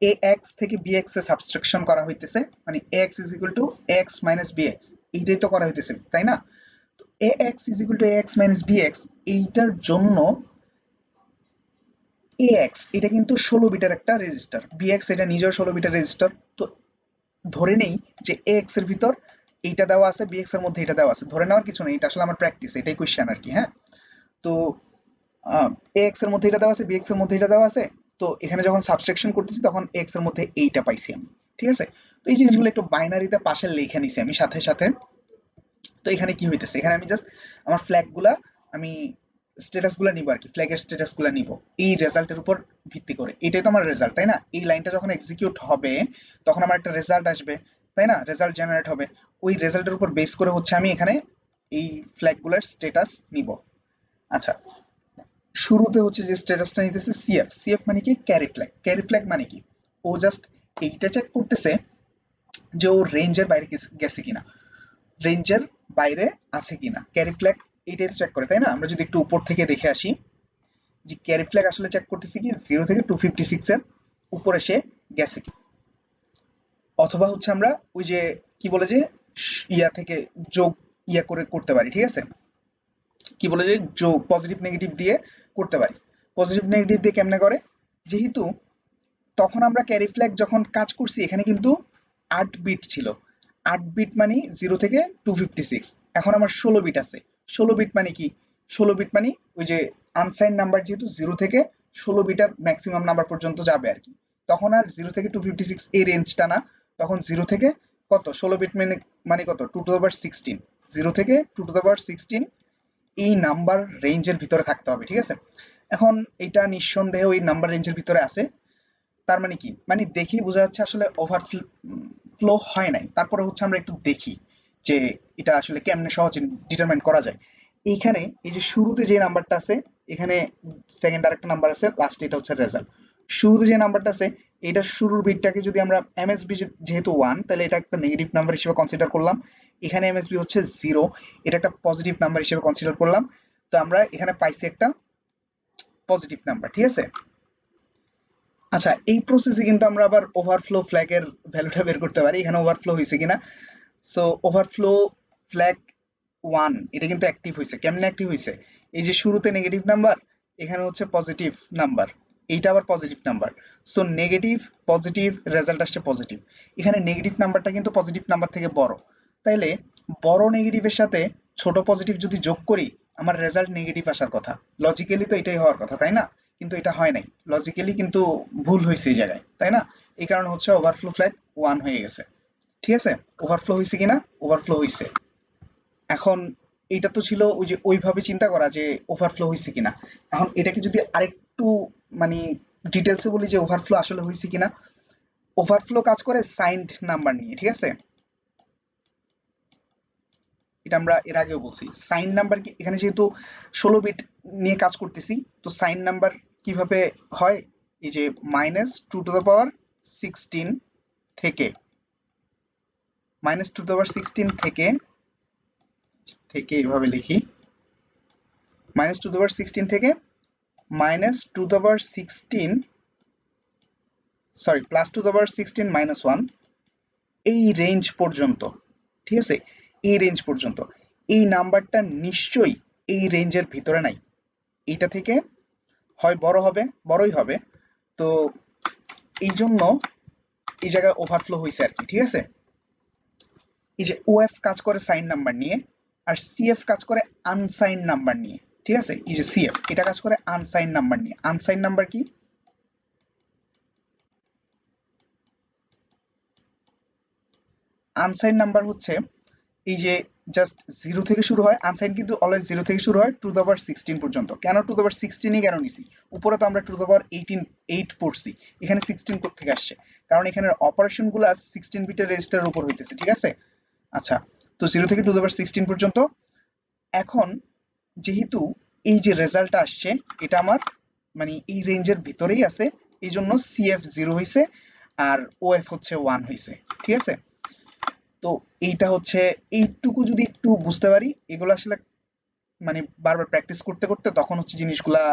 Speaker 1: এ এক্স থেকে বি এক্স এ সাবট্রাকশন করা হইতেছে, মানে A X is equal to X minus B X, এইটাই তো করা হইতেছে, তাই না? তো A X is equal to A X minus B X, এইটার জন্য এ এক্স এটা কিন্তু 16 বিটের একটা রেজিস্টার, বি এক্স এটা নিজেও 16 বিটের রেজিস্টার। তো ধরে নেই যে এ এক্স এর ভিতর এইটা দেওয়া আছে, বি এক্স এর মধ্যে এটা দেওয়া আছে, ধরে নেওয়ার কিছু নেই, এটা আসলে আমার প্র্যাকটিস, এটাই কোয়েশ্চেন আর কি। হ্যাঁ, তো এ এক্স এর মধ্যে এটা দেওয়া আছে, বি এক্স এর মধ্যে এটা দেওয়া আছে, তো এখানে যখন সাবট্রাকশন করতেছি তখন এক্স এর মধ্যে এইটা পাইছি আমি। ঠিক আছে, তো এই জিনিসগুলো একটু বাইনারিতে পাশে লিখে নিছি আমি সাথে সাথে। তো এখানে কি হইতেছে, এখানে আমি জাস্ট আমার ফ্ল্যাগ গুলা, আমি স্ট্যাটাস গুলা নিব আর কি, ফ্ল্যাগের স্ট্যাটাস গুলা নিব এই রেজাল্টের উপর ভিত্তি করে। এটাই তো আমার রেজাল্ট, তাই না? এই লাইনটা যখন এক্সিকিউট হবে তখন আমার একটা রেজাল্ট আসবে, তাই না? রেজাল্ট জেনারেট হবে, ওই রেজাল্টের উপর বেস করে হচ্ছে আমি এখানে এই ফ্ল্যাগ গুলার স্ট্যাটাস নিব। আচ্ছা, শুরুতে হচ্ছে যে স্ট্যাটাসটা নিতেছে সিএফ। সিএফ মানে কি, ক্যারি ফ্ল্যাগ। ক্যারি ফ্ল্যাগ মানে কি, ও জাস্ট এইটা চেক করতেছে যে ও রেঞ্জের বাইরে গেছে কিনা, রেঞ্জের বাইরে আছে কিনা। ক্যারি ফ্ল্যাগ এইটাই তো চেক করে, তাই না? আমরা যদি একটু উপর থেকে দেখে আসি, যে ক্যারি ফ্ল্যাগ আসলে চেক করতেছি কি 0 থেকে 256 এর উপরে সে গেছে কি, অথবা হচ্ছে আমরা ওই যে কি বলে যে ইয়া থেকে যোগ ইয়া করে করতে পারি। ঠিক আছে, কি বলে যে যোগ পজিটিভ নেগেটিভ দিয়ে করতে পারি। পজিটিভ নেগেটিভ দিয়ে কেমনে করে, যেহেতু তখন আমরা ক্যারি ফ্ল্যাগ যখন কাজ করছি এখানে কিন্তু 8 বিট ছিল। 8 বিট মানে 0 থেকে 256, এখন আমার 16 বিট আছে। 16 বিট মানে কি, 16 বিট মানে ওই যে আনসাইন নাম্বার যেহেতু 0 থেকে 16 বিটার ম্যাক্সিমাম নাম্বার পর্যন্ত যাবে আর কি, তখন আর 0 থেকে 256 এই রেঞ্জটা না, তখন 0 থেকে কত, 16 বিট মানে মানে কত, 2 টু দি পাওয়ার 16, 0 থেকে 2 টু দি পাওয়ার 16 এই নাম্বার রেঞ্জের ভিতরে থাকতে হবে। ঠিক আছে, এখন এটা নিঃসন্দেহে ওই নাম্বার রেঞ্জের ভিতরে আছে, তার মানে কি, মানে দেখেই বোঝা যাচ্ছে আসলে ওভারফ্লো হয় নাই। তারপরে হচ্ছে আমরা একটু দেখি যে এটা আসলে কেমনে সহজে ডিটারমাইন করা যায়। এইখানে এই যে শুরুতে যে নাম্বারটা আছে, এখানে সেকেন্ড আরেকটা নাম্বার আছে, লাস্টে এটা হচ্ছে রেজাল্ট। শুরুতে যে নাম্বারটা আছে, এটার শুরুর বিটটাকে যদি আমরা এমএসবি যেহেতু 1, তাহলে এটা একটা নেগেটিভ নাম্বার হিসেবে কনসিডার করলাম। এখানে এমএসবি হচ্ছে 0, এটা একটা পজিটিভ নাম্বার হিসেবে কনসিডার করলাম। তো আমরা এখানে পাইছি একটা পজিটিভ নাম্বার। ঠিক আছে, আচ্ছা, এই প্রসেসে কিন্তু আমরা আবার ওভারফ্লো ফ্ল্যাগের ভ্যালুটা বের করতে পারি, এখানে ওভারফ্লো হয়েছে কিনা। সো ওভারফ্লো ফ্ল্যাগ 1 এটা কিন্তু অ্যাক্টিভ হয়েছে। কেমনে অ্যাক্টিভ হয়েছে, এই যে শুরুতে নেগেটিভ নাম্বার, এখানে হচ্ছে পজিটিভ নাম্বার, এইটা আবার positive number. So negative positive result আসছে পজিটিভ। এখানে নেগেটিভ নাম্বারটা কিন্তু পজিটিভ নাম্বার থেকে বড়, তাইলে বড় নেগেটিভের সাথে ছোট পজিটিভ যদি যোগ করি আমার রেজাল্ট নেগেটিভ আসার কথা। লজিক্যালি তো এটাই হওয়ার কথা, তাই না? কিন্তু এটা হয় নাই, লজিক্যালি কিন্তু ভুল হয়েছে এই জায়গায়, তাই না? এই কারণে হচ্ছে ওভারফ্লো ফ্ল্যাগ 1 হয়ে গেছে। ঠিক আছে, ওভারফ্লো হয়েছে কিনা? ওভারফ্লো হয়েছে। এখন এটা তো ছিল ওই যে ওইভাবে চিন্তা করা যে ওভারফ্লো হয়েছে কিনা। এখন এটাকে যদি আরেকটু মানে ডিটেলসে বলি যে ওভারফ্লো আসলে হয়েছে কিনা, ওভারফ্লো কাজ করে সাইন্ড নাম্বার নিয়ে। ঠিক আছে, এটা আমরা এর আগেও বলছি। সাইন নাম্বার কি এখানে যেহেতু 16 বিট নিয়ে কাজ করতেছি, তো সাইন নাম্বার কিভাবে হয়, এই যে -2^16 থেকে -2^16 থেকে থেকে এইভাবে লিখি, -2^16 থেকে -2^16 সরি +2^16 -1 এই রেঞ্জ পর্যন্ত। ঠিক আছে, এই রেঞ্জ পর্যন্ত এই নাম্বারটা নিশ্চয়ই এই রেঞ্জের ভিতরে নাই। এইটা থেকে হয় বড় হবে, বড়ই হবে। তো এই জন্য এই জায়গায় ওভারফ্লো হয়েছে আর কি। ঠিক আছে, এই যে ওএফ কাজ করে সাইন নাম্বার নিয়ে, আর সিএফ কাজ করে আনসাইন নাম্বার নিয়ে। ঠিক আছে, এই যে সিএফ এটা কাজ করে আনসাইন নাম্বার নিয়ে। আনসাইন নাম্বার কি? আনসাইন নাম্বার হচ্ছে এই যে জাস্ট 0 থেকে শুরু হয়। আনসাইন কিন্তু অলওয়েজ 0 থেকে শুরু হয় 2^16 পর্যন্ত। কেন 2^16ই কেন নিছি? উপরে তো আমরা 2^18 পড়ছি, এখানে 16 কোথা থেকে আসছে? কারণ এখানের অপারেশন গুলা 16 বিটের রেজিস্টারের উপর হইতেছে। ঠিক আছে, আচ্ছা, তো 0 থেকে 2^16 পর্যন্ত। এখন যেহেতু এই যে রেজাল্টটা আসছে এটা আমার মানে এই রেঞ্জের ভিতরেই আছে, এই জন্য সিএফ 0 হয়েছে আর ওএফ হচ্ছে 1 হয়েছে। ঠিক আছে, তো এইটা হচ্ছে এইটুকু যদি একটু বুঝতে পারি, এগুলো আসলে মানে বারবার প্র্যাকটিস করতে করতে তখন হচ্ছে জিনিসগুলা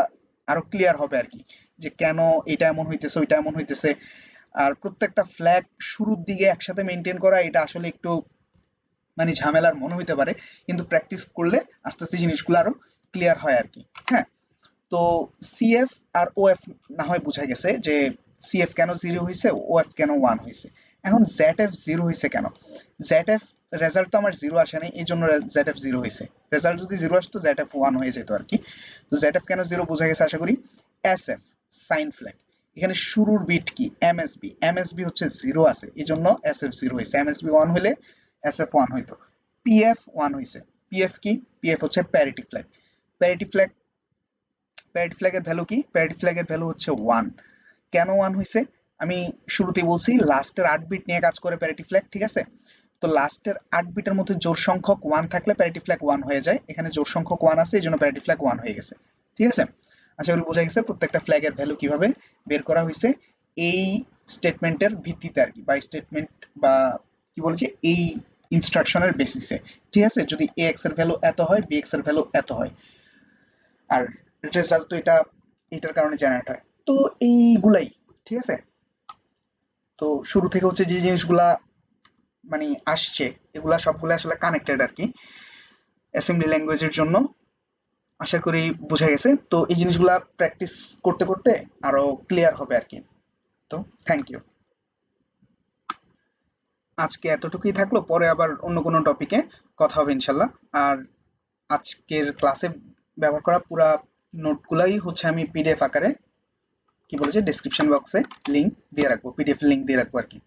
Speaker 1: আরো ক্লিয়ার হবে আর কি, যে কেন এটা এমন হইতেছে ওইটা এমন হইতেছে। আর প্রত্যেকটা ফ্ল্যাগ শুরুর দিকে একসাথে মেনটেন করা এটা আসলে একটু মানে ঝামেলার মনে হইতে পারে, কিন্তু প্র্যাকটিস করলে আস্তে আস্তে জিনিসগুলো আরো ক্লিয়ার হয় আর কি। হ্যাঁ, তো সিএফ আর ওএফ না হয় বোঝা গেছে যে সিএফ কেন 0 হয়েছে, ওএফ কেন 1 হয়েছে। এখন জেড এফ 0 হয়েছে কেন? জেড এফ রেজাল্ট তো আমার 0 আসে নাই, এই জন্য জেড এফ 0 হয়েছে। রেজাল্ট যদি 0 আসতো জেড এফ 1 হয়ে যেত আর কি। তো জেড এফ কেন 0 বোঝা গেছে আশা করি। এস এফ সাইন ফ্ল্যাগ, এখানে শুরুর বিট কি? এমএসবি, এমএসবি হচ্ছে 0 আছে এই জন্য এস এফ 0 হয়েছে। এমএসবি 1 হলে এস এফ 1 হইতো। পিএফ 1 হয়েছে। পিএফ কি? পিএফ হচ্ছে parity flag. Parity flag, parity ফ্ল্যাগের ভ্যালু কি? প্যারিটি ফ্ল্যাগের ভ্যালু হচ্ছে 1। কেন 1 হয়েছে? আমি শুরুতেই বলছি লাস্টের 8 বিট নিয়ে কাজ করে প্যারিটি ফ্ল্যাগ। ঠিক আছে, তো লাস্টের 8 বিটের মধ্যে জোড় সংখ্যক 1 থাকলে প্যারিটি ফ্ল্যাগ 1 হয়ে যায়। এখানে জোড় সংখ্যক 1 আছে এই জন্য প্যারিটি ফ্ল্যাগ 1 হয়ে গেছে। ঠিক আছে, আশা করি বোঝা গেছে প্রত্যেকটা ফ্ল্যাগের ভ্যালু কিভাবে বের করা হয়েছে এই স্টেটমেন্টের ভিত্তিতে আর কি, বা স্টেটমেন্ট বা কি বলেছে এই ইনস্ট্রাকশনের বেসিসে। ঠিক আছে, যদি এ এক্স এর ভ্যালু এত হয়, বি এক্স এর ভ্যালু এত হয়, আর রেজাল্ট তো এটা এটার কারণে জেনারেট হয়। তো এইগুলাই। ঠিক আছে, তো শুরু থেকে হচ্ছে যে জিনিসগুলা মানে আসছে এগুলা সবগুলো আসলে কানেক্টেড আর কি অ্যাসেম্বলি ল্যাঙ্গুয়েজের জন্য। আশা করি বোঝা গেছে। তো এই জিনিসগুলা প্র্যাকটিস করতে করতে আরো ক্লিয়ার হবে আর কি। তো থ্যাংক ইউ। আজকে এতটুকুই থাকলো, পরে আবার অন্য কোনো টপিকে কথা হবে ইনশাল্লাহ। আর আজকের ক্লাসে ব্যবহার করা পুরা নোটগুলাই হচ্ছে আমি পিডিএফ আকারে কি বলেছে ডেসক্রিপশন বক্সে লিংক দিয়ে রাখবো, পিডিএফ লিংক দিয়ে রাখবো আর কি।